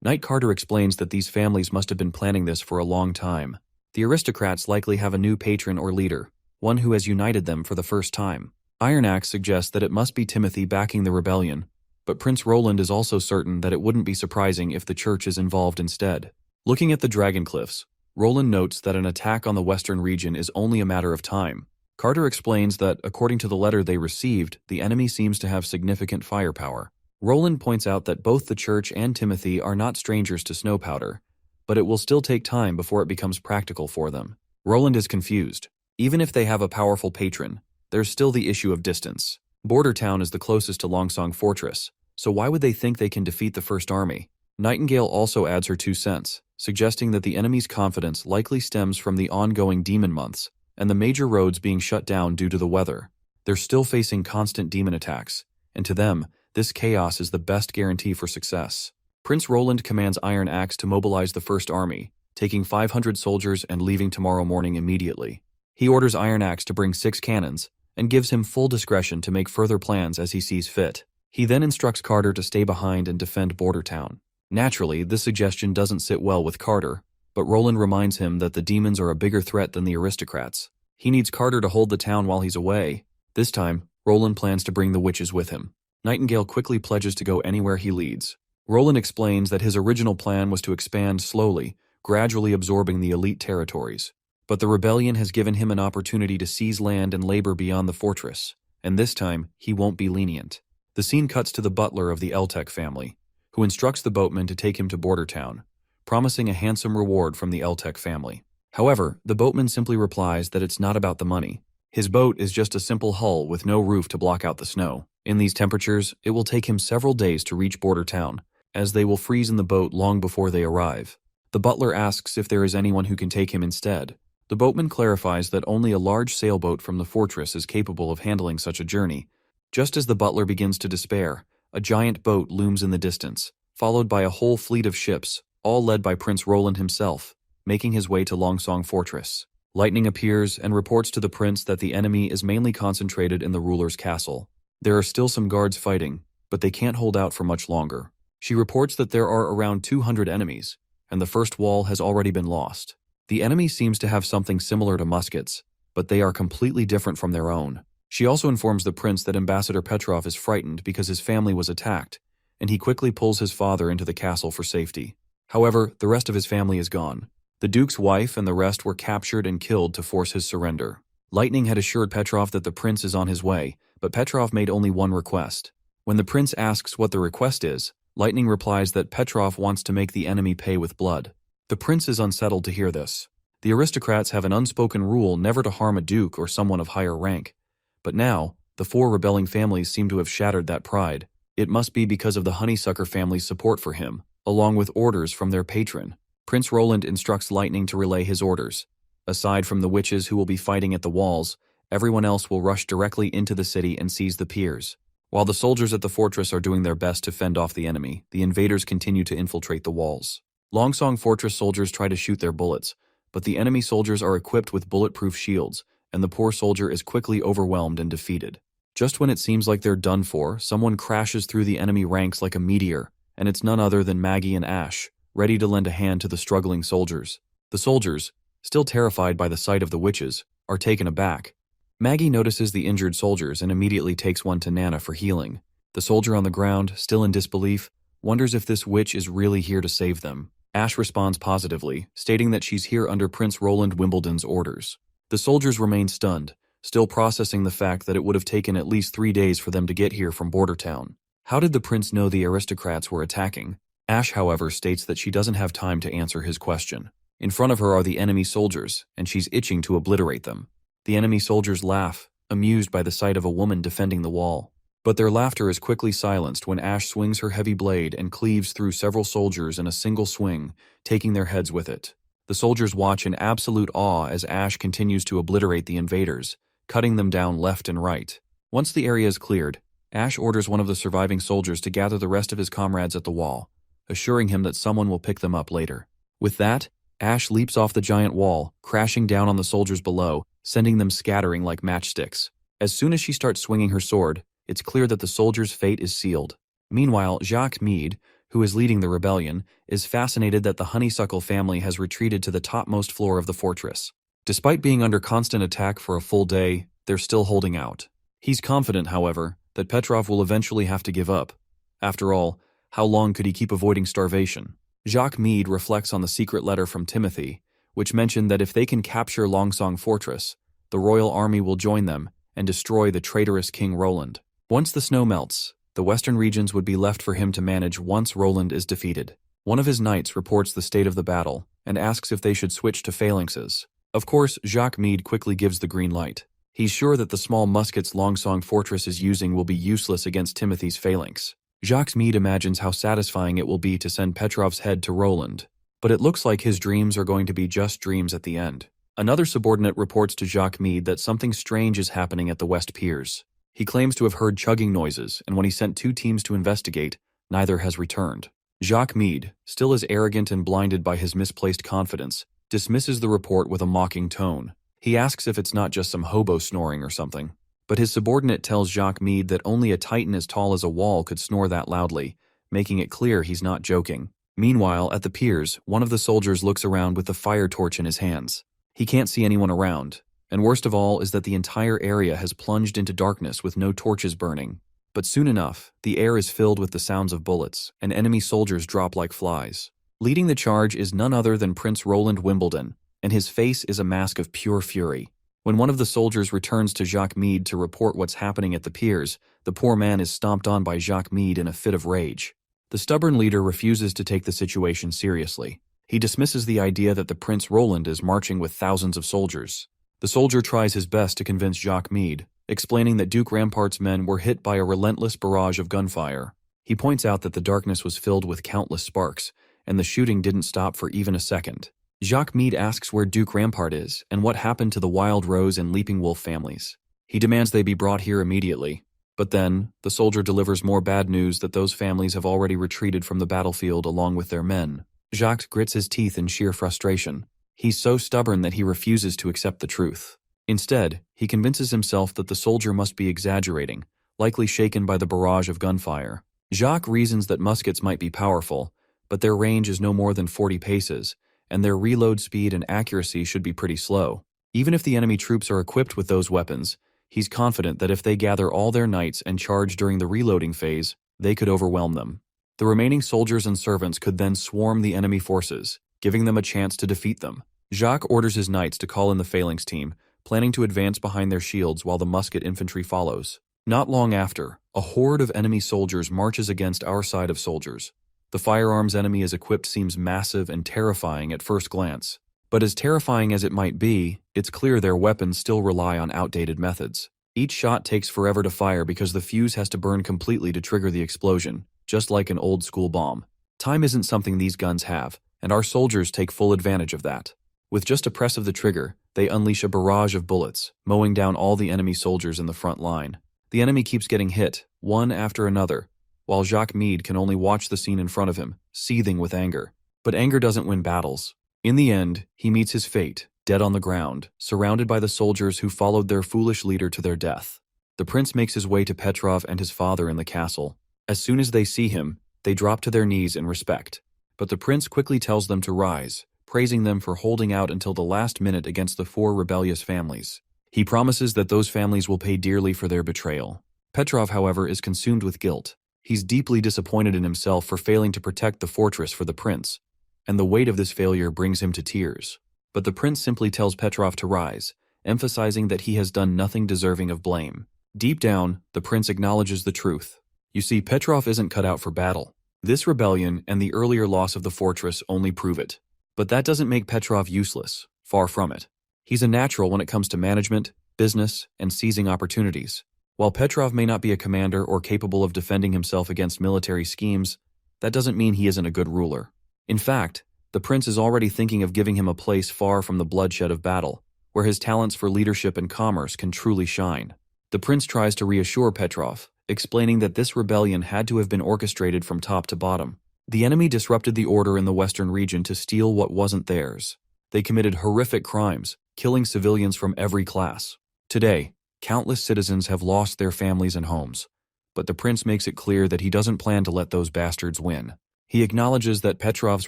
Knight Carter explains that these families must have been planning this for a long time. The aristocrats likely have a new patron or leader, one who has united them for the first time. Iron Axe suggests that it must be Timothy backing the rebellion, but Prince Roland is also certain that it wouldn't be surprising if the church is involved instead. Looking at the Dragon Cliffs, Roland notes that an attack on the western region is only a matter of time. Carter explains that, according to the letter they received, the enemy seems to have significant firepower. Roland points out that both the church and Timothy are not strangers to snow powder, but it will still take time before it becomes practical for them. Roland is confused. Even if they have a powerful patron, there's still the issue of distance. Border Town is the closest to Longsong Fortress, so why would they think they can defeat the First Army? Nightingale also adds her 2 cents, suggesting that the enemy's confidence likely stems from the ongoing demon months and the major roads being shut down due to the weather. They're still facing constant demon attacks, and to them, this chaos is the best guarantee for success. Prince Roland commands Iron Axe to mobilize the First Army, taking 500 soldiers and leaving tomorrow morning immediately. He orders Iron Axe to bring 6 cannons, and gives him full discretion to make further plans as he sees fit. He then instructs Carter to stay behind and defend Border Town. Naturally, this suggestion doesn't sit well with Carter, but Roland reminds him that the demons are a bigger threat than the aristocrats. He needs Carter to hold the town while he's away. This time, Roland plans to bring the witches with him. Nightingale quickly pledges to go anywhere he leads. Roland explains that his original plan was to expand slowly, gradually absorbing the elite territories. But the rebellion has given him an opportunity to seize land and labor beyond the fortress, and this time, he won't be lenient. The scene cuts to the butler of the Eltek family, who instructs the boatman to take him to Border Town, promising a handsome reward from the Eltek family. However, the boatman simply replies that it's not about the money. His boat is just a simple hull with no roof to block out the snow. In these temperatures, it will take him several days to reach Border Town, as they will freeze in the boat long before they arrive. The butler asks if there is anyone who can take him instead. The boatman clarifies that only a large sailboat from the fortress is capable of handling such a journey. Just as the butler begins to despair, a giant boat looms in the distance, followed by a whole fleet of ships, all led by Prince Roland himself, making his way to Longsong Fortress. Lightning appears and reports to the prince that the enemy is mainly concentrated in the ruler's castle. There are still some guards fighting, but they can't hold out for much longer. She reports that there are around 200 enemies, and the first wall has already been lost. The enemy seems to have something similar to muskets, but they are completely different from their own. She also informs the prince that Ambassador Petrov is frightened because his family was attacked, and he quickly pulls his father into the castle for safety. However, the rest of his family is gone. The duke's wife and the rest were captured and killed to force his surrender. Lightning had assured Petrov that the prince is on his way, but Petrov made only one request. When the prince asks what the request is, Lightning replies that Petrov wants to make the enemy pay with blood. The prince is unsettled to hear this. The aristocrats have an unspoken rule never to harm a duke or someone of higher rank. But now, the 4 rebelling families seem to have shattered that pride. It must be because of the Honeysucker family's support for him, along with orders from their patron. Prince Roland instructs Lightning to relay his orders. Aside from the witches who will be fighting at the walls, everyone else will rush directly into the city and seize the piers. While the soldiers at the fortress are doing their best to fend off the enemy, the invaders continue to infiltrate the walls. Longsong Fortress soldiers try to shoot their bullets, but the enemy soldiers are equipped with bulletproof shields, and the poor soldier is quickly overwhelmed and defeated. Just when it seems like they're done for, someone crashes through the enemy ranks like a meteor, and it's none other than Maggie and Ash, ready to lend a hand to the struggling soldiers. The soldiers, still terrified by the sight of the witches, are taken aback. Maggie notices the injured soldiers and immediately takes one to Nana for healing. The soldier on the ground, still in disbelief, wonders if this witch is really here to save them. Ash responds positively, stating that she's here under Prince Roland Wimbledon's orders. The soldiers remain stunned, still processing the fact that it would have taken at least 3 days for them to get here from Border Town. How did the prince know the aristocrats were attacking? Ash, however, states that she doesn't have time to answer his question. In front of her are the enemy soldiers, and she's itching to obliterate them. The enemy soldiers laugh, amused by the sight of a woman defending the wall. But their laughter is quickly silenced when Ash swings her heavy blade and cleaves through several soldiers in a single swing, taking their heads with it. The soldiers watch in absolute awe as Ash continues to obliterate the invaders, cutting them down left and right. Once the area is cleared, Ash orders one of the surviving soldiers to gather the rest of his comrades at the wall, assuring him that someone will pick them up later. With that, Ash leaps off the giant wall, crashing down on the soldiers below, sending them scattering like matchsticks. As soon as she starts swinging her sword, it's clear that the soldiers' fate is sealed. Meanwhile, Jacques Meade, who is leading the rebellion, is fascinated that the Honeysuckle family has retreated to the topmost floor of the fortress. Despite being under constant attack for a full day, they're still holding out. He's confident, however, that Petrov will eventually have to give up. After all, how long could he keep avoiding starvation? Jacques Meade reflects on the secret letter from Timothy, which mentioned that if they can capture Longsong Fortress, the royal army will join them and destroy the traitorous King Roland. Once the snow melts, the western regions would be left for him to manage once Roland is defeated. One of his knights reports the state of the battle and asks if they should switch to phalanxes. Of course, Jacques Meade quickly gives the green light. He's sure that the small muskets Longsong Fortress is using will be useless against Timothy's phalanx. Jacques Meade imagines how satisfying it will be to send Petrov's head to Roland, but it looks like his dreams are going to be just dreams at the end. Another subordinate reports to Jacques Meade that something strange is happening at the West Piers. He claims to have heard chugging noises, and when he sent 2 teams to investigate, neither has returned. Jacques Meade, still as arrogant and blinded by his misplaced confidence, dismisses the report with a mocking tone. He asks if it's not just some hobo snoring or something. But his subordinate tells Jacques Meade that only a titan as tall as a wall could snore that loudly, making it clear he's not joking. Meanwhile, at the piers, one of the soldiers looks around with the fire torch in his hands. He can't see anyone around, and worst of all is that the entire area has plunged into darkness with no torches burning. But soon enough, the air is filled with the sounds of bullets, and enemy soldiers drop like flies. Leading the charge is none other than Prince Roland Wimbledon, and his face is a mask of pure fury. When one of the soldiers returns to Jacques Meade to report what's happening at the piers, the poor man is stomped on by Jacques Meade in a fit of rage. The stubborn leader refuses to take the situation seriously. He dismisses the idea that the Prince Roland is marching with thousands of soldiers. The soldier tries his best to convince Jacques Meade, explaining that Duke Rampart's men were hit by a relentless barrage of gunfire. He points out that the darkness was filled with countless sparks, and the shooting didn't stop for even a second. Jacques Meade asks where Duke Rampart is and what happened to the Wild Rose and Leaping Wolf families. He demands they be brought here immediately. But then, the soldier delivers more bad news that those families have already retreated from the battlefield along with their men. Jacques grits his teeth in sheer frustration. He's so stubborn that he refuses to accept the truth. Instead, he convinces himself that the soldier must be exaggerating, likely shaken by the barrage of gunfire. Jacques reasons that muskets might be powerful, but their range is no more than 40 paces, and their reload speed and accuracy should be pretty slow. Even if the enemy troops are equipped with those weapons, he's confident that if they gather all their knights and charge during the reloading phase, they could overwhelm them. The remaining soldiers and servants could then swarm the enemy forces, giving them a chance to defeat them. Jacques orders his knights to call in the phalanx team, planning to advance behind their shields while the musket infantry follows. Not long after, a horde of enemy soldiers marches against our side of soldiers. The firearms enemy is equipped seems massive and terrifying at first glance. But as terrifying as it might be, it's clear their weapons still rely on outdated methods. Each shot takes forever to fire because the fuse has to burn completely to trigger the explosion, just like an old-school bomb. Time isn't something these guns have, and our soldiers take full advantage of that. With just a press of the trigger, they unleash a barrage of bullets, mowing down all the enemy soldiers in the front line. The enemy keeps getting hit, one after another, while Jacques Meade can only watch the scene in front of him, seething with anger. But anger doesn't win battles. In the end, he meets his fate, dead on the ground, surrounded by the soldiers who followed their foolish leader to their death. The prince makes his way to Petrov and his father in the castle. As soon as they see him, they drop to their knees in respect. But the prince quickly tells them to rise, praising them for holding out until the last minute against the 4 rebellious families. He promises that those families will pay dearly for their betrayal. Petrov, however, is consumed with guilt. He's deeply disappointed in himself for failing to protect the fortress for the prince, and the weight of this failure brings him to tears. But the prince simply tells Petrov to rise, emphasizing that he has done nothing deserving of blame. Deep down, the prince acknowledges the truth. You see, Petrov isn't cut out for battle. This rebellion and the earlier loss of the fortress only prove it. But that doesn't make Petrov useless, far from it. He's a natural when it comes to management, business, and seizing opportunities. While Petrov may not be a commander or capable of defending himself against military schemes, that doesn't mean he isn't a good ruler. In fact, the prince is already thinking of giving him a place far from the bloodshed of battle, where his talents for leadership and commerce can truly shine. The prince tries to reassure Petrov, explaining that this rebellion had to have been orchestrated from top to bottom. The enemy disrupted the order in the western region to steal what wasn't theirs. They committed horrific crimes, killing civilians from every class. Today, countless citizens have lost their families and homes. But the prince makes it clear that he doesn't plan to let those bastards win. He acknowledges that Petrov's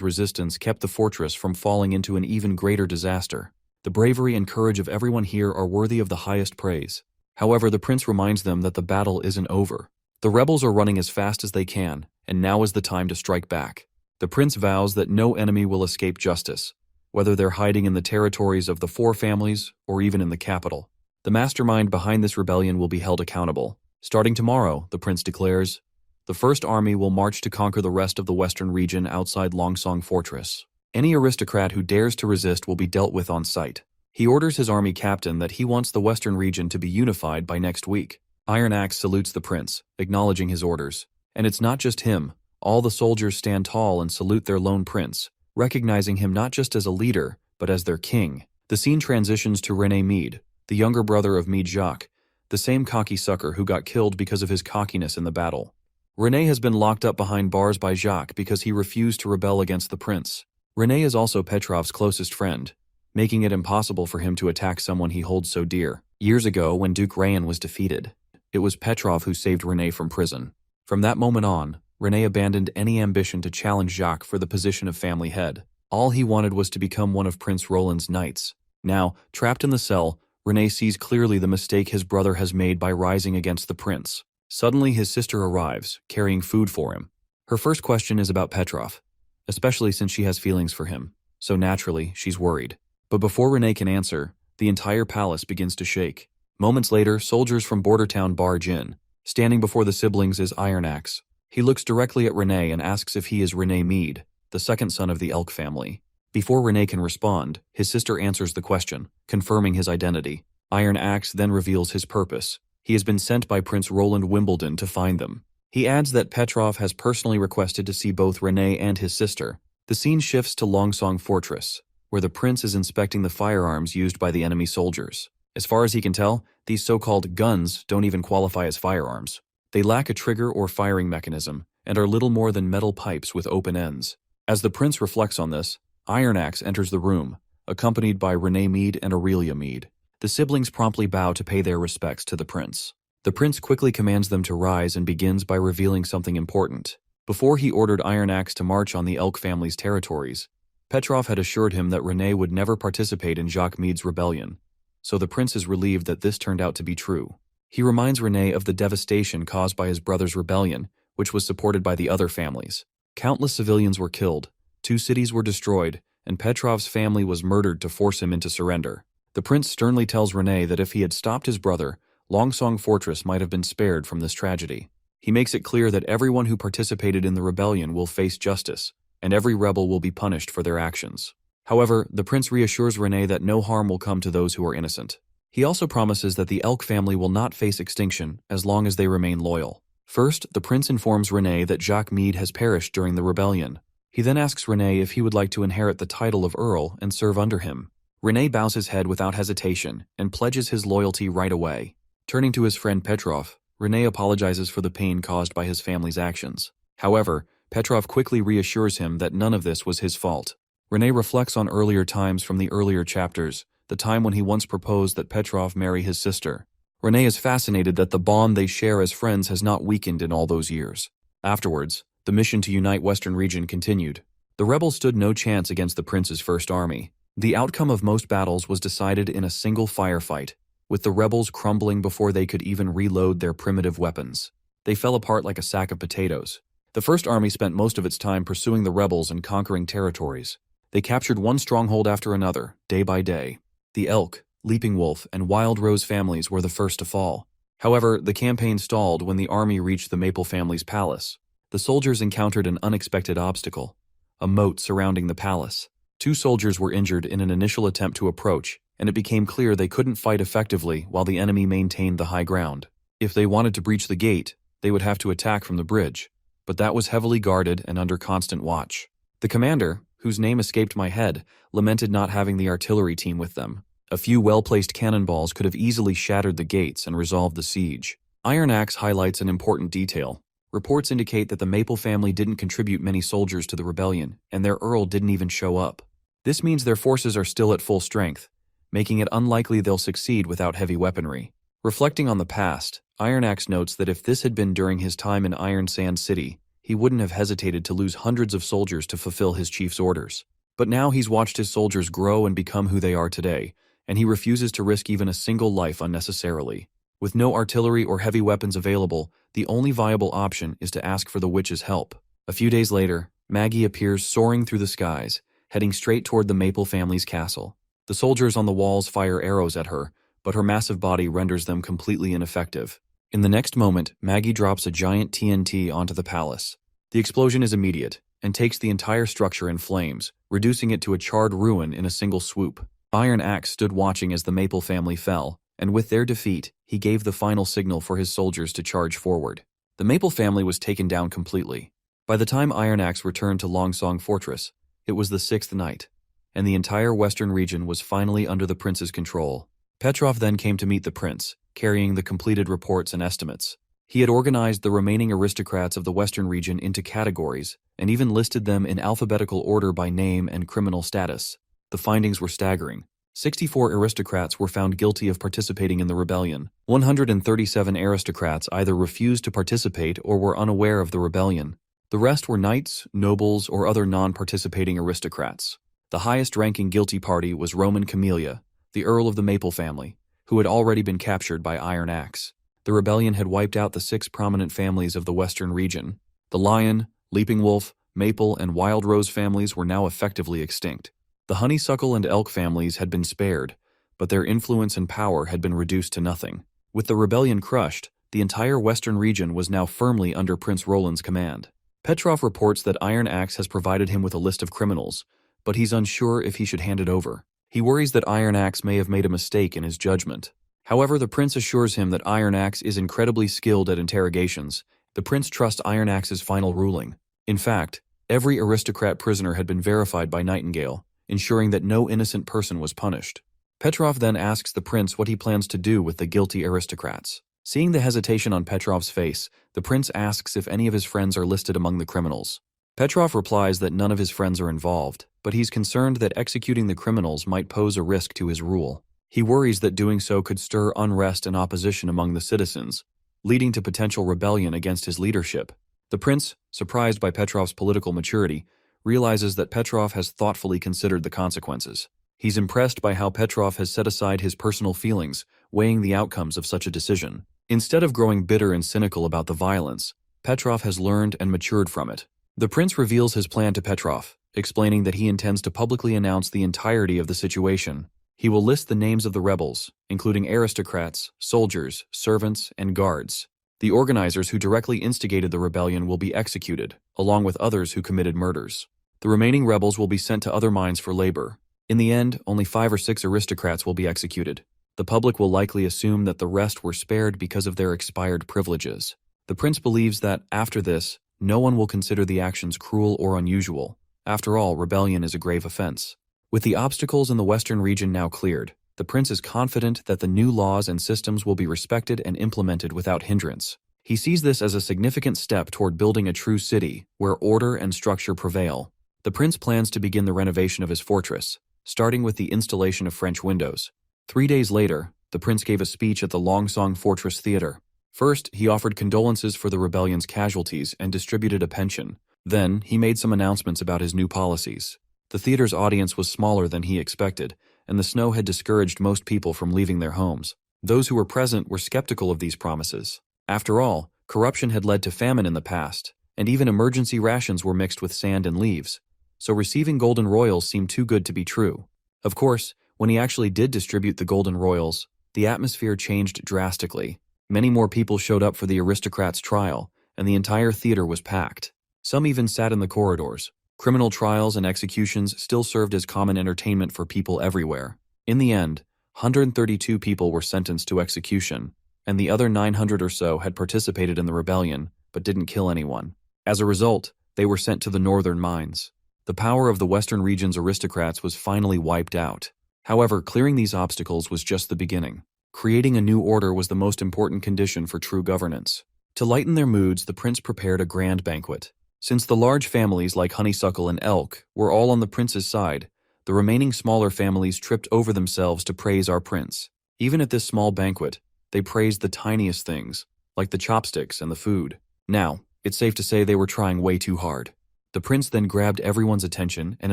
resistance kept the fortress from falling into an even greater disaster. The bravery and courage of everyone here are worthy of the highest praise. However, the prince reminds them that the battle isn't over. The rebels are running as fast as they can, and now is the time to strike back. The prince vows that no enemy will escape justice, whether they're hiding in the territories of the four families or even in the capital. The mastermind behind this rebellion will be held accountable. Starting tomorrow, the prince declares, the First Army will march to conquer the rest of the western region outside Longsong Fortress. Any aristocrat who dares to resist will be dealt with on sight. He orders his army captain that he wants the western region to be unified by next week. Iron Axe salutes the prince, acknowledging his orders. And it's not just him. All the soldiers stand tall and salute their lone prince, recognizing him not just as a leader, but as their king. The scene transitions to René Meade, the younger brother of Meade Jacques, the same cocky sucker who got killed because of his cockiness in the battle. René has been locked up behind bars by Jacques because he refused to rebel against the prince. René is also Petrov's closest friend, making it impossible for him to attack someone he holds so dear. Years ago, when Duke Rayan was defeated, it was Petrov who saved René from prison. From that moment on, René abandoned any ambition to challenge Jacques for the position of family head. All he wanted was to become one of Prince Roland's knights. Now, trapped in the cell, René sees clearly the mistake his brother has made by rising against the prince. Suddenly, his sister arrives, carrying food for him. Her first question is about Petrov, especially since she has feelings for him, so naturally, she's worried. But before René can answer, the entire palace begins to shake. Moments later, soldiers from border town barge in. Standing before the siblings is Iron Axe. He looks directly at René and asks if he is René Meade, the second son of the Elk family. Before René can respond, his sister answers the question, confirming his identity. Iron Axe then reveals his purpose. He has been sent by Prince Roland Wimbledon to find them. He adds that Petrov has personally requested to see both René and his sister. The scene shifts to Longsong Fortress, where the prince is inspecting the firearms used by the enemy soldiers. As far as he can tell, these so-called guns don't even qualify as firearms. They lack a trigger or firing mechanism, and are little more than metal pipes with open ends. As the prince reflects on this, Iron Axe enters the room, accompanied by René Meade and Aurelia Meade. The siblings promptly bow to pay their respects to the prince. The prince quickly commands them to rise and begins by revealing something important. Before he ordered Iron Axe to march on the Elk family's territories, Petrov had assured him that René would never participate in Jacques Meade's rebellion, so the prince is relieved that this turned out to be true. He reminds René of the devastation caused by his brother's rebellion, which was supported by the other families. Countless civilians were killed, 2 cities were destroyed, and Petrov's family was murdered to force him into surrender. The prince sternly tells René that if he had stopped his brother, Longsong Fortress might have been spared from this tragedy. He makes it clear that everyone who participated in the rebellion will face justice, and every rebel will be punished for their actions. However, the prince reassures René that no harm will come to those who are innocent. He also promises that the Elk family will not face extinction as long as they remain loyal. First, the prince informs René that Jacques Meade has perished during the rebellion. He then asks René if he would like to inherit the title of Earl and serve under him. René bows his head without hesitation and pledges his loyalty right away. Turning to his friend Petrov, René apologizes for the pain caused by his family's actions. However, Petrov quickly reassures him that none of this was his fault. René reflects on earlier times from the earlier chapters, the time when he once proposed that Petrov marry his sister. René is fascinated that the bond they share as friends has not weakened in all those years. Afterwards, the mission to unite Western Region continued. The rebels stood no chance against the prince's first army. The outcome of most battles was decided in a single firefight, with the rebels crumbling before they could even reload their primitive weapons. They fell apart like a sack of potatoes. The First Army spent most of its time pursuing the rebels and conquering territories. They captured one stronghold after another, day by day. The Elk, Leaping Wolf, and Wild Rose families were the first to fall. However, the campaign stalled when the army reached the Maple family's palace. The soldiers encountered an unexpected obstacle: a moat surrounding the palace. 2 soldiers were injured in an initial attempt to approach, and it became clear they couldn't fight effectively while the enemy maintained the high ground. If they wanted to breach the gate, they would have to attack from the bridge, but that was heavily guarded and under constant watch. The commander, whose name escaped my head, lamented not having the artillery team with them. A few well-placed cannonballs could have easily shattered the gates and resolved the siege. Iron Axe highlights an important detail. Reports indicate that the Maple family didn't contribute many soldiers to the rebellion, and their earl didn't even show up. This means their forces are still at full strength, making it unlikely they'll succeed without heavy weaponry. Reflecting on the past, Iron Axe notes that if this had been during his time in Iron Sand City, he wouldn't have hesitated to lose hundreds of soldiers to fulfill his chief's orders. But now he's watched his soldiers grow and become who they are today, and he refuses to risk even a single life unnecessarily. With no artillery or heavy weapons available, the only viable option is to ask for the witch's help. A few days later, Maggie appears soaring through the skies, heading straight toward the Maple family's castle. The soldiers on the walls fire arrows at her, but her massive body renders them completely ineffective. In the next moment, Maggie drops a giant TNT onto the palace. The explosion is immediate, and takes the entire structure in flames, reducing it to a charred ruin in a single swoop. Iron Axe stood watching as the Maple family fell, and with their defeat, he gave the final signal for his soldiers to charge forward. The Maple family was taken down completely. By the time Iron Axe returned to Longsong Fortress, it was the 6th night, and the entire western region was finally under the prince's control. Petrov then came to meet the prince, carrying the completed reports and estimates. He had organized the remaining aristocrats of the western region into categories, and even listed them in alphabetical order by name and criminal status. The findings were staggering. 64 aristocrats were found guilty of participating in the rebellion. 137 aristocrats either refused to participate or were unaware of the rebellion. The rest were knights, nobles, or other non-participating aristocrats. The highest-ranking guilty party was Roman Camellia, the Earl of the Maple family, who had already been captured by Iron Axe. The rebellion had wiped out the 6 prominent families of the western region. The Lion, Leaping Wolf, Maple, and Wild Rose families were now effectively extinct. The Honeysuckle and Elk families had been spared, but their influence and power had been reduced to nothing. With the rebellion crushed, the entire western region was now firmly under Prince Roland's command. Petrov reports that Iron Axe has provided him with a list of criminals, but he's unsure if he should hand it over. He worries that Iron Axe may have made a mistake in his judgment. However, the prince assures him that Iron Axe is incredibly skilled at interrogations. The prince trusts Iron Axe's final ruling. In fact, every aristocrat prisoner had been verified by Nightingale, ensuring that no innocent person was punished. Petrov then asks the prince what he plans to do with the guilty aristocrats. Seeing the hesitation on Petrov's face, the prince asks if any of his friends are listed among the criminals. Petrov replies that none of his friends are involved, but he's concerned that executing the criminals might pose a risk to his rule. He worries that doing so could stir unrest and opposition among the citizens, leading to potential rebellion against his leadership. The prince, surprised by Petrov's political maturity, realizes that Petrov has thoughtfully considered the consequences. He's impressed by how Petrov has set aside his personal feelings, weighing the outcomes of such a decision. Instead of growing bitter and cynical about the violence, Petrov has learned and matured from it. The prince reveals his plan to Petrov, explaining that he intends to publicly announce the entirety of the situation. He will list the names of the rebels, including aristocrats, soldiers, servants, and guards. The organizers who directly instigated the rebellion will be executed, along with others who committed murders. The remaining rebels will be sent to other mines for labor. In the end, only 5 or 6 aristocrats will be executed. The public will likely assume that the rest were spared because of their expired privileges. The prince believes that, after this, no one will consider the actions cruel or unusual. After all, rebellion is a grave offense. With the obstacles in the western region now cleared, the prince is confident that the new laws and systems will be respected and implemented without hindrance. He sees this as a significant step toward building a true city, where order and structure prevail. The prince plans to begin the renovation of his fortress, starting with the installation of French windows. 3 days later, the prince gave a speech at the Longsong Fortress Theater. First, he offered condolences for the rebellion's casualties and distributed a pension. Then, he made some announcements about his new policies. The theater's audience was smaller than he expected, and the snow had discouraged most people from leaving their homes. Those who were present were skeptical of these promises. After all, corruption had led to famine in the past, and even emergency rations were mixed with sand and leaves, so receiving golden royals seemed too good to be true. Of course, when he actually did distribute the golden royals, the atmosphere changed drastically. Many more people showed up for the aristocrats' trial, and the entire theater was packed. Some even sat in the corridors. Criminal trials and executions still served as common entertainment for people everywhere. In the end, 132 people were sentenced to execution, and the other 900 or so had participated in the rebellion, but didn't kill anyone. As a result, they were sent to the northern mines. The power of the western region's aristocrats was finally wiped out. However, clearing these obstacles was just the beginning. Creating a new order was the most important condition for true governance. To lighten their moods, the prince prepared a grand banquet. Since the large families like Honeysuckle and Elk were all on the prince's side, the remaining smaller families tripped over themselves to praise our prince. Even at this small banquet, they praised the tiniest things, like the chopsticks and the food. Now, it's safe to say they were trying way too hard. The prince then grabbed everyone's attention and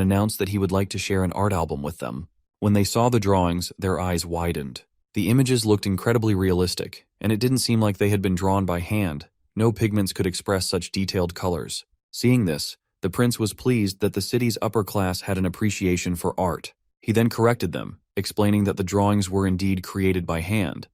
announced that he would like to share an art album with them. When they saw the drawings, their eyes widened. The images looked incredibly realistic, and it didn't seem like they had been drawn by hand. No pigments could express such detailed colors. Seeing this, the prince was pleased that the city's upper class had an appreciation for art. He then corrected them, explaining that the drawings were indeed created by hand.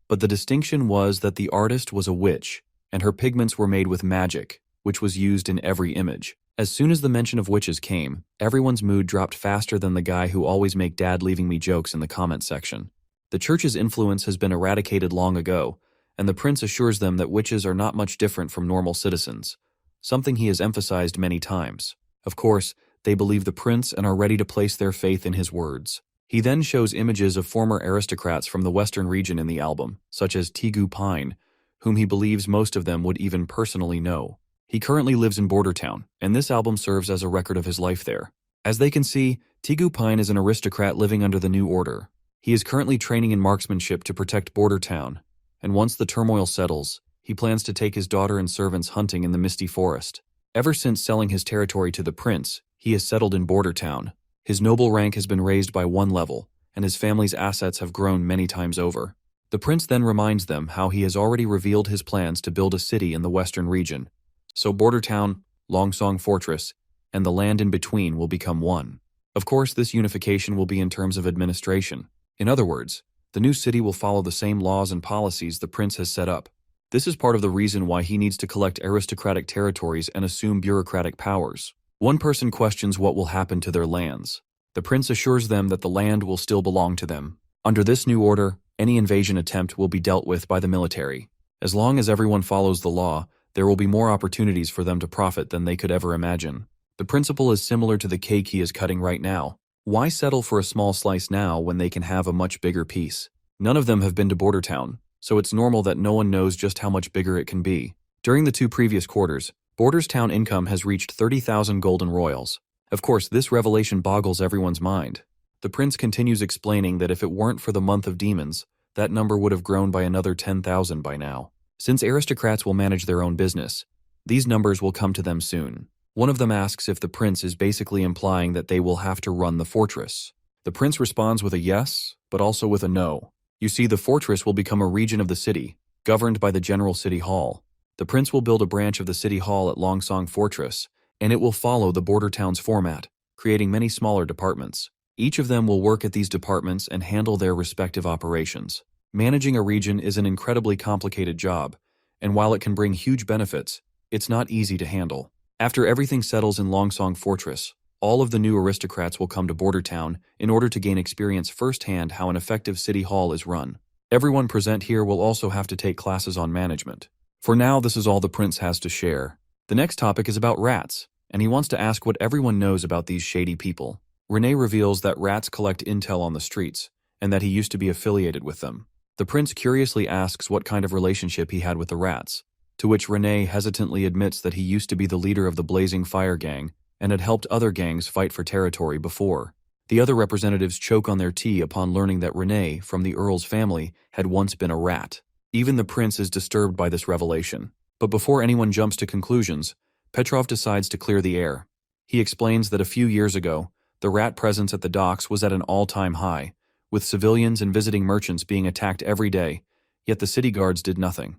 But the distinction was that the artist was a witch, and her pigments were made with magic, which was used in every image. As soon as the mention of witches came, everyone's mood dropped faster than the guy who always make dad leaving me jokes in the comment section. The church's influence has been eradicated long ago, and the prince assures them that witches are not much different from normal citizens, something he has emphasized many times. Of course, they believe the prince and are ready to place their faith in his words. He then shows images of former aristocrats from the western region in the album, such as Tegu Pine, whom he believes most of them would even personally know. He currently lives in Bordertown, and this album serves as a record of his life there. As they can see, Tegu Pine is an aristocrat living under the new order. He is currently training in marksmanship to protect Bordertown, and once the turmoil settles, he plans to take his daughter and servants hunting in the misty forest. Ever since selling his territory to the prince, he has settled in Bordertown. His noble rank has been raised by 1 level, and his family's assets have grown many times over. The prince then reminds them how he has already revealed his plans to build a city in the western region. So Bordertown, Longsong Fortress, and the land in between will become one. Of course, this unification will be in terms of administration. In other words, the new city will follow the same laws and policies the prince has set up. This is part of the reason why he needs to collect aristocratic territories and assume bureaucratic powers. One person questions what will happen to their lands. The prince assures them that the land will still belong to them. Under this new order, any invasion attempt will be dealt with by the military. As long as everyone follows the law, there will be more opportunities for them to profit than they could ever imagine. The principle is similar to the cake he is cutting right now. Why settle for a small slice now when they can have a much bigger piece? None of them have been to Bordertown, so it's normal that no one knows just how much bigger it can be. During the 2 previous quarters, Bordertown income has reached 30,000 golden royals. Of course, this revelation boggles everyone's mind. The prince continues explaining that if it weren't for the month of demons, that number would have grown by another 10,000 by now. Since aristocrats will manage their own business, these numbers will come to them soon. One of them asks if the prince is basically implying that they will have to run the fortress. The prince responds with a yes, but also with a no. You see, the fortress will become a region of the city, governed by the General City Hall. The prince will build a branch of the City Hall at Longsong Fortress, and it will follow the Bordertown's format, creating many smaller departments. Each of them will work at these departments and handle their respective operations. Managing a region is an incredibly complicated job, and while it can bring huge benefits, it's not easy to handle. After everything settles in Longsong Fortress, all of the new aristocrats will come to Bordertown in order to gain experience firsthand how an effective city hall is run. Everyone present here will also have to take classes on management. For now, this is all the prince has to share. The next topic is about rats, and he wants to ask what everyone knows about these shady people. Renee reveals that rats collect intel on the streets, and that he used to be affiliated with them. The prince curiously asks what kind of relationship he had with the rats, to which Renee hesitantly admits that he used to be the leader of the Blazing Fire Gang and had helped other gangs fight for territory before. The other representatives choke on their tea upon learning that Renee, from the Earl's family, had once been a rat. Even the prince is disturbed by this revelation. But before anyone jumps to conclusions, Petrov decides to clear the air. He explains that a few years ago, the rat presence at the docks was at an all-time high, with civilians and visiting merchants being attacked every day, yet the city guards did nothing.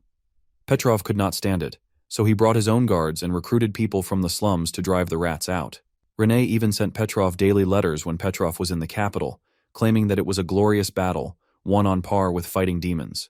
Petrov could not stand it, so he brought his own guards and recruited people from the slums to drive the rats out. Renee even sent Petrov daily letters when Petrov was in the capital, claiming that it was a glorious battle, one on par with fighting demons.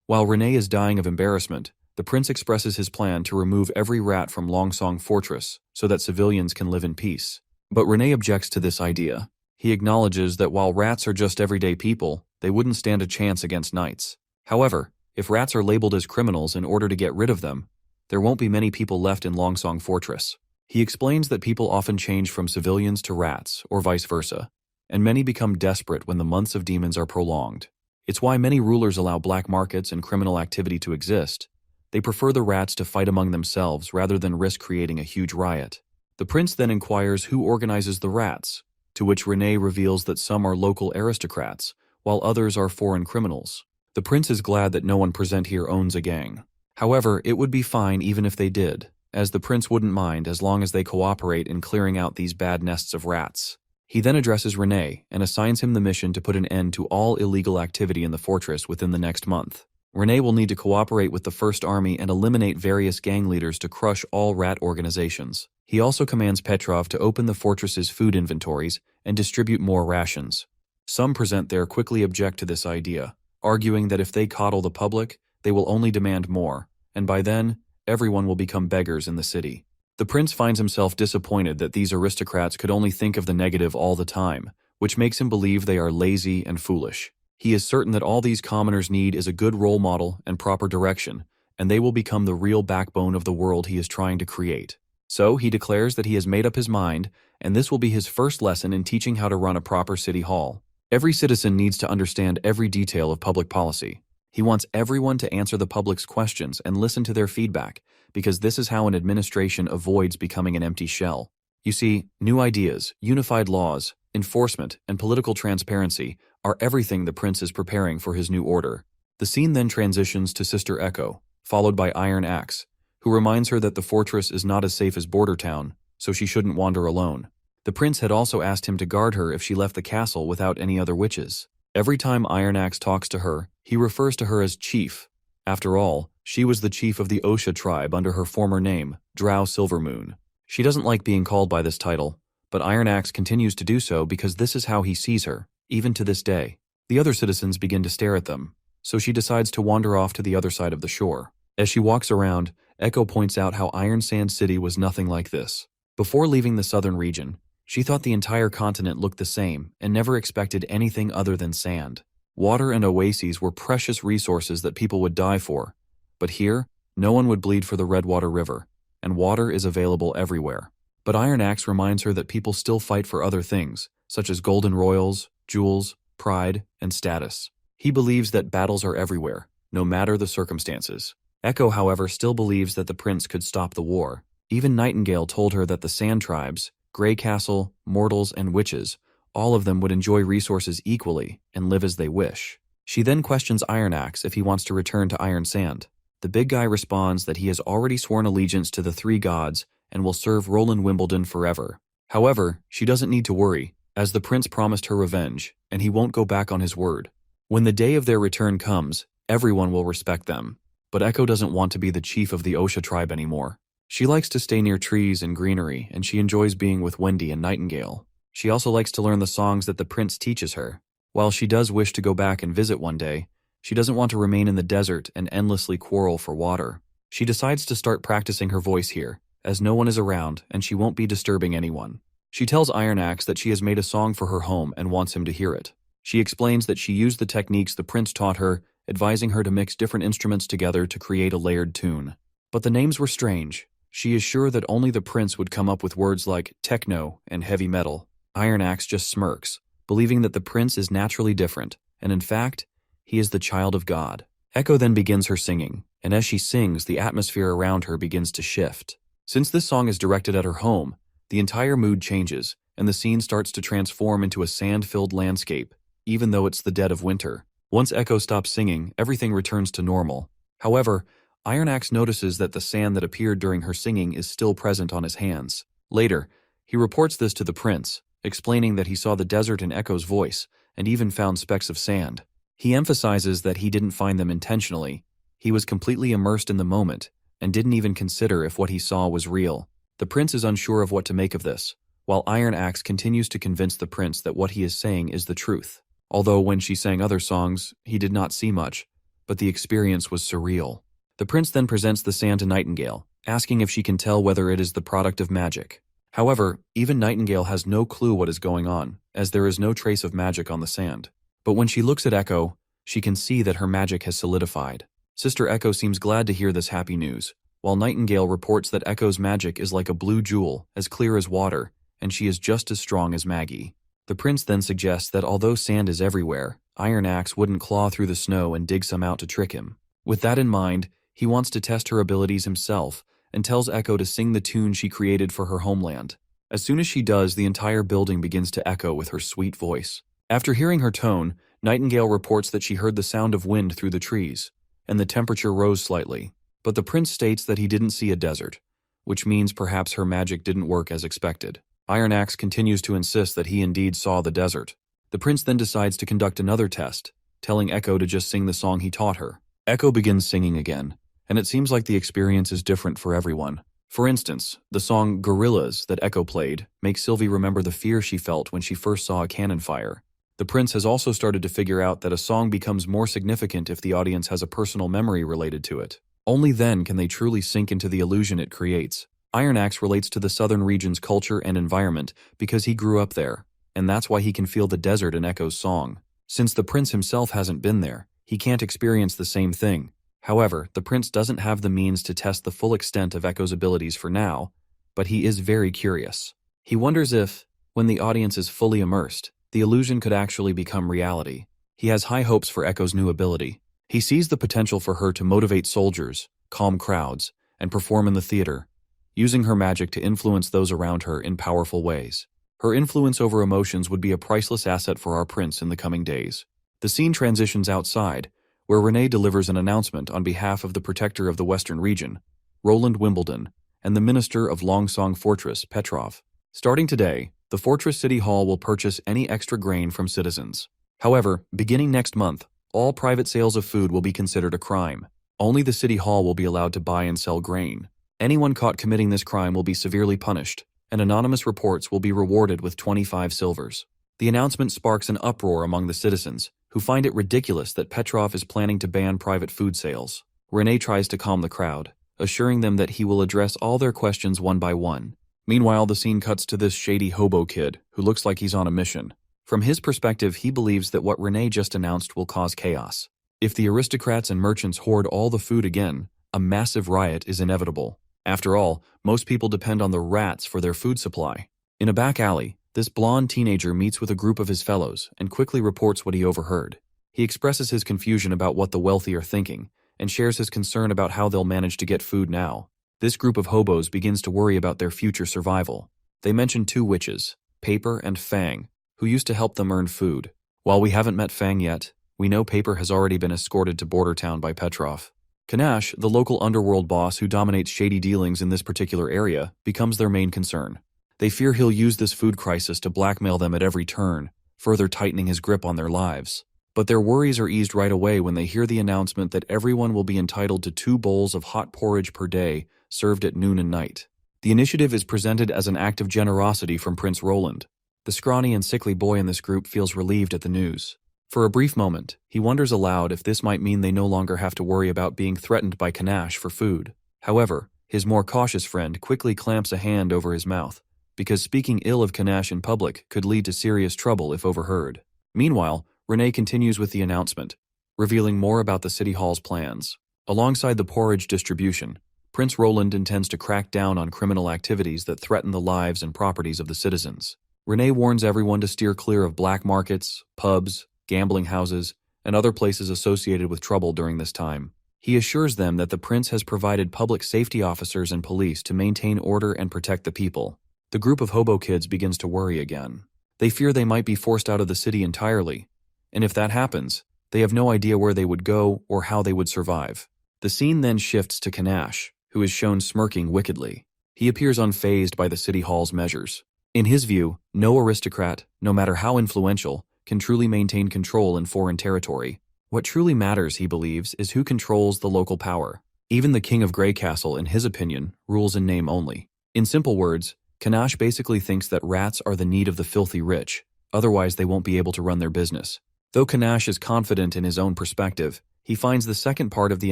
While Renee is dying of embarrassment, the prince expresses his plan to remove every rat from Longsong Fortress so that civilians can live in peace. But Renee objects to this idea. He acknowledges that while rats are just everyday people, they wouldn't stand a chance against knights. However, if rats are labeled as criminals in order to get rid of them, there won't be many people left in Longsong Fortress. He explains that people often change from civilians to rats, or vice versa, and many become desperate when the months of demons are prolonged. It's why many rulers allow black markets and criminal activity to exist. They prefer the rats to fight among themselves rather than risk creating a huge riot. The prince then inquires who organizes the rats, to which Renee reveals that some are local aristocrats, while others are foreign criminals. The prince is glad that no one present here owns a gang. However, it would be fine even if they did, as the prince wouldn't mind as long as they cooperate in clearing out these bad nests of rats. He then addresses Renee and assigns him the mission to put an end to all illegal activity in the fortress within the next month. Renee will need to cooperate with the First Army and eliminate various gang leaders to crush all rat organizations. He also commands Petrov to open the fortress's food inventories and distribute more rations. Some present there quickly object to this idea, arguing that if they coddle the public, they will only demand more, and by then, everyone will become beggars in the city. The prince finds himself disappointed that these aristocrats could only think of the negative all the time, which makes him believe they are lazy and foolish. He is certain that all these commoners need is a good role model and proper direction, and they will become the real backbone of the world he is trying to create. So he declares that he has made up his mind, and this will be his first lesson in teaching how to run a proper city hall. Every citizen needs to understand every detail of public policy. He wants everyone to answer the public's questions and listen to their feedback, because this is how an administration avoids becoming an empty shell. You see, new ideas, unified laws, enforcement, and political transparency are everything the prince is preparing for his new order. The scene then transitions to Sister Echo, followed by Iron Axe, who reminds her that the fortress is not as safe as Border Town, so she shouldn't wander alone. The prince had also asked him to guard her if she left the castle without any other witches. Every time Iron Axe talks to her, he refers to her as Chief. After all, she was the chief of the Osha tribe under her former name, Drow Silvermoon. She doesn't like being called by this title, but Iron Axe continues to do so because this is how he sees her, even to this day. The other citizens begin to stare at them, so she decides to wander off to the other side of the shore. As she walks around, Echo points out how Iron Sand City was nothing like this. Before leaving the southern region, she thought the entire continent looked the same and never expected anything other than sand. Water and oases were precious resources that people would die for. But here, no one would bleed for the Redwater River, and water is available everywhere. But Iron Axe reminds her that people still fight for other things, such as golden royals, jewels, pride, and status. He believes that battles are everywhere, no matter the circumstances. Echo, however, still believes that the prince could stop the war. Even Nightingale told her that the Sand Tribes, Grey Castle, Mortals, and Witches, all of them would enjoy resources equally and live as they wish. She then questions Iron Axe if he wants to return to Iron Sand. The big guy responds that he has already sworn allegiance to the three gods and will serve Roland Wimbledon forever. However, she doesn't need to worry, as the prince promised her revenge, and he won't go back on his word. When the day of their return comes, everyone will respect them. But Echo doesn't want to be the chief of the Osha tribe anymore. She likes to stay near trees and greenery, and she enjoys being with Wendy and Nightingale. She also likes to learn the songs that the prince teaches her. While she does wish to go back and visit one day, she doesn't want to remain in the desert and endlessly quarrel for water. She decides to start practicing her voice here, as no one is around and she won't be disturbing anyone. She tells Iron Axe that she has made a song for her home and wants him to hear it. She explains that she used the techniques the prince taught her, advising her to mix different instruments together to create a layered tune. But the names were strange. She is sure that only the prince would come up with words like techno and heavy metal. Iron Axe just smirks, believing that the prince is naturally different, and in fact, he is the child of God. Echo then begins her singing, and as she sings, the atmosphere around her begins to shift. Since this song is directed at her home, the entire mood changes, and the scene starts to transform into a sand-filled landscape, even though it's the dead of winter. Once Echo stops singing, everything returns to normal. However, Iron Axe notices that the sand that appeared during her singing is still present on his hands. Later, he reports this to the prince, explaining that he saw the desert in Echo's voice, and even found specks of sand. He emphasizes that he didn't find them intentionally. He was completely immersed in the moment, and didn't even consider if what he saw was real. The prince is unsure of what to make of this, while Iron Axe continues to convince the prince that what he is saying is the truth. Although when she sang other songs, he did not see much, but the experience was surreal. The prince then presents the sand to Nightingale, asking if she can tell whether it is the product of magic. However, even Nightingale has no clue what is going on, as there is no trace of magic on the sand. But when she looks at Echo, she can see that her magic has solidified. Sister Echo seems glad to hear this happy news, while Nightingale reports that Echo's magic is like a blue jewel, as clear as water, and she is just as strong as Maggie. The prince then suggests that although sand is everywhere, Iron Axe wouldn't claw through the snow and dig some out to trick him. With that in mind, he wants to test her abilities himself and tells Echo to sing the tune she created for her homeland. As soon as she does, the entire building begins to echo with her sweet voice. After hearing her tone, Nightingale reports that she heard the sound of wind through the trees, and the temperature rose slightly. But the prince states that he didn't see a desert, which means perhaps her magic didn't work as expected. Iron Axe continues to insist that he indeed saw the desert. The prince then decides to conduct another test, telling Echo to just sing the song he taught her. Echo begins singing again, and it seems like the experience is different for everyone. For instance, the song Gorillas that Echo played makes Sylvie remember the fear she felt when she first saw a cannon fire. The prince has also started to figure out that a song becomes more significant if the audience has a personal memory related to it. Only then can they truly sink into the illusion it creates. Iron Axe relates to the southern region's culture and environment because he grew up there, and that's why he can feel the desert in Echo's song. Since the prince himself hasn't been there, he can't experience the same thing. However, the prince doesn't have the means to test the full extent of Echo's abilities for now, but he is very curious. He wonders if, when the audience is fully immersed, the illusion could actually become reality. He has high hopes for Echo's new ability. He sees the potential for her to motivate soldiers, calm crowds, and perform in the theater, using her magic to influence those around her in powerful ways. Her influence over emotions would be a priceless asset for our prince in the coming days. The scene transitions outside, where Renee delivers an announcement on behalf of the protector of the Western region, Roland Wimbledon, and the minister of Longsong Fortress, Petrov. Starting today, the Fortress City Hall will purchase any extra grain from citizens. However, beginning next month, all private sales of food will be considered a crime. Only the City Hall will be allowed to buy and sell grain. Anyone caught committing this crime will be severely punished, and anonymous reports will be rewarded with 25 silvers. The announcement sparks an uproar among the citizens, who find it ridiculous that Petrov is planning to ban private food sales. Renee tries to calm the crowd, assuring them that he will address all their questions one by one. Meanwhile, the scene cuts to this shady hobo kid, who looks like he's on a mission. From his perspective, he believes that what Renee just announced will cause chaos. If the aristocrats and merchants hoard all the food again, a massive riot is inevitable. After all, most people depend on the rats for their food supply. In a back alley, this blonde teenager meets with a group of his fellows and quickly reports what he overheard. He expresses his confusion about what the wealthy are thinking and shares his concern about how they'll manage to get food now. This group of hobos begins to worry about their future survival. They mention two witches, Paper and Fang, who used to help them earn food. While we haven't met Fang yet, we know Paper has already been escorted to Border Town by Petrov. Kanash, the local underworld boss who dominates shady dealings in this particular area, becomes their main concern. They fear he'll use this food crisis to blackmail them at every turn, further tightening his grip on their lives. But their worries are eased right away when they hear the announcement that everyone will be entitled to 2 bowls of hot porridge per day, served at noon and night. The initiative is presented as an act of generosity from Prince Roland. The scrawny and sickly boy in this group feels relieved at the news. For a brief moment, he wonders aloud if this might mean they no longer have to worry about being threatened by Kanash for food. However, his more cautious friend quickly clamps a hand over his mouth, because speaking ill of Kanash in public could lead to serious trouble if overheard. Meanwhile, Renee continues with the announcement, revealing more about the City Hall's plans. Alongside the porridge distribution, Prince Roland intends to crack down on criminal activities that threaten the lives and properties of the citizens. Renee warns everyone to steer clear of black markets, pubs, gambling houses, and other places associated with trouble during this time. He assures them that the prince has provided public safety officers and police to maintain order and protect the people. The group of hobo kids begins to worry again. They fear they might be forced out of the city entirely, and if that happens, they have no idea where they would go or how they would survive. The scene then shifts to Kanash, who is shown smirking wickedly. He appears unfazed by the City Hall's measures. In his view, no aristocrat, no matter how influential, can truly maintain control in foreign territory. What truly matters, he believes, is who controls the local power. Even the King of Grey Castle, in his opinion, rules in name only. In simple words, Kanash basically thinks that rats are the need of the filthy rich, otherwise they won't be able to run their business. Though Kanash is confident in his own perspective, He finds the second part of the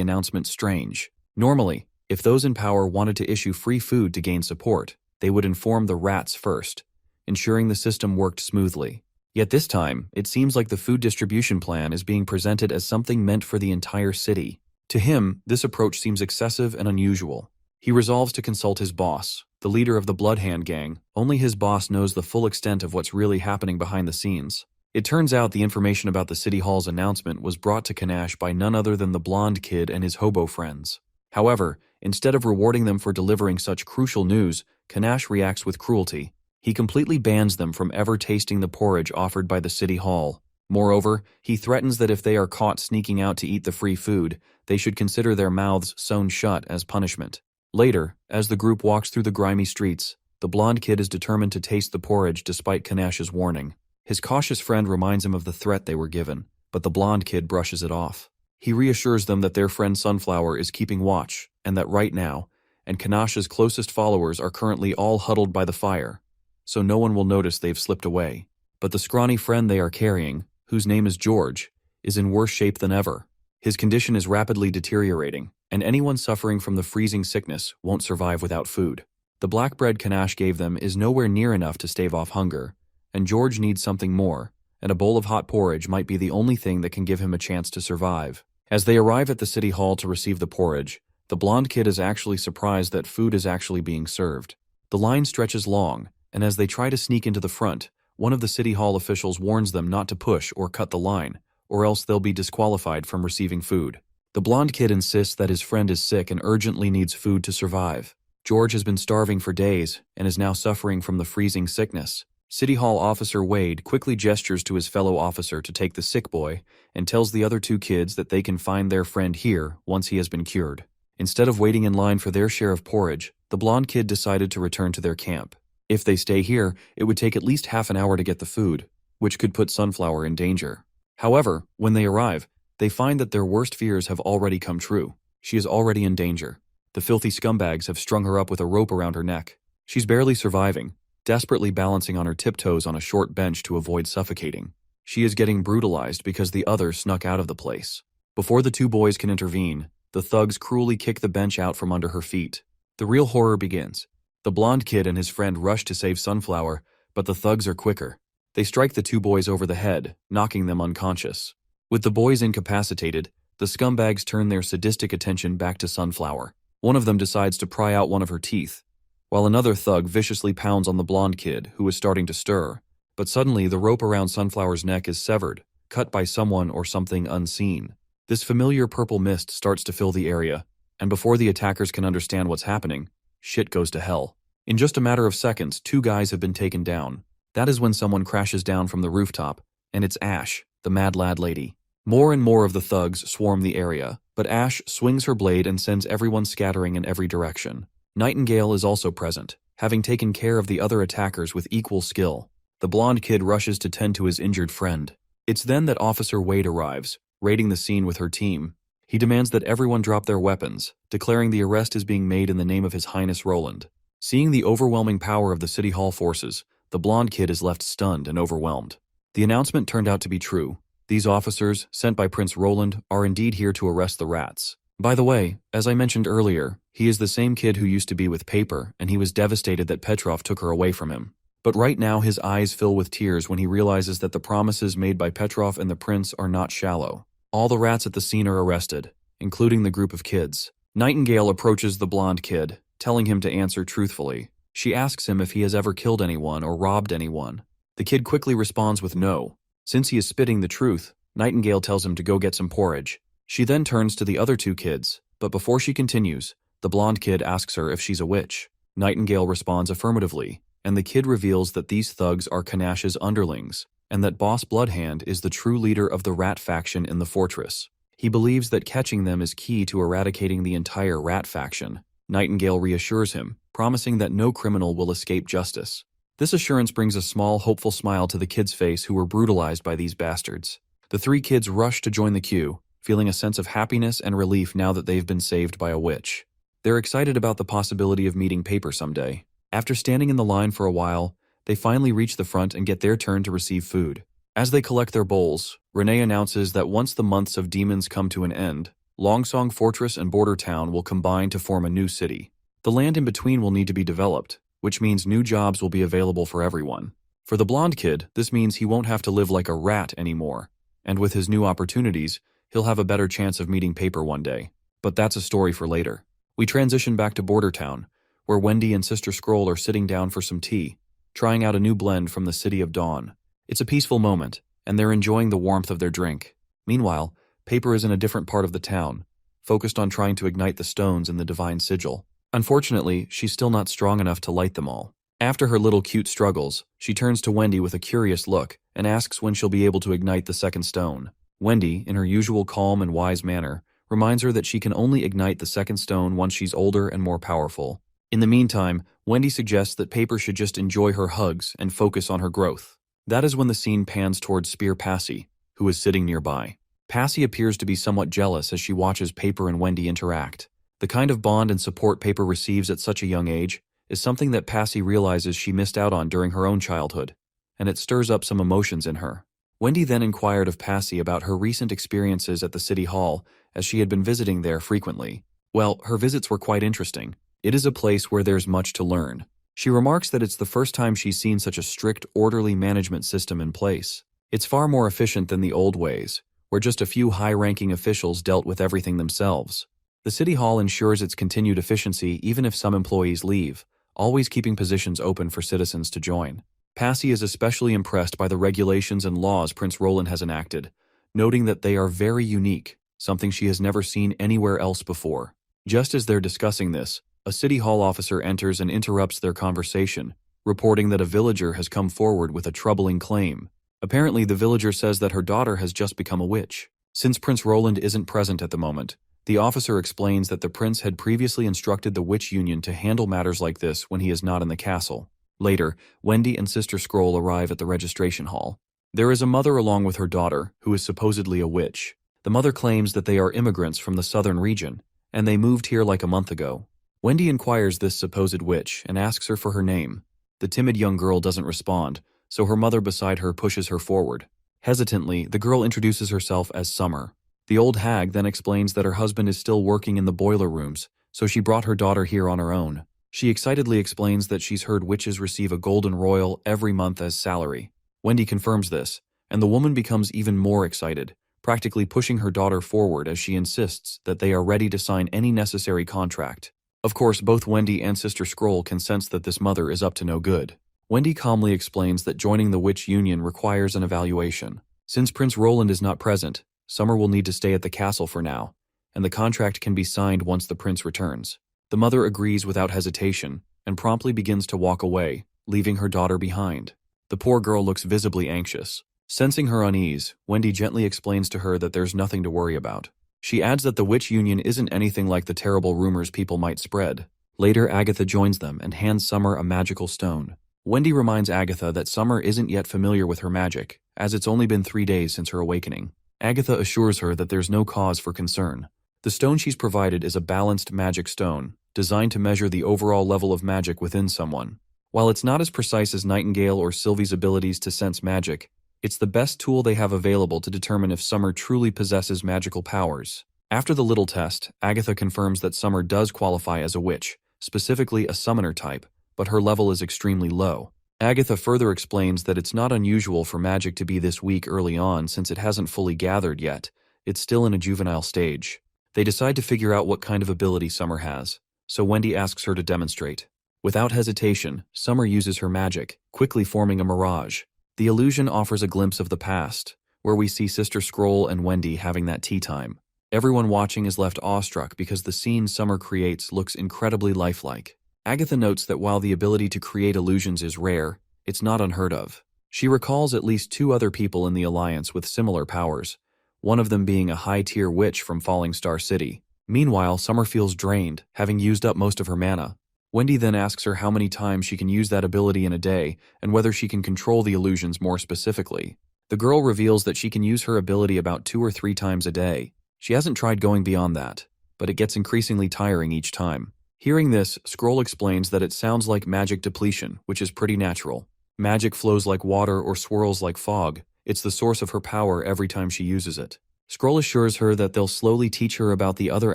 announcement strange. Normally, if those in power wanted to issue free food to gain support, they would inform the rats first, ensuring the system worked smoothly. Yet this time, it seems like the food distribution plan is being presented as something meant for the entire city. To him, this approach seems excessive and unusual. He resolves to consult his boss, the leader of the Bloodhand gang. Only his boss knows the full extent of what's really happening behind the scenes. It turns out the information about the City Hall's announcement was brought to Kanash by none other than the blonde kid and his hobo friends. However, instead of rewarding them for delivering such crucial news, Kanash reacts with cruelty. He completely bans them from ever tasting the porridge offered by the City Hall. Moreover, he threatens that if they are caught sneaking out to eat the free food, they should consider their mouths sewn shut as punishment. Later, as the group walks through the grimy streets, the blonde kid is determined to taste the porridge despite Kanash's warning. His cautious friend reminds him of the threat they were given, but the blonde kid brushes it off. He reassures them that their friend Sunflower is keeping watch, and that right now, and Kanash's closest followers are currently all huddled by the fire, so no one will notice they've slipped away. But the scrawny friend they are carrying, whose name is George, is in worse shape than ever. His condition is rapidly deteriorating, and anyone suffering from the freezing sickness won't survive without food. The black bread Kanash gave them is nowhere near enough to stave off hunger, and George needs something more, and a bowl of hot porridge might be the only thing that can give him a chance to survive. As they arrive at the city hall to receive the porridge, the blonde kid is actually surprised that food is actually being served. The line stretches long, and as they try to sneak into the front, one of the city hall officials warns them not to push or cut the line, or else they'll be disqualified from receiving food. The blonde kid insists that his friend is sick and urgently needs food to survive. George has been starving for days and is now suffering from the freezing sickness. City Hall Officer Wade quickly gestures to his fellow officer to take the sick boy and tells the other two kids that they can find their friend here once he has been cured. Instead of waiting in line for their share of porridge, the blonde kid decided to return to their camp. If they stay here, it would take at least half an hour to get the food, which could put Sunflower in danger. However, when they arrive, they find that their worst fears have already come true. She is already in danger. The filthy scumbags have strung her up with a rope around her neck. She's barely surviving, desperately balancing on her tiptoes on a short bench to avoid suffocating. She is getting brutalized because the others snuck out of the place. Before the two boys can intervene, the thugs cruelly kick the bench out from under her feet. The real horror begins. The blonde kid and his friend rush to save Sunflower, but the thugs are quicker. They strike the two boys over the head, knocking them unconscious. With the boys incapacitated, the scumbags turn their sadistic attention back to Sunflower. One of them decides to pry out one of her teeth, while another thug viciously pounds on the blonde kid, who is starting to stir. But suddenly, the rope around Sunflower's neck is severed, cut by someone or something unseen. This familiar purple mist starts to fill the area, and before the attackers can understand what's happening, shit goes to hell. In just a matter of seconds, two guys have been taken down. That is when someone crashes down from the rooftop, and it's Ash, the mad lad lady. More and more of the thugs swarm the area, but Ash swings her blade and sends everyone scattering in every direction. Nightingale is also present, having taken care of the other attackers with equal skill. The blonde kid rushes to tend to his injured friend. It's then that Officer Wade arrives, raiding the scene with her team. He demands that everyone drop their weapons, declaring the arrest is being made in the name of His Highness Roland. Seeing the overwhelming power of the City Hall forces, the blonde kid is left stunned and overwhelmed. The announcement turned out to be true. These officers, sent by Prince Roland, are indeed here to arrest the rats. By the way, as I mentioned earlier, he is the same kid who used to be with Paper, and he was devastated that Petrov took her away from him. But right now his eyes fill with tears when he realizes that the promises made by Petrov and the prince are not shallow. All the rats at the scene are arrested, including the group of kids. Nightingale approaches the blonde kid, telling him to answer truthfully. She asks him if he has ever killed anyone or robbed anyone. The kid quickly responds with no. Since he is spitting the truth, Nightingale tells him to go get some porridge. She then turns to the other two kids, but before she continues, the blonde kid asks her if she's a witch. Nightingale responds affirmatively, and the kid reveals that these thugs are Kanash's underlings, and that Boss Bloodhand is the true leader of the rat faction in the fortress. He believes that catching them is key to eradicating the entire rat faction. Nightingale reassures him, promising that no criminal will escape justice. This assurance brings a small, hopeful smile to the kids' face who were brutalized by these bastards. The three kids rush to join the queue, feeling a sense of happiness and relief now that they've been saved by a witch. They're excited about the possibility of meeting Paper someday. After standing in the line for a while, they finally reach the front and get their turn to receive food. As they collect their bowls, Renee announces that once the months of demons come to an end, Longsong Fortress and Border Town will combine to form a new city. The land in between will need to be developed, which means new jobs will be available for everyone. For the blonde kid, this means he won't have to live like a rat anymore, and with his new opportunities, he'll have a better chance of meeting Paper one day. But that's a story for later. We transition back to Border Town, where Wendy and Sister Scroll are sitting down for some tea, trying out a new blend from the City of Dawn. It's a peaceful moment, and they're enjoying the warmth of their drink. Meanwhile, Paper is in a different part of the town, focused on trying to ignite the stones in the Divine Sigil. Unfortunately, she's still not strong enough to light them all. After her little cute struggles, she turns to Wendy with a curious look and asks when she'll be able to ignite the second stone. Wendy, in her usual calm and wise manner, reminds her that she can only ignite the second stone once she's older and more powerful. In the meantime, Wendy suggests that Paper should just enjoy her hugs and focus on her growth. That is when the scene pans towards Spear Passy, who is sitting nearby. Passy appears to be somewhat jealous as she watches Paper and Wendy interact. The kind of bond and support Paper receives at such a young age is something that Passy realizes she missed out on during her own childhood, and it stirs up some emotions in her. Wendy then inquired of Passy about her recent experiences at the City Hall, as she had been visiting there frequently. Well, her visits were quite interesting. It is a place where there's much to learn. She remarks that it's the first time she's seen such a strict, orderly management system in place. It's far more efficient than the old ways, where just a few high-ranking officials dealt with everything themselves. The City Hall ensures its continued efficiency even if some employees leave, always keeping positions open for citizens to join. Passy is especially impressed by the regulations and laws Prince Roland has enacted, noting that they are very unique, something she has never seen anywhere else before. Just as they're discussing this, a City Hall officer enters and interrupts their conversation, reporting that a villager has come forward with a troubling claim. Apparently, the villager says that her daughter has just become a witch. Since Prince Roland isn't present at the moment, the officer explains that the prince had previously instructed the Witch Union to handle matters like this when he is not in the castle. Later, Wendy and Sister Scroll arrive at the registration hall. There is a mother along with her daughter, who is supposedly a witch. The mother claims that they are immigrants from the southern region, and they moved here like a month ago. Wendy inquires this supposed witch and asks her for her name. The timid young girl doesn't respond, so her mother beside her pushes her forward. Hesitantly, the girl introduces herself as Summer. The old hag then explains that her husband is still working in the boiler rooms, so she brought her daughter here on her own. She excitedly explains that she's heard witches receive a golden royal every month as salary. Wendy confirms this, and the woman becomes even more excited, practically pushing her daughter forward as she insists that they are ready to sign any necessary contract. Of course, both Wendy and Sister Scroll can sense that this mother is up to no good. Wendy calmly explains that joining the Witch Union requires an evaluation. Since Prince Roland is not present, Summer will need to stay at the castle for now, and the contract can be signed once the prince returns. The mother agrees without hesitation and promptly begins to walk away, leaving her daughter behind. The poor girl looks visibly anxious. Sensing her unease, Wendy gently explains to her that there's nothing to worry about. She adds that the Witch Union isn't anything like the terrible rumors people might spread. Later, Agatha joins them and hands Summer a magical stone. Wendy reminds Agatha that Summer isn't yet familiar with her magic, as it's only been 3 days since her awakening. Agatha assures her that there's no cause for concern. The stone she's provided is a balanced magic stone, designed to measure the overall level of magic within someone. While it's not as precise as Nightingale or Sylvie's abilities to sense magic, it's the best tool they have available to determine if Summer truly possesses magical powers. After the little test, Agatha confirms that Summer does qualify as a witch, specifically a summoner type, but her level is extremely low. Agatha further explains that it's not unusual for magic to be this weak early on since it hasn't fully gathered yet. It's still in a juvenile stage. They decide to figure out what kind of ability Summer has, so Wendy asks her to demonstrate. Without hesitation, Summer uses her magic, quickly forming a mirage. The illusion offers a glimpse of the past, where we see Sister Scroll and Wendy having that tea time. Everyone watching is left awestruck because the scene Summer creates looks incredibly lifelike. Agatha notes that while the ability to create illusions is rare, it's not unheard of. She recalls at least 2 other people in the Alliance with similar powers, one of them being a high-tier witch from Falling Star City. Meanwhile, Summer feels drained, having used up most of her mana. Wendy then asks her how many times she can use that ability in a day and whether she can control the illusions more specifically. The girl reveals that she can use her ability about 2 or 3 times a day. She hasn't tried going beyond that, but it gets increasingly tiring each time. Hearing this, Scroll explains that it sounds like magic depletion, which is pretty natural. Magic flows like water or swirls like fog. It's the source of her power every time she uses it. Scroll assures her that they'll slowly teach her about the other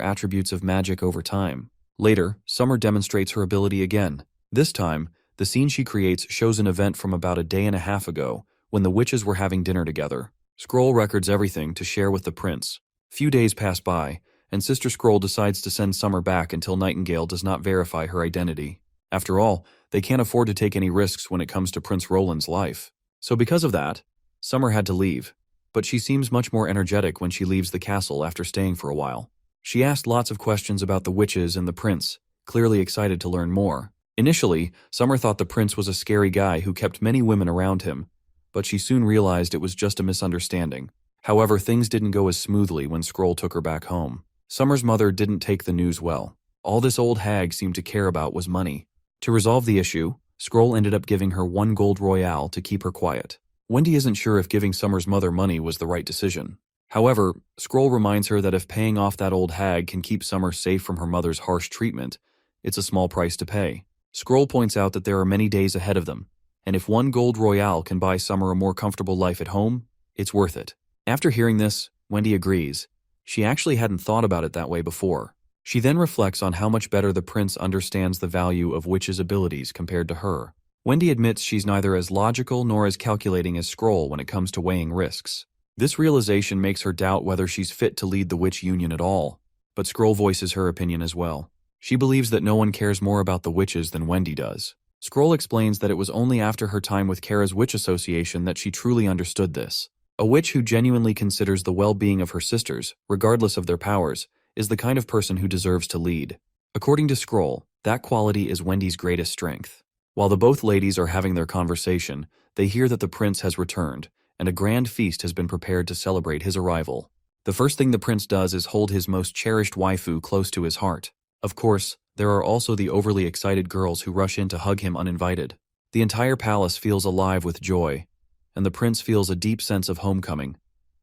attributes of magic over time. Later, Summer demonstrates her ability again. This time, the scene she creates shows an event from about a day and a half ago, when the witches were having dinner together. Scroll records everything to share with the prince. Few days pass by, and Sister Scroll decides to send Summer back until Nightingale does not verify her identity. After all, they can't afford to take any risks when it comes to Prince Roland's life. So because of that, Summer had to leave, but she seems much more energetic when she leaves the castle after staying for a while. She asked lots of questions about the witches and the prince, clearly excited to learn more. Initially, Summer thought the prince was a scary guy who kept many women around him, but she soon realized it was just a misunderstanding. However, things didn't go as smoothly when Scroll took her back home. Summer's mother didn't take the news well. All this old hag seemed to care about was money. To resolve the issue, Scroll ended up giving her 1 gold royale to keep her quiet. Wendy isn't sure if giving Summer's mother money was the right decision. However, Scroll reminds her that if paying off that old hag can keep Summer safe from her mother's harsh treatment, it's a small price to pay. Scroll points out that there are many days ahead of them, and if 1 gold royale can buy Summer a more comfortable life at home, it's worth it. After hearing this, Wendy agrees. She actually hadn't thought about it that way before. She then reflects on how much better the prince understands the value of witches' abilities compared to her. Wendy admits she's neither as logical nor as calculating as Scroll when it comes to weighing risks. This realization makes her doubt whether she's fit to lead the witch union at all, but Scroll voices her opinion as well. She believes that no one cares more about the witches than Wendy does. Scroll explains that it was only after her time with Kara's Witch Association that she truly understood this. A witch who genuinely considers the well-being of her sisters, regardless of their powers, is the kind of person who deserves to lead. According to Scroll, that quality is Wendy's greatest strength. While the both ladies are having their conversation, they hear that the prince has returned, and a grand feast has been prepared to celebrate his arrival. The first thing the prince does is hold his most cherished waifu close to his heart. Of course, there are also the overly excited girls who rush in to hug him uninvited. The entire palace feels alive with joy, and the prince feels a deep sense of homecoming,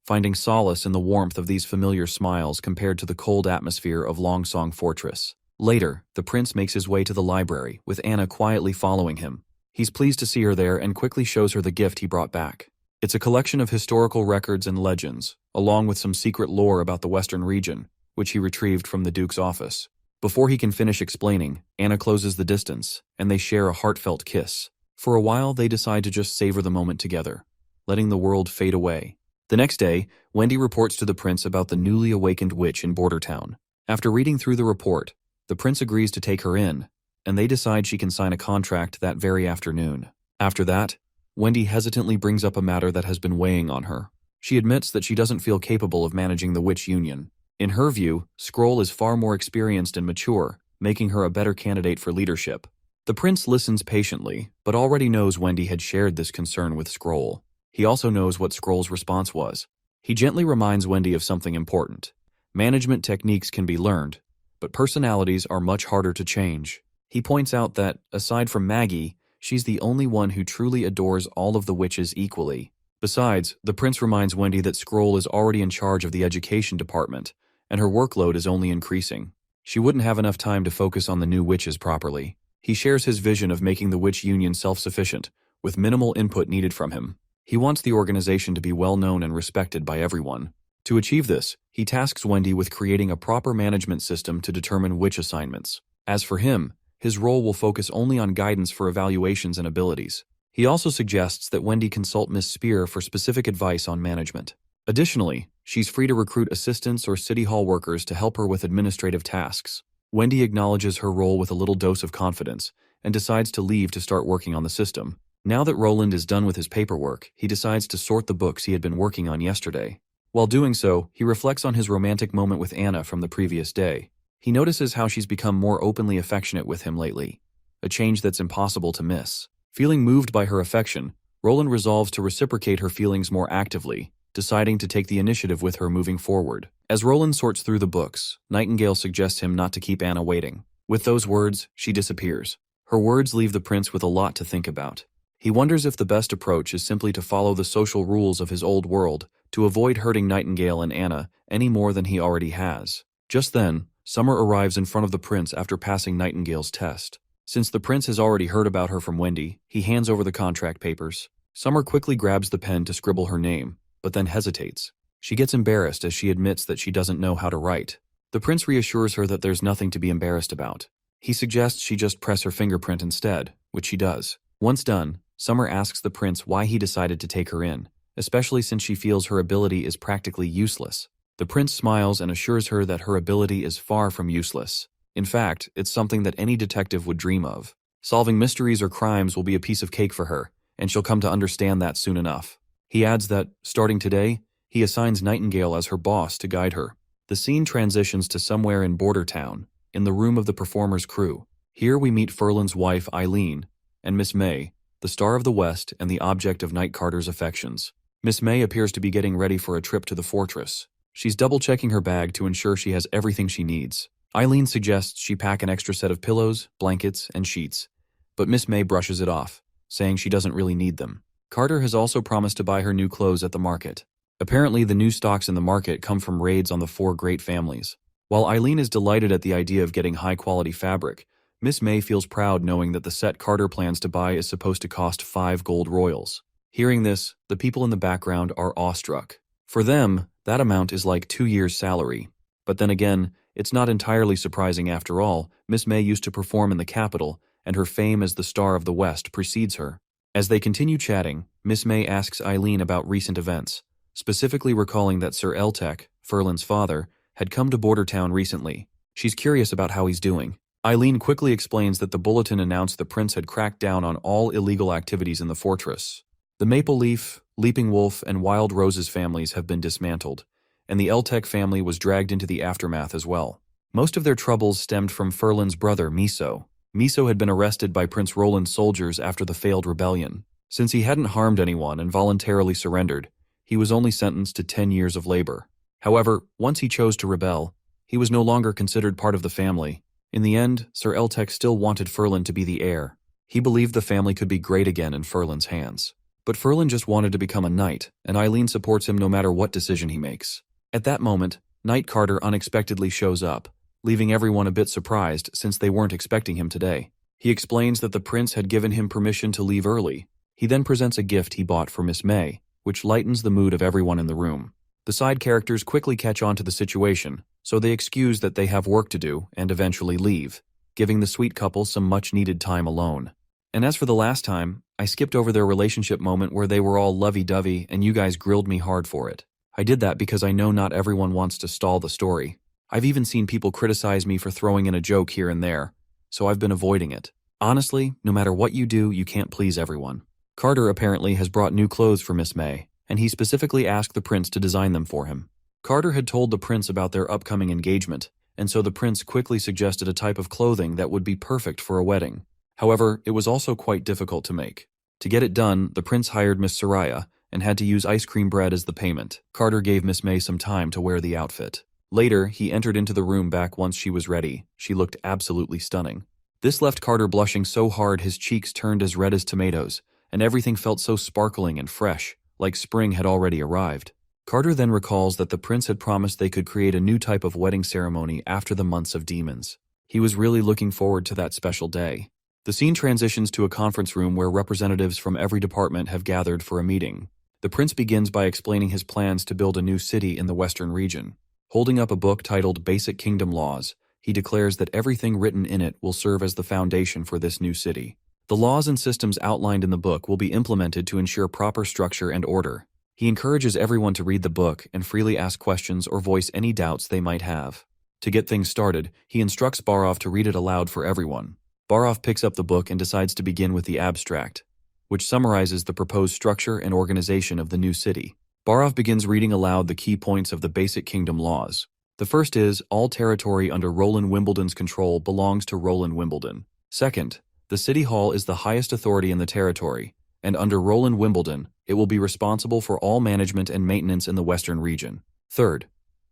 finding solace in the warmth of these familiar smiles compared to the cold atmosphere of Longsong Fortress. Later, the prince makes his way to the library, with Anna quietly following him. He's pleased to see her there and quickly shows her the gift he brought back. It's a collection of historical records and legends, along with some secret lore about the Western region, which he retrieved from the Duke's office. Before he can finish explaining, Anna closes the distance, and they share a heartfelt kiss. For a while, they decide to just savor the moment together, letting the world fade away. The next day, Wendy reports to the prince about the newly awakened witch in Bordertown. After reading through the report, the prince agrees to take her in, and they decide she can sign a contract that very afternoon. After that, Wendy hesitantly brings up a matter that has been weighing on her. She admits that she doesn't feel capable of managing the witch union. In her view, Scroll is far more experienced and mature, making her a better candidate for leadership. The prince listens patiently, but already knows Wendy had shared this concern with Scroll. He also knows what Scroll's response was. He gently reminds Wendy of something important. Management techniques can be learned, but personalities are much harder to change. He points out that, aside from Maggie, she's the only one who truly adores all of the witches equally. Besides, the prince reminds Wendy that Scroll is already in charge of the education department, and her workload is only increasing. She wouldn't have enough time to focus on the new witches properly. He shares his vision of making the witch union self-sufficient, with minimal input needed from him. He wants the organization to be well-known and respected by everyone. To achieve this, he tasks Wendy with creating a proper management system to determine witch assignments. As for him, his role will focus only on guidance for evaluations and abilities. He also suggests that Wendy consult Miss Spear for specific advice on management. Additionally, she's free to recruit assistants or city hall workers to help her with administrative tasks. Wendy acknowledges her role with a little dose of confidence and decides to leave to start working on the system. Now that Roland is done with his paperwork, he decides to sort the books he had been working on yesterday. While doing so, he reflects on his romantic moment with Anna from the previous day. He notices how she's become more openly affectionate with him lately, a change that's impossible to miss. Feeling moved by her affection, Roland resolves to reciprocate her feelings more actively, deciding to take the initiative with her moving forward. As Roland sorts through the books, Nightingale suggests him not to keep Anna waiting. With those words, she disappears. Her words leave the prince with a lot to think about. He wonders if the best approach is simply to follow the social rules of his old world to avoid hurting Nightingale and Anna any more than he already has. Just then, Summer arrives in front of the prince after passing Nightingale's test. Since the prince has already heard about her from Wendy, he hands over the contract papers. Summer quickly grabs the pen to scribble her name, but then hesitates. She gets embarrassed as she admits that she doesn't know how to write. The prince reassures her that there's nothing to be embarrassed about. He suggests she just press her fingerprint instead, which she does. Once done, Summer asks the prince why he decided to take her in, especially since she feels her ability is practically useless. The prince smiles and assures her that her ability is far from useless. In fact, it's something that any detective would dream of. Solving mysteries or crimes will be a piece of cake for her, and she'll come to understand that soon enough. He adds that, starting today, he assigns Nightingale as her boss to guide her. The scene transitions to somewhere in Border Town, in the room of the performer's crew. Here we meet Ferlin's wife, Eileen, and Miss May, the star of the West and the object of Night Carter's affections. Miss May appears to be getting ready for a trip to the fortress. She's double-checking her bag to ensure she has everything she needs. Eileen suggests she pack an extra set of pillows, blankets, and sheets, but Miss May brushes it off, saying she doesn't really need them. Carter has also promised to buy her new clothes at the market. Apparently, the new stocks in the market come from raids on the 4 great families. While Eileen is delighted at the idea of getting high-quality fabric, Miss May feels proud knowing that the set Carter plans to buy is supposed to cost 5 gold royals. Hearing this, the people in the background are awestruck. For them, that amount is like 2 years' salary. But then again, it's not entirely surprising after all. Miss May used to perform in the capital, and her fame as the star of the West precedes her. As they continue chatting, Miss May asks Eileen about recent events, specifically recalling that Sir Eltek, Ferlin's father, had come to Border Town recently. She's curious about how he's doing. Eileen quickly explains that the bulletin announced the prince had cracked down on all illegal activities in the fortress. The Maple Leaf, Leaping Wolf, and Wild Rose's families have been dismantled, and the Eltek family was dragged into the aftermath as well. Most of their troubles stemmed from Ferlin's brother, Miso. Miso had been arrested by Prince Roland's soldiers after the failed rebellion. Since he hadn't harmed anyone and voluntarily surrendered, he was only sentenced to 10 years of labor. However, once he chose to rebel, he was no longer considered part of the family. In the end, Sir Eltek still wanted Ferlin to be the heir. He believed the family could be great again in Ferlin's hands. But Ferlin just wanted to become a knight, and Eileen supports him no matter what decision he makes. At that moment, Night Carter unexpectedly shows up, leaving everyone a bit surprised since they weren't expecting him today. He explains that the prince had given him permission to leave early. He then presents a gift he bought for Miss May, which lightens the mood of everyone in the room. The side characters quickly catch on to the situation, so they excuse that they have work to do and eventually leave, giving the sweet couple some much-needed time alone. And as for the last time, I skipped over their relationship moment where they were all lovey-dovey and you guys grilled me hard for it. I did that because I know not everyone wants to stall the story. I've even seen people criticize me for throwing in a joke here and there, so I've been avoiding it. Honestly, no matter what you do, you can't please everyone. Carter apparently has brought new clothes for Miss May, and he specifically asked the prince to design them for him. Carter had told the prince about their upcoming engagement, and so the prince quickly suggested a type of clothing that would be perfect for a wedding. However, it was also quite difficult to make. To get it done, the prince hired Miss Soraya and had to use ice cream bread as the payment. Carter gave Miss May some time to wear the outfit. Later, he entered into the room back once she was ready. She looked absolutely stunning. This left Carter blushing so hard his cheeks turned as red as tomatoes, and everything felt so sparkling and fresh, like spring had already arrived. Carter then recalls that the prince had promised they could create a new type of wedding ceremony after the months of demons. He was really looking forward to that special day. The scene transitions to a conference room where representatives from every department have gathered for a meeting. The prince begins by explaining his plans to build a new city in the western region. Holding up a book titled Basic Kingdom Laws, he declares that everything written in it will serve as the foundation for this new city. The laws and systems outlined in the book will be implemented to ensure proper structure and order. He encourages everyone to read the book and freely ask questions or voice any doubts they might have. To get things started, he instructs Barov to read it aloud for everyone. Barov picks up the book and decides to begin with the abstract, which summarizes the proposed structure and organization of the new city. Barov begins reading aloud the key points of the Basic Kingdom Laws. The first is, all territory under Roland Wimbledon's control belongs to Roland Wimbledon. Second, the City Hall is the highest authority in the territory, and under Roland Wimbledon, it will be responsible for all management and maintenance in the Western region. Third,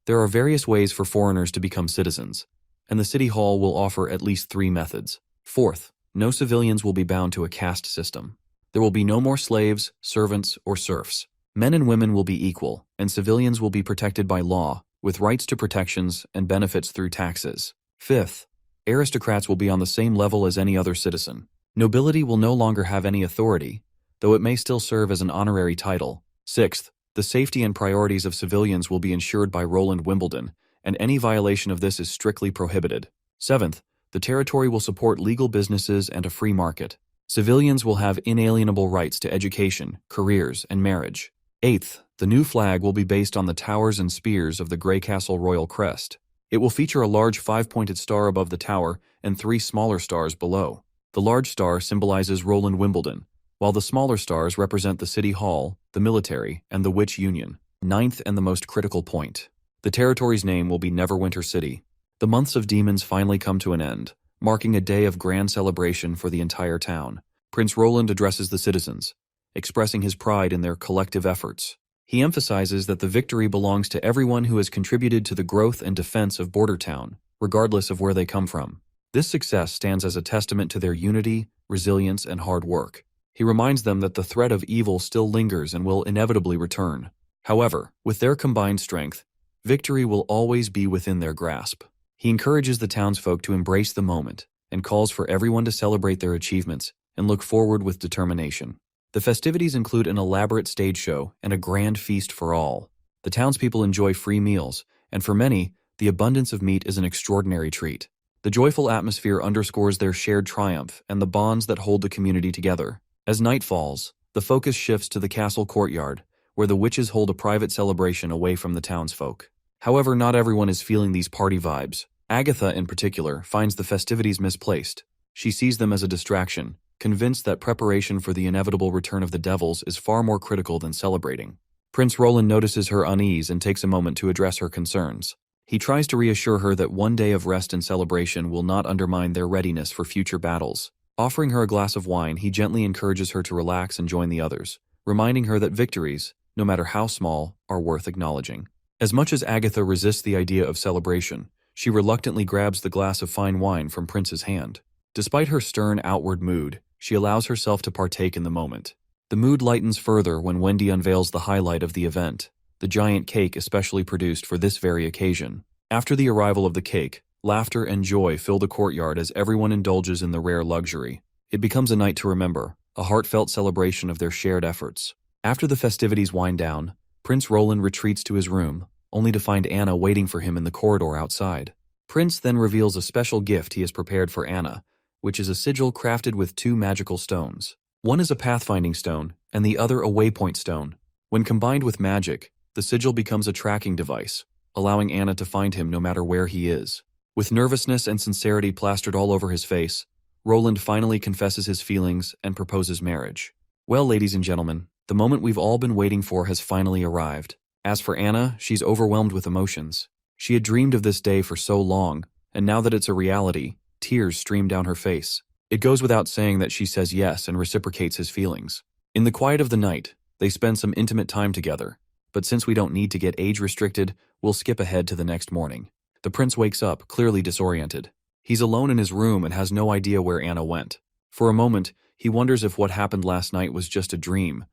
there are various ways for foreigners to become citizens, and the City Hall will offer at least 3 methods. Fourth, no civilians will be bound to a caste system. There will be no more slaves, servants, or serfs. Men and women will be equal, and civilians will be protected by law, with rights to protections and benefits through taxes. Fifth, aristocrats will be on the same level as any other citizen. Nobility will no longer have any authority, though it may still serve as an honorary title. Sixth, the safety and priorities of civilians will be ensured by Roland Wimbledon, and any violation of this is strictly prohibited. Seventh, the territory will support legal businesses and a free market. Civilians will have inalienable rights to education, careers, and marriage. Eighth, the new flag will be based on the towers and spears of the Grey Castle Royal Crest. It will feature a large 5-pointed star above the tower and 3 smaller stars below. The large star symbolizes Roland Wimbledon, while the smaller stars represent the City Hall, the military, and the Witch Union. Ninth and the most critical point. The territory's name will be Neverwinter City. The months of demons finally come to an end, marking a day of grand celebration for the entire town. Prince Roland addresses the citizens, expressing his pride in their collective efforts. He emphasizes that the victory belongs to everyone who has contributed to the growth and defense of Bordertown, regardless of where they come from. This success stands as a testament to their unity, resilience, and hard work. He reminds them that the threat of evil still lingers and will inevitably return. However, with their combined strength, victory will always be within their grasp. He encourages the townsfolk to embrace the moment and calls for everyone to celebrate their achievements and look forward with determination. The festivities include an elaborate stage show and a grand feast for all. The townspeople enjoy free meals, and for many, the abundance of meat is an extraordinary treat. The joyful atmosphere underscores their shared triumph and the bonds that hold the community together. As night falls, the focus shifts to the castle courtyard, where the witches hold a private celebration away from the townsfolk. However, not everyone is feeling these party vibes. Agatha, in particular, finds the festivities misplaced. She sees them as a distraction, convinced that preparation for the inevitable return of the devils is far more critical than celebrating. Prince Roland notices her unease and takes a moment to address her concerns. He tries to reassure her that one day of rest and celebration will not undermine their readiness for future battles. Offering her a glass of wine, he gently encourages her to relax and join the others, reminding her that victories, no matter how small, are worth acknowledging. As much as Agatha resists the idea of celebration, she reluctantly grabs the glass of fine wine from Prince's hand. Despite her stern outward mood, she allows herself to partake in the moment. The mood lightens further when Wendy unveils the highlight of the event, the giant cake especially produced for this very occasion. After the arrival of the cake, laughter and joy fill the courtyard as everyone indulges in the rare luxury. It becomes a night to remember, a heartfelt celebration of their shared efforts. After the festivities wind down, Prince Roland retreats to his room, only to find Anna waiting for him in the corridor outside. Prince then reveals a special gift he has prepared for Anna, which is a sigil crafted with 2 magical stones. One is a pathfinding stone, and the other a waypoint stone. When combined with magic, the sigil becomes a tracking device, allowing Anna to find him no matter where he is. With nervousness and sincerity plastered all over his face, Roland finally confesses his feelings and proposes marriage. Well, ladies and gentlemen, the moment we've all been waiting for has finally arrived. As for Anna, she's overwhelmed with emotions. She had dreamed of this day for so long, and now that it's a reality, tears stream down her face. It goes without saying that she says yes and reciprocates his feelings. In the quiet of the night, they spend some intimate time together, but since we don't need to get age-restricted, we'll skip ahead to the next morning. The prince wakes up, clearly disoriented. He's alone in his room and has no idea where Anna went. For a moment, he wonders if what happened last night was just a dream,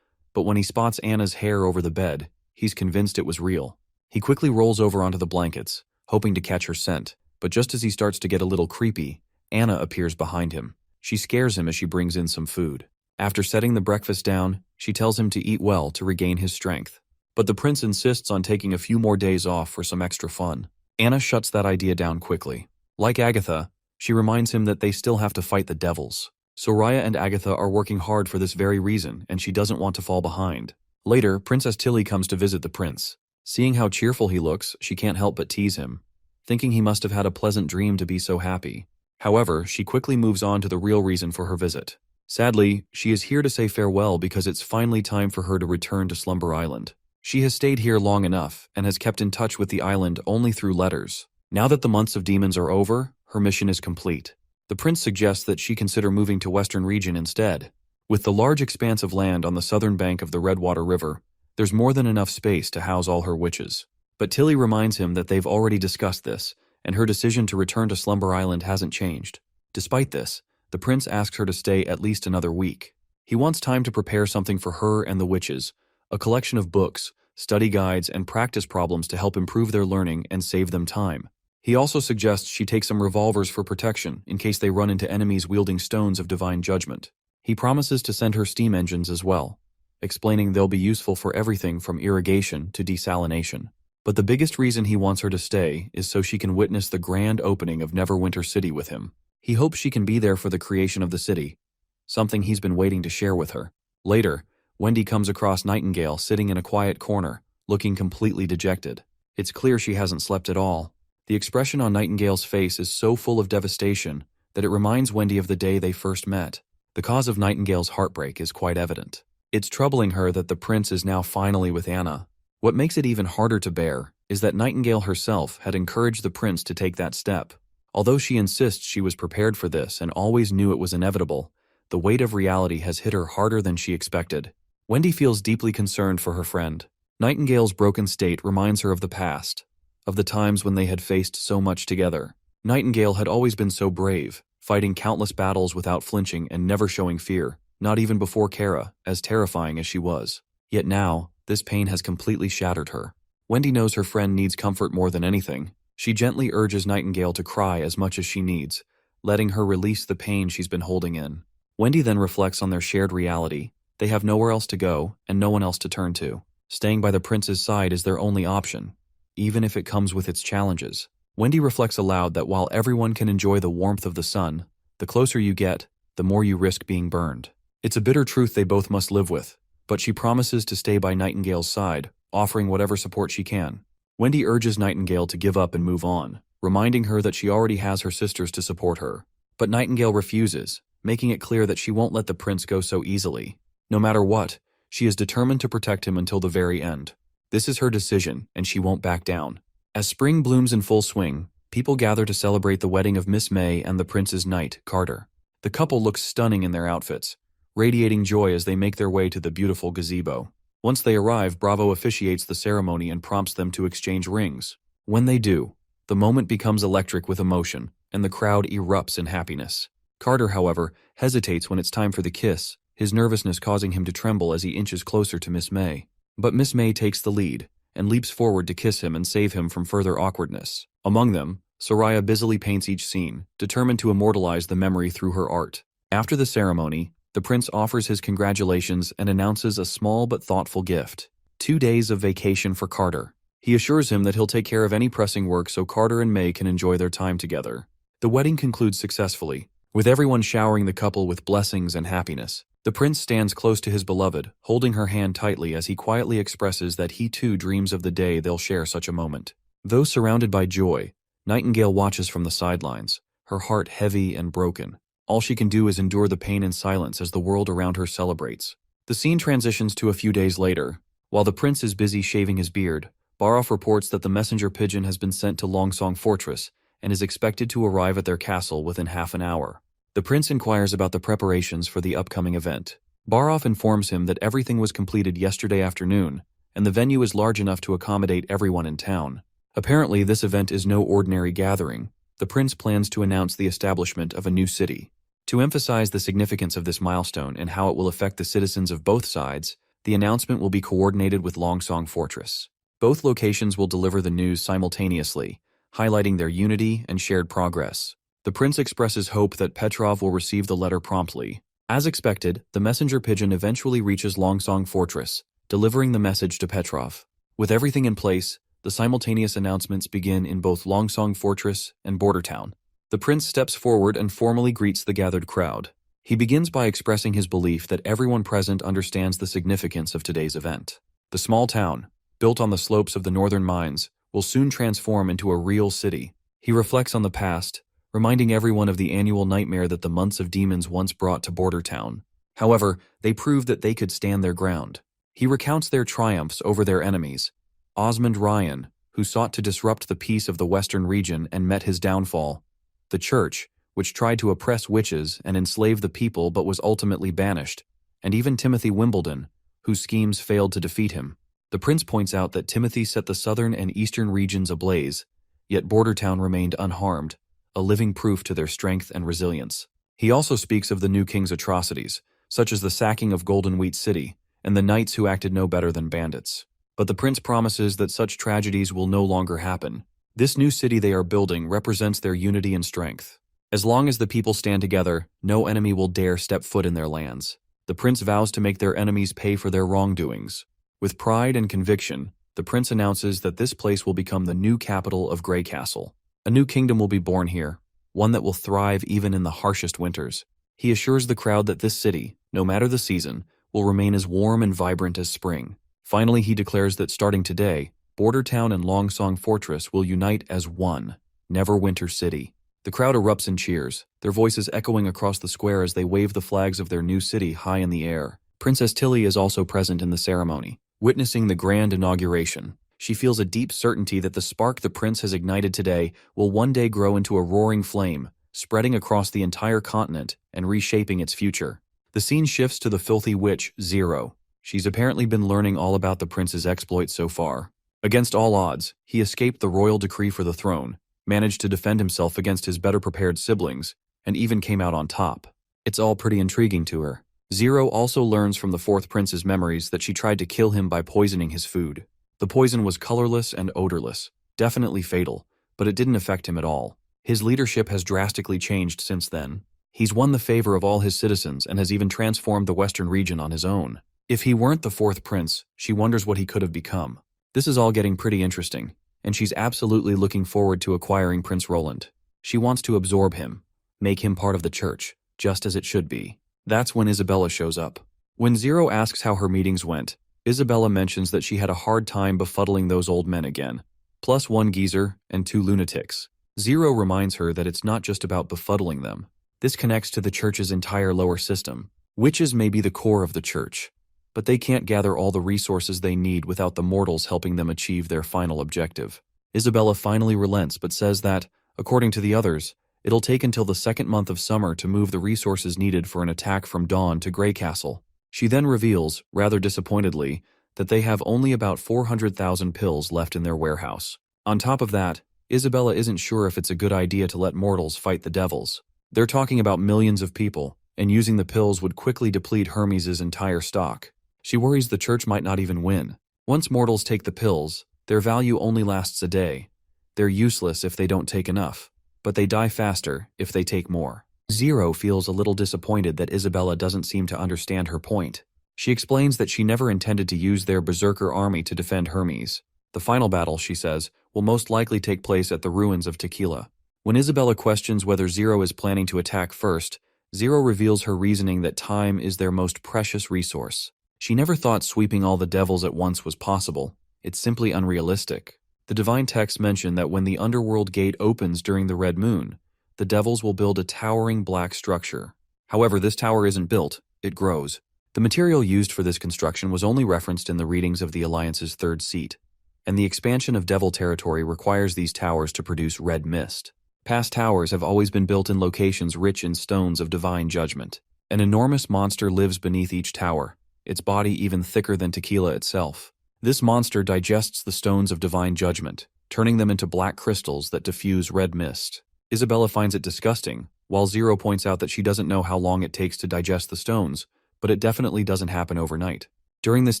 but when he spots Anna's hair over the bed, he's convinced it was real. He quickly rolls over onto the blankets, hoping to catch her scent, but just as he starts to get a little creepy, Anna appears behind him. She scares him as she brings in some food. After setting the breakfast down, she tells him to eat well to regain his strength. But the prince insists on taking a few more days off for some extra fun. Anna shuts that idea down quickly. Like Agatha, she reminds him that they still have to fight the devils. Soraya and Agatha are working hard for this very reason, and she doesn't want to fall behind. Later, Princess Tilly comes to visit the prince. Seeing how cheerful he looks, she can't help but tease him, thinking he must have had a pleasant dream to be so happy. However, she quickly moves on to the real reason for her visit. Sadly, she is here to say farewell because it's finally time for her to return to Slumber Island. She has stayed here long enough and has kept in touch with the island only through letters. Now that the months of demons are over, her mission is complete. The prince suggests that she consider moving to Western Region instead. With the large expanse of land on the southern bank of the Redwater River, there's more than enough space to house all her witches. But Tilly reminds him that they've already discussed this, and her decision to return to Slumber Island hasn't changed. Despite this, the prince asks her to stay at least another week. He wants time to prepare something for her and the witches, a collection of books, study guides, and practice problems to help improve their learning and save them time. He also suggests she take some revolvers for protection in case they run into enemies wielding stones of divine judgment. He promises to send her steam engines as well, explaining they'll be useful for everything from irrigation to desalination. But the biggest reason he wants her to stay is so she can witness the grand opening of Neverwinter City with him. He hopes she can be there for the creation of the city, something he's been waiting to share with her. Later, Wendy comes across Nightingale sitting in a quiet corner, looking completely dejected. It's clear she hasn't slept at all. The expression on Nightingale's face is so full of devastation that it reminds Wendy of the day they first met. The cause of Nightingale's heartbreak is quite evident. It's troubling her that the prince is now finally with Anna. What makes it even harder to bear is that Nightingale herself had encouraged the prince to take that step. Although she insists she was prepared for this and always knew it was inevitable, the weight of reality has hit her harder than she expected. Wendy feels deeply concerned for her friend. Nightingale's broken state reminds her of the past, of the times when they had faced so much together. Nightingale had always been so brave, fighting countless battles without flinching and never showing fear, not even before Kara, as terrifying as she was. Yet now, this pain has completely shattered her. Wendy knows her friend needs comfort more than anything. She gently urges Nightingale to cry as much as she needs, letting her release the pain she's been holding in. Wendy then reflects on their shared reality. They have nowhere else to go and no one else to turn to. Staying by the prince's side is their only option, even if it comes with its challenges. Wendy reflects aloud that while everyone can enjoy the warmth of the sun, the closer you get, the more you risk being burned. It's a bitter truth they both must live with, but she promises to stay by Nightingale's side, offering whatever support she can. Wendy urges Nightingale to give up and move on, reminding her that she already has her sisters to support her. But Nightingale refuses, making it clear that she won't let the prince go so easily. No matter what, she is determined to protect him until the very end. This is her decision, and she won't back down. As spring blooms in full swing, people gather to celebrate the wedding of Miss May and the prince's knight, Carter. The couple looks stunning in their outfits, radiating joy as they make their way to the beautiful gazebo. Once they arrive, Bravo officiates the ceremony and prompts them to exchange rings. When they do, the moment becomes electric with emotion, and the crowd erupts in happiness. Carter, however, hesitates when it's time for the kiss, his nervousness causing him to tremble as he inches closer to Miss May. But Miss May takes the lead, and leaps forward to kiss him and save him from further awkwardness. Among them, Soraya busily paints each scene, determined to immortalize the memory through her art. After the ceremony, the prince offers his congratulations and announces a small but thoughtful gift: 2 days of vacation for Carter. He assures him that he'll take care of any pressing work so Carter and May can enjoy their time together. The wedding concludes successfully, with everyone showering the couple with blessings and happiness. The prince stands close to his beloved, holding her hand tightly as he quietly expresses that he too dreams of the day they'll share such a moment. Though surrounded by joy, Nightingale watches from the sidelines, her heart heavy and broken. All she can do is endure the pain in silence as the world around her celebrates. The scene transitions to a few days later. While the prince is busy shaving his beard, Barov reports that the messenger pigeon has been sent to Longsong Fortress and is expected to arrive at their castle within half an hour. The prince inquires about the preparations for the upcoming event. Barov informs him that everything was completed yesterday afternoon, and the venue is large enough to accommodate everyone in town. Apparently, this event is no ordinary gathering. The prince plans to announce the establishment of a new city. To emphasize the significance of this milestone and how it will affect the citizens of both sides, the announcement will be coordinated with Longsong Fortress. Both locations will deliver the news simultaneously, highlighting their unity and shared progress. The prince expresses hope that Petrov will receive the letter promptly. As expected, the messenger pigeon eventually reaches Longsong Fortress, delivering the message to Petrov. With everything in place, the simultaneous announcements begin in both Longsong Fortress and Bordertown. The prince steps forward and formally greets the gathered crowd. He begins by expressing his belief that everyone present understands the significance of today's event. The small town, built on the slopes of the northern mines, will soon transform into a real city. He reflects on the past, reminding everyone of the annual nightmare that the months of demons once brought to Bordertown. However, they proved that they could stand their ground. He recounts their triumphs over their enemies: Osmond Ryan, who sought to disrupt the peace of the western region and met his downfall; the Church, which tried to oppress witches and enslave the people but was ultimately banished; and even Timothy Wimbledon, whose schemes failed to defeat him. The prince points out that Timothy set the southern and eastern regions ablaze, yet Bordertown remained unharmed, a living proof to their strength and resilience. He also speaks of the new king's atrocities, such as the sacking of Golden Wheat City, and the knights who acted no better than bandits. But the prince promises that such tragedies will no longer happen. This new city they are building represents their unity and strength. As long as the people stand together, no enemy will dare step foot in their lands. The prince vows to make their enemies pay for their wrongdoings. With pride and conviction, the prince announces that this place will become the new capital of Grey Castle. A new kingdom will be born here, one that will thrive even in the harshest winters. He assures the crowd that this city, no matter the season, will remain as warm and vibrant as spring. Finally, he declares that starting today, Bordertown and Longsong Fortress will unite as one, Neverwinter City. The crowd erupts in cheers, their voices echoing across the square as they wave the flags of their new city high in the air. Princess Tilly is also present in the ceremony, witnessing the grand inauguration. She feels a deep certainty that the spark the prince has ignited today will one day grow into a roaring flame, spreading across the entire continent and reshaping its future. The scene shifts to the filthy witch, Zero. She's apparently been learning all about the prince's exploits so far. Against all odds, he escaped the royal decree for the throne, managed to defend himself against his better-prepared siblings, and even came out on top. It's all pretty intriguing to her. Zero also learns from the fourth prince's memories that she tried to kill him by poisoning his food. The poison was colorless and odorless, definitely fatal, but it didn't affect him at all. His leadership has drastically changed since then. He's won the favor of all his citizens and has even transformed the western region on his own. If he weren't the fourth prince, she wonders what he could have become. This is all getting pretty interesting, and she's absolutely looking forward to acquiring Prince Roland. She wants to absorb him, make him part of the church, just as it should be. That's when Isabella shows up. When Zero asks how her meetings went, Isabella mentions that she had a hard time befuddling those old men again, plus one geezer and 2 lunatics. Zero reminds her that it's not just about befuddling them. This connects to the church's entire lower system. Witches may be the core of the church, but they can't gather all the resources they need without the mortals helping them achieve their final objective. Isabella finally relents but says that, according to the others, it'll take until the second month of summer to move the resources needed for an attack from dawn to Grey Castle. She then reveals, rather disappointedly, that they have only about 400,000 pills left in their warehouse. On top of that, Isabella isn't sure if it's a good idea to let mortals fight the devils. They're talking about millions of people, and using the pills would quickly deplete Hermes' entire stock. She worries the church might not even win. Once mortals take the pills, their value only lasts a day. They're useless if they don't take enough, but they die faster if they take more. Zero feels a little disappointed that Isabella doesn't seem to understand her point. She explains that she never intended to use their berserker army to defend Hermes. The final battle, she says, will most likely take place at the ruins of Tequila. When Isabella questions whether Zero is planning to attack first, Zero reveals her reasoning that time is their most precious resource. She never thought sweeping all the devils at once was possible. It's simply unrealistic. The divine texts mention that when the underworld gate opens during the red moon, the devils will build a towering black structure. However, this tower isn't built, it grows. The material used for this construction was only referenced in the readings of the Alliance's third seat, and the expansion of devil territory requires these towers to produce red mist. Past towers have always been built in locations rich in stones of divine judgment. An enormous monster lives beneath each tower, its body even thicker than Tequila itself. This monster digests the stones of divine judgment, turning them into black crystals that diffuse red mist. Isabella finds it disgusting, while Zero points out that she doesn't know how long it takes to digest the stones, but it definitely doesn't happen overnight. During this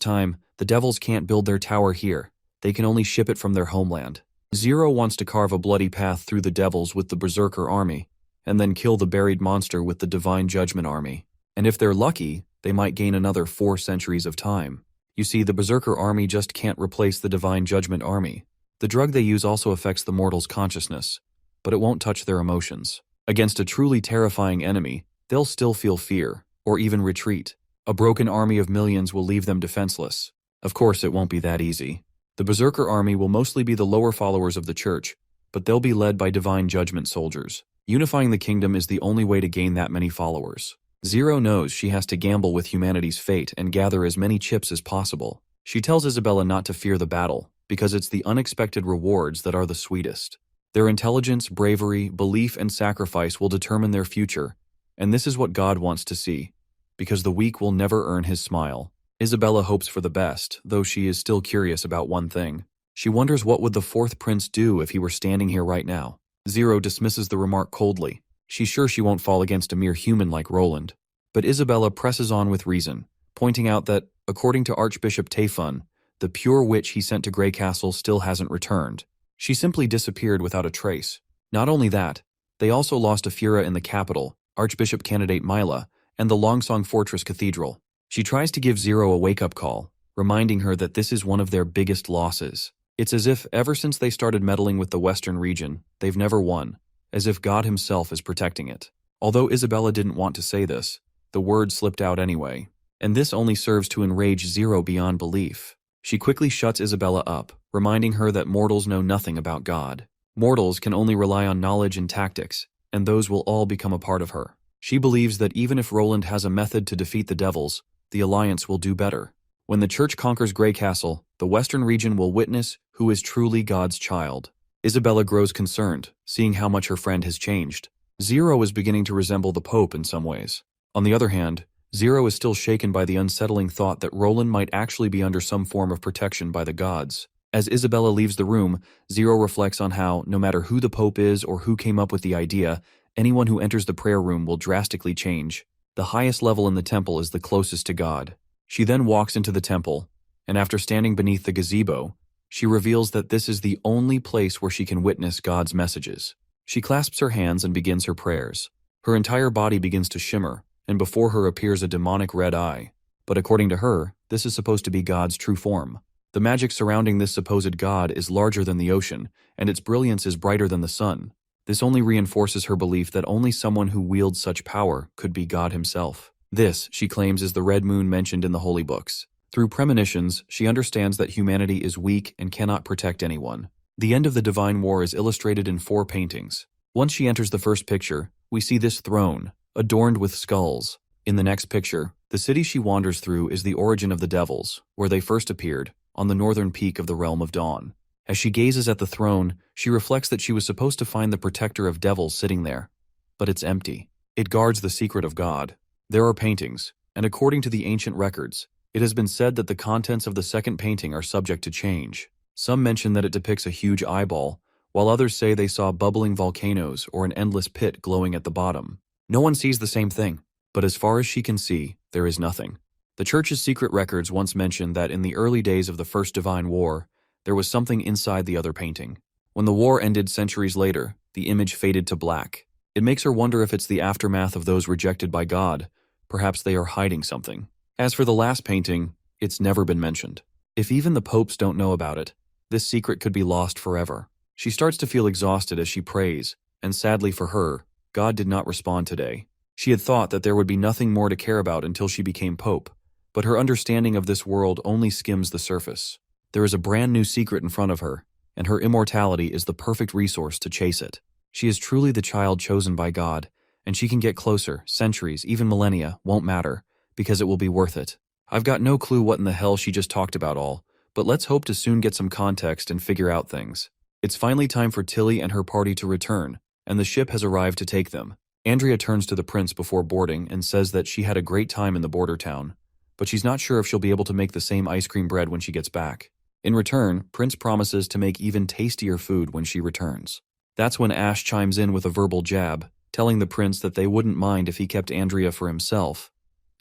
time, the devils can't build their tower here. They can only ship it from their homeland. Zero wants to carve a bloody path through the devils with the berserker army, and then kill the buried monster with the divine judgment army. And if they're lucky, they might gain another 4 centuries of time. You see, the berserker army just can't replace the divine judgment army. The drug they use also affects the mortal's consciousness, but it won't touch their emotions. Against a truly terrifying enemy, they'll still feel fear, or even retreat. A broken army of millions will leave them defenseless. Of course, it won't be that easy. The berserker army will mostly be the lower followers of the church, but they'll be led by divine judgment soldiers. Unifying the kingdom is the only way to gain that many followers. Zero knows she has to gamble with humanity's fate and gather as many chips as possible. She tells Isabella not to fear the battle, because it's the unexpected rewards that are the sweetest. Their intelligence, bravery, belief, and sacrifice will determine their future, and this is what God wants to see, because the weak will never earn his smile. Isabella hopes for the best, though she is still curious about one thing. She wonders what would the fourth prince do if he were standing here right now. Zero dismisses the remark coldly. She's sure she won't fall against a mere human like Roland. But Isabella presses on with reason, pointing out that, according to Archbishop Taefun, the pure witch he sent to Grey Castle still hasn't returned. She simply disappeared without a trace. Not only that, They also lost a Fura in the capital, Archbishop candidate Mila, and the Longsong Fortress Cathedral. She tries to give Zero a wake-up call, reminding her that this is one of their biggest losses. It's as if, ever since they started meddling with the Western region, they've never won, as if God himself is protecting it. Although Isabella didn't want to say this, the word slipped out anyway, and this only serves to enrage Zero beyond belief. She quickly shuts Isabella up, reminding her that mortals know nothing about God. Mortals can only rely on knowledge and tactics, and those will all become a part of her. She believes that even if Roland has a method to defeat the devils, the Alliance will do better. When the Church conquers Grey Castle, the Western region will witness who is truly God's child. Isabella grows concerned, seeing how much her friend has changed. Zero is beginning to resemble the Pope in some ways. On the other hand, Zero is still shaken by the unsettling thought that Roland might actually be under some form of protection by the gods. As Isabella leaves the room, Zero reflects on how, no matter who the Pope is or who came up with the idea, anyone who enters the prayer room will drastically change. The highest level in the temple is the closest to God. She then walks into the temple, and after standing beneath the gazebo, she reveals that this is the only place where she can witness God's messages. She clasps her hands and begins her prayers. Her entire body begins to shimmer, and before her appears a demonic red eye. But according to her, this is supposed to be God's true form. The magic surrounding this supposed God is larger than the ocean, and its brilliance is brighter than the sun. This only reinforces her belief that only someone who wields such power could be God himself. This, she claims, is the red moon mentioned in the holy books. Through premonitions, she understands that humanity is weak and cannot protect anyone. The end of the Divine War is illustrated in 4 paintings. Once she enters the first picture, we see this throne, adorned with skulls. In the next picture, the city she wanders through is the origin of the devils, where they first appeared, on the northern peak of the Realm of Dawn. As she gazes at the throne, she reflects that she was supposed to find the protector of devils sitting there. But it's empty. It guards the secret of God. There are paintings, and according to the ancient records, it has been said that the contents of the second painting are subject to change. Some mention that it depicts a huge eyeball, while others say they saw bubbling volcanoes or an endless pit glowing at the bottom. No one sees the same thing, but as far as she can see, there is nothing. The Church's secret records once mentioned that in the early days of the First Divine War, there was something inside the other painting. When the war ended centuries later, the image faded to black. It makes her wonder if it's the aftermath of those rejected by God. Perhaps they are hiding something. As for the last painting, it's never been mentioned. If even the popes don't know about it, this secret could be lost forever. She starts to feel exhausted as she prays, and sadly for her, God did not respond today. She had thought that there would be nothing more to care about until she became pope, but her understanding of this world only skims the surface. There is a brand new secret in front of her, and her immortality is the perfect resource to chase it. She is truly the child chosen by God, and she can get closer. Centuries, even millennia, won't matter, because it will be worth it. I've got no clue what in the hell she just talked about all, but let's hope to soon get some context and figure out things. It's finally time for Tilly and her party to return, and the ship has arrived to take them. Andrea turns to the prince before boarding and says that she had a great time in the border town, but she's not sure if she'll be able to make the same ice cream bread when she gets back. In return, Prince promises to make even tastier food when she returns. That's when Ash chimes in with a verbal jab, telling the prince that they wouldn't mind if he kept Andrea for himself.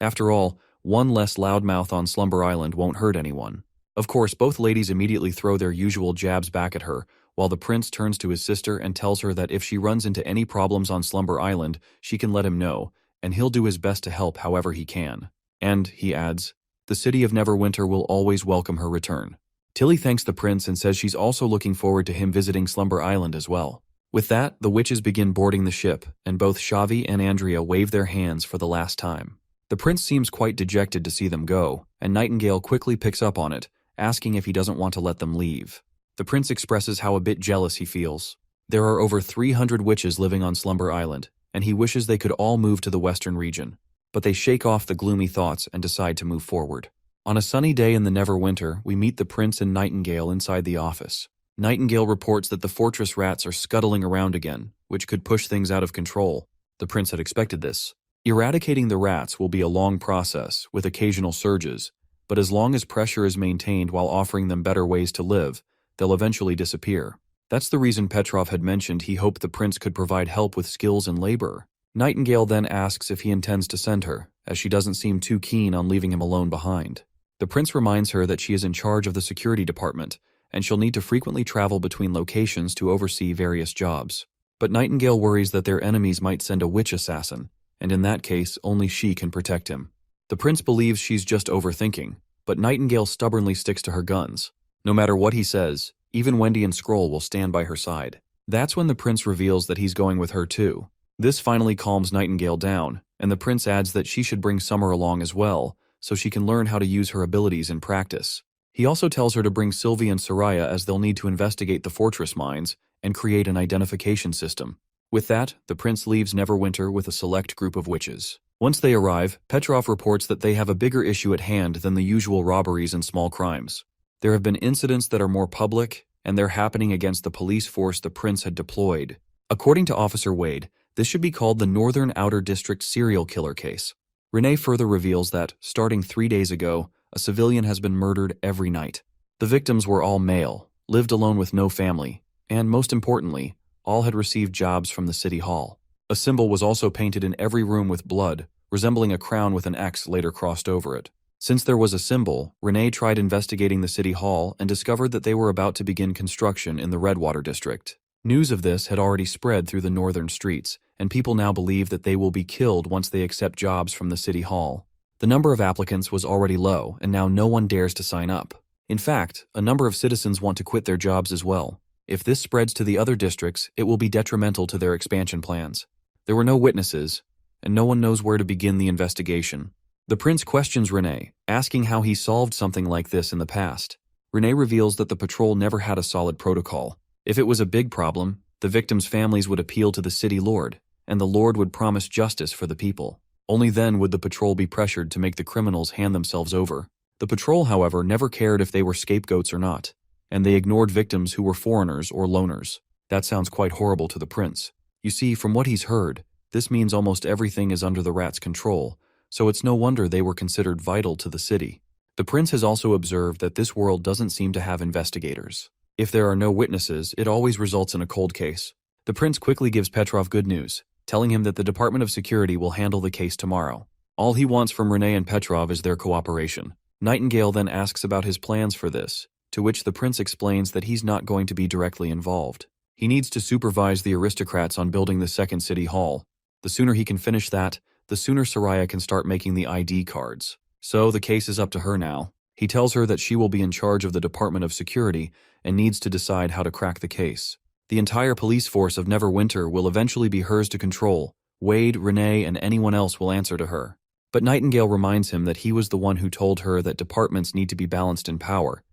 After all, one less loudmouth on Slumber Island won't hurt anyone. Of course, both ladies immediately throw their usual jabs back at her, while the prince turns to his sister and tells her that if she runs into any problems on Slumber Island, she can let him know, and he'll do his best to help however he can. And, he adds, the city of Neverwinter will always welcome her return. Tilly thanks the prince and says she's also looking forward to him visiting Slumber Island as well. With that, the witches begin boarding the ship, and both Xavi and Andrea wave their hands for the last time. The prince seems quite dejected to see them go, and Nightingale quickly picks up on it, asking if he doesn't want to let them leave. The prince expresses how a bit jealous he feels. There are over 300 witches living on Slumber Island, and he wishes they could all move to the western region. But they shake off the gloomy thoughts and decide to move forward. On a sunny day in the Neverwinter, we meet the prince and Nightingale inside the office. Nightingale reports that the fortress rats are scuttling around again, which could push things out of control. The prince had expected this. Eradicating the rats will be a long process, with occasional surges, but as long as pressure is maintained while offering them better ways to live, they'll eventually disappear. That's the reason Petrov had mentioned he hoped the prince could provide help with skills and labor. Nightingale then asks if he intends to send her, as she doesn't seem too keen on leaving him alone behind. The prince reminds her that she is in charge of the security department, and she'll need to frequently travel between locations to oversee various jobs. But Nightingale worries that their enemies might send a witch assassin, and in that case, only she can protect him. The prince believes she's just overthinking, but Nightingale stubbornly sticks to her guns. No matter what he says, even Wendy and Scroll will stand by her side. That's when the prince reveals that he's going with her too. This finally calms Nightingale down, and the prince adds that she should bring Summer along as well, so she can learn how to use her abilities in practice. He also tells her to bring Sylvie and Soraya as they'll need to investigate the fortress mines and create an identification system. With that, the prince leaves Neverwinter with a select group of witches. Once they arrive, Petrov reports that they have a bigger issue at hand than the usual robberies and small crimes. There have been incidents that are more public, and they're happening against the police force the prince had deployed. According to Officer Wade, this should be called the Northern Outer District serial killer case. Renee further reveals that, starting 3 days ago, a civilian has been murdered every night. The victims were all male, lived alone with no family, and most importantly, all had received jobs from the city hall. A symbol was also painted in every room with blood, resembling a crown with an X later crossed over it. Since there was a symbol, Renee tried investigating the city hall and discovered that they were about to begin construction in the Redwater district. News of this had already spread through the northern streets, and people now believe that they will be killed once they accept jobs from the city hall. The number of applicants was already low, and now no one dares to sign up. In fact, a number of citizens want to quit their jobs as well. If this spreads to the other districts, it will be detrimental to their expansion plans. There were no witnesses, and no one knows where to begin the investigation. The prince questions Renee, asking how he solved something like this in the past. Renee reveals that the patrol never had a solid protocol. If it was a big problem, the victims' families would appeal to the city lord, and the lord would promise justice for the people. Only then would the patrol be pressured to make the criminals hand themselves over. The patrol, however, never cared if they were scapegoats or not, and they ignored victims who were foreigners or loners. That sounds quite horrible to the prince. You see, from what he's heard, this means almost everything is under the rats' control, so it's no wonder they were considered vital to the city. The prince has also observed that this world doesn't seem to have investigators. If there are no witnesses, it always results in a cold case. The prince quickly gives Petrov good news, telling him that the Department of Security will handle the case tomorrow. All he wants from Renee and Petrov is their cooperation. Nightingale then asks about his plans for this, to which the prince explains that he's not going to be directly involved. He needs to supervise the aristocrats on building the second city hall. The sooner he can finish that, the sooner Soraya can start making the ID cards. So the case is up to her now. He tells her that she will be in charge of the Department of Security and needs to decide how to crack the case. The entire police force of Neverwinter will eventually be hers to control. Wade, Renee, and anyone else will answer to her. But Nightingale reminds him that he was the one who told her that departments need to be balanced in power,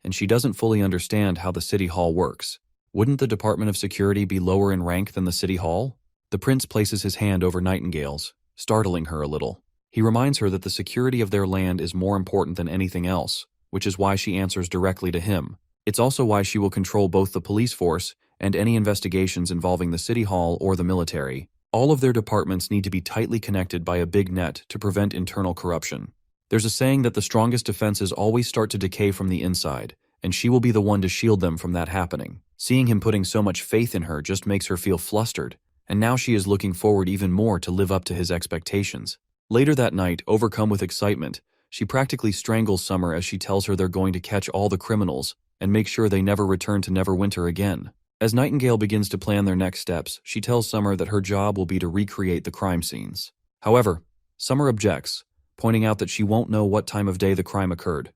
and she doesn't fully understand how the city hall works. Wouldn't the Department of Security be lower in rank than the city hall? The prince places his hand over Nightingale's, startling her a little. He reminds her that the security of their land is more important than anything else, which is why she answers directly to him. It's also why she will control both the police force and any investigations involving the city hall or the military. All of their departments need to be tightly connected by a big net to prevent internal corruption. There's a saying that the strongest defenses always start to decay from the inside, and she will be the one to shield them from that happening. Seeing him putting so much faith in her just makes her feel flustered, and now she is looking forward even more to live up to his expectations. Later that night, overcome with excitement, she practically strangles Summer as she tells her they're going to catch all the criminals and make sure they never return to Neverwinter again. As Nightingale begins to plan their next steps, she tells Summer that her job will be to recreate the crime scenes. However, Summer objects, pointing out that she won't know what time of day the crime occurred,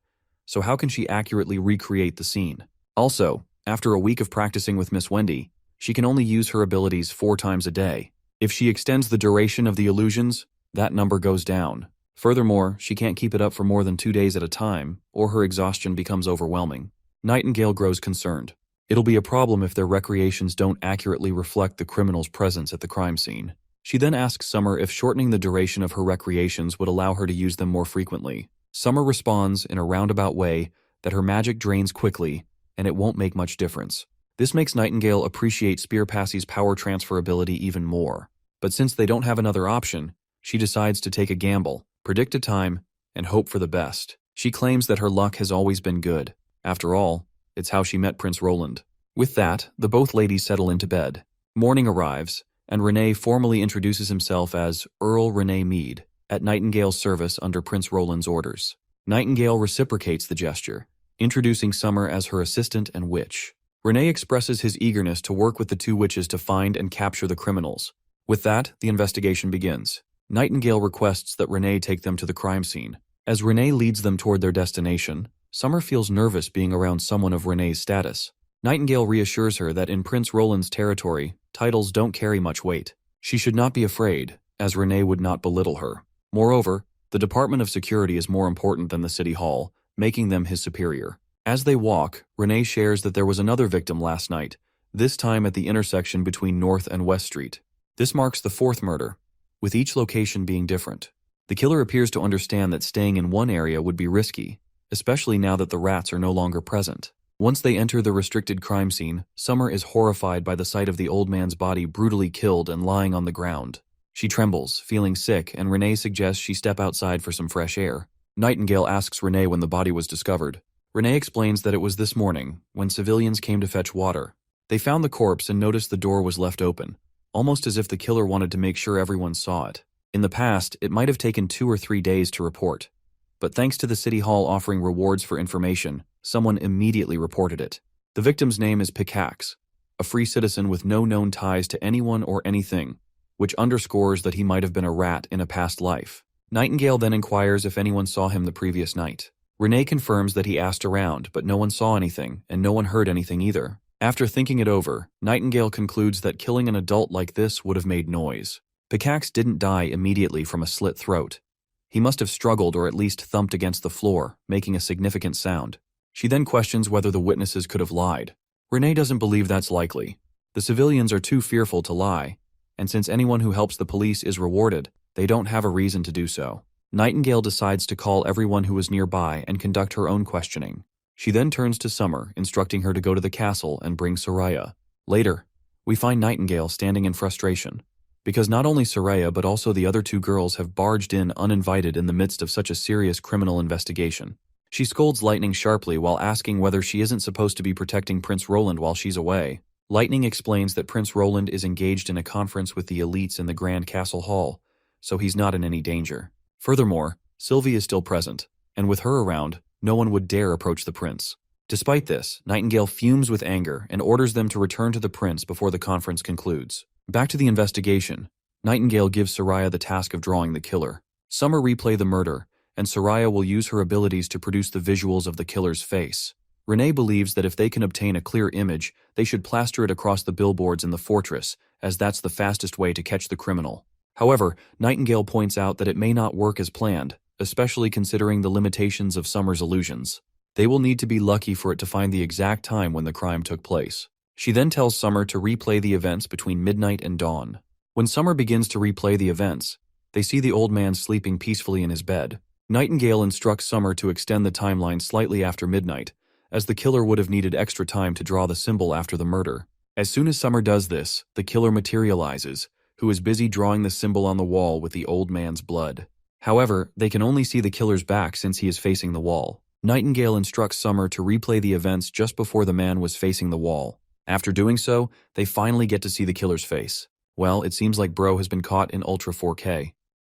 so how can she accurately recreate the scene? Also, after a week of practicing with Miss Wendy, she can only use her abilities 4 times a day. If she extends the duration of the illusions, that number goes down. Furthermore, she can't keep it up for more than 2 days at a time, or her exhaustion becomes overwhelming. Nightingale grows concerned. It'll be a problem if their recreations don't accurately reflect the criminal's presence at the crime scene. She then asks Summer if shortening the duration of her recreations would allow her to use them more frequently. Summer responds in a roundabout way that her magic drains quickly and it won't make much difference. This makes Nightingale appreciate Spearpassy's power transfer ability even more. But since they don't have another option, she decides to take a gamble, predict a time, and hope for the best. She claims that her luck has always been good. After all, it's how she met Prince Roland. With that, the both ladies settle into bed. Morning arrives, and Renee formally introduces himself as Earl Renee Meade, at Nightingale's service under Prince Roland's orders. Nightingale reciprocates the gesture, introducing Summer as her assistant and witch. Renee expresses his eagerness to work with the two witches to find and capture the criminals. With that, the investigation begins. Nightingale requests that Renee take them to the crime scene. As Renee leads them toward their destination, Summer feels nervous being around someone of Renee's status. Nightingale reassures her that in Prince Roland's territory, titles don't carry much weight. She should not be afraid, as Renee would not belittle her. Moreover, the Department of Security is more important than the City Hall, making them his superior. As they walk, Renee shares that there was another victim last night, this time at the intersection between North and West Street. This marks the fourth murder, with each location being different. The killer appears to understand that staying in one area would be risky, especially now that the rats are no longer present. Once they enter the restricted crime scene, Summer is horrified by the sight of the old man's body brutally killed and lying on the ground. She trembles, feeling sick, and Renee suggests she step outside for some fresh air. Nightingale asks Renee when the body was discovered. Renee explains that it was this morning, when civilians came to fetch water. They found the corpse and noticed the door was left open, almost as if the killer wanted to make sure everyone saw it. In the past, it might have taken 2 or 3 days to report. But thanks to the City Hall offering rewards for information, someone immediately reported it. The victim's name is Pickaxe, a free citizen with no known ties to anyone or anything, which underscores that he might have been a rat in a past life. Nightingale then inquires if anyone saw him the previous night. Renee confirms that he asked around, but no one saw anything, and no one heard anything either. After thinking it over, Nightingale concludes that killing an adult like this would have made noise. Pickaxe didn't die immediately from a slit throat. He must have struggled or at least thumped against the floor, making a significant sound. She then questions whether the witnesses could have lied. Renee doesn't believe that's likely. The civilians are too fearful to lie, and since anyone who helps the police is rewarded, they don't have a reason to do so. Nightingale decides to call everyone who was nearby and conduct her own questioning. She then turns to Summer, instructing her to go to the castle and bring Soraya. Later, we find Nightingale standing in frustration, because not only Soraya but also the other 2 girls have barged in uninvited in the midst of such a serious criminal investigation. She scolds Lightning sharply while asking whether she isn't supposed to be protecting Prince Roland while she's away. Lightning explains that Prince Roland is engaged in a conference with the elites in the Grand Castle Hall, so he's not in any danger. Furthermore, Sylvie is still present, and with her around, no one would dare approach the prince. Despite this, Nightingale fumes with anger and orders them to return to the prince before the conference concludes. Back to the investigation, Nightingale gives Soraya the task of drawing the killer. Summer replay the murder, and Soraya will use her abilities to produce the visuals of the killer's face. Renee believes that if they can obtain a clear image, they should plaster it across the billboards in the fortress, as that's the fastest way to catch the criminal. However, Nightingale points out that it may not work as planned, especially considering the limitations of Summer's illusions. They will need to be lucky for it to find the exact time when the crime took place. She then tells Summer to replay the events between midnight and dawn. When Summer begins to replay the events, they see the old man sleeping peacefully in his bed. Nightingale instructs Summer to extend the timeline slightly after midnight, as the killer would have needed extra time to draw the symbol after the murder. As soon as Summer does this, the killer materializes, who is busy drawing the symbol on the wall with the old man's blood. However, they can only see the killer's back since he is facing the wall. Nightingale instructs Summer to replay the events just before the man was facing the wall. After doing so, they finally get to see the killer's face. Well, it seems like Bro has been caught in Ultra 4K.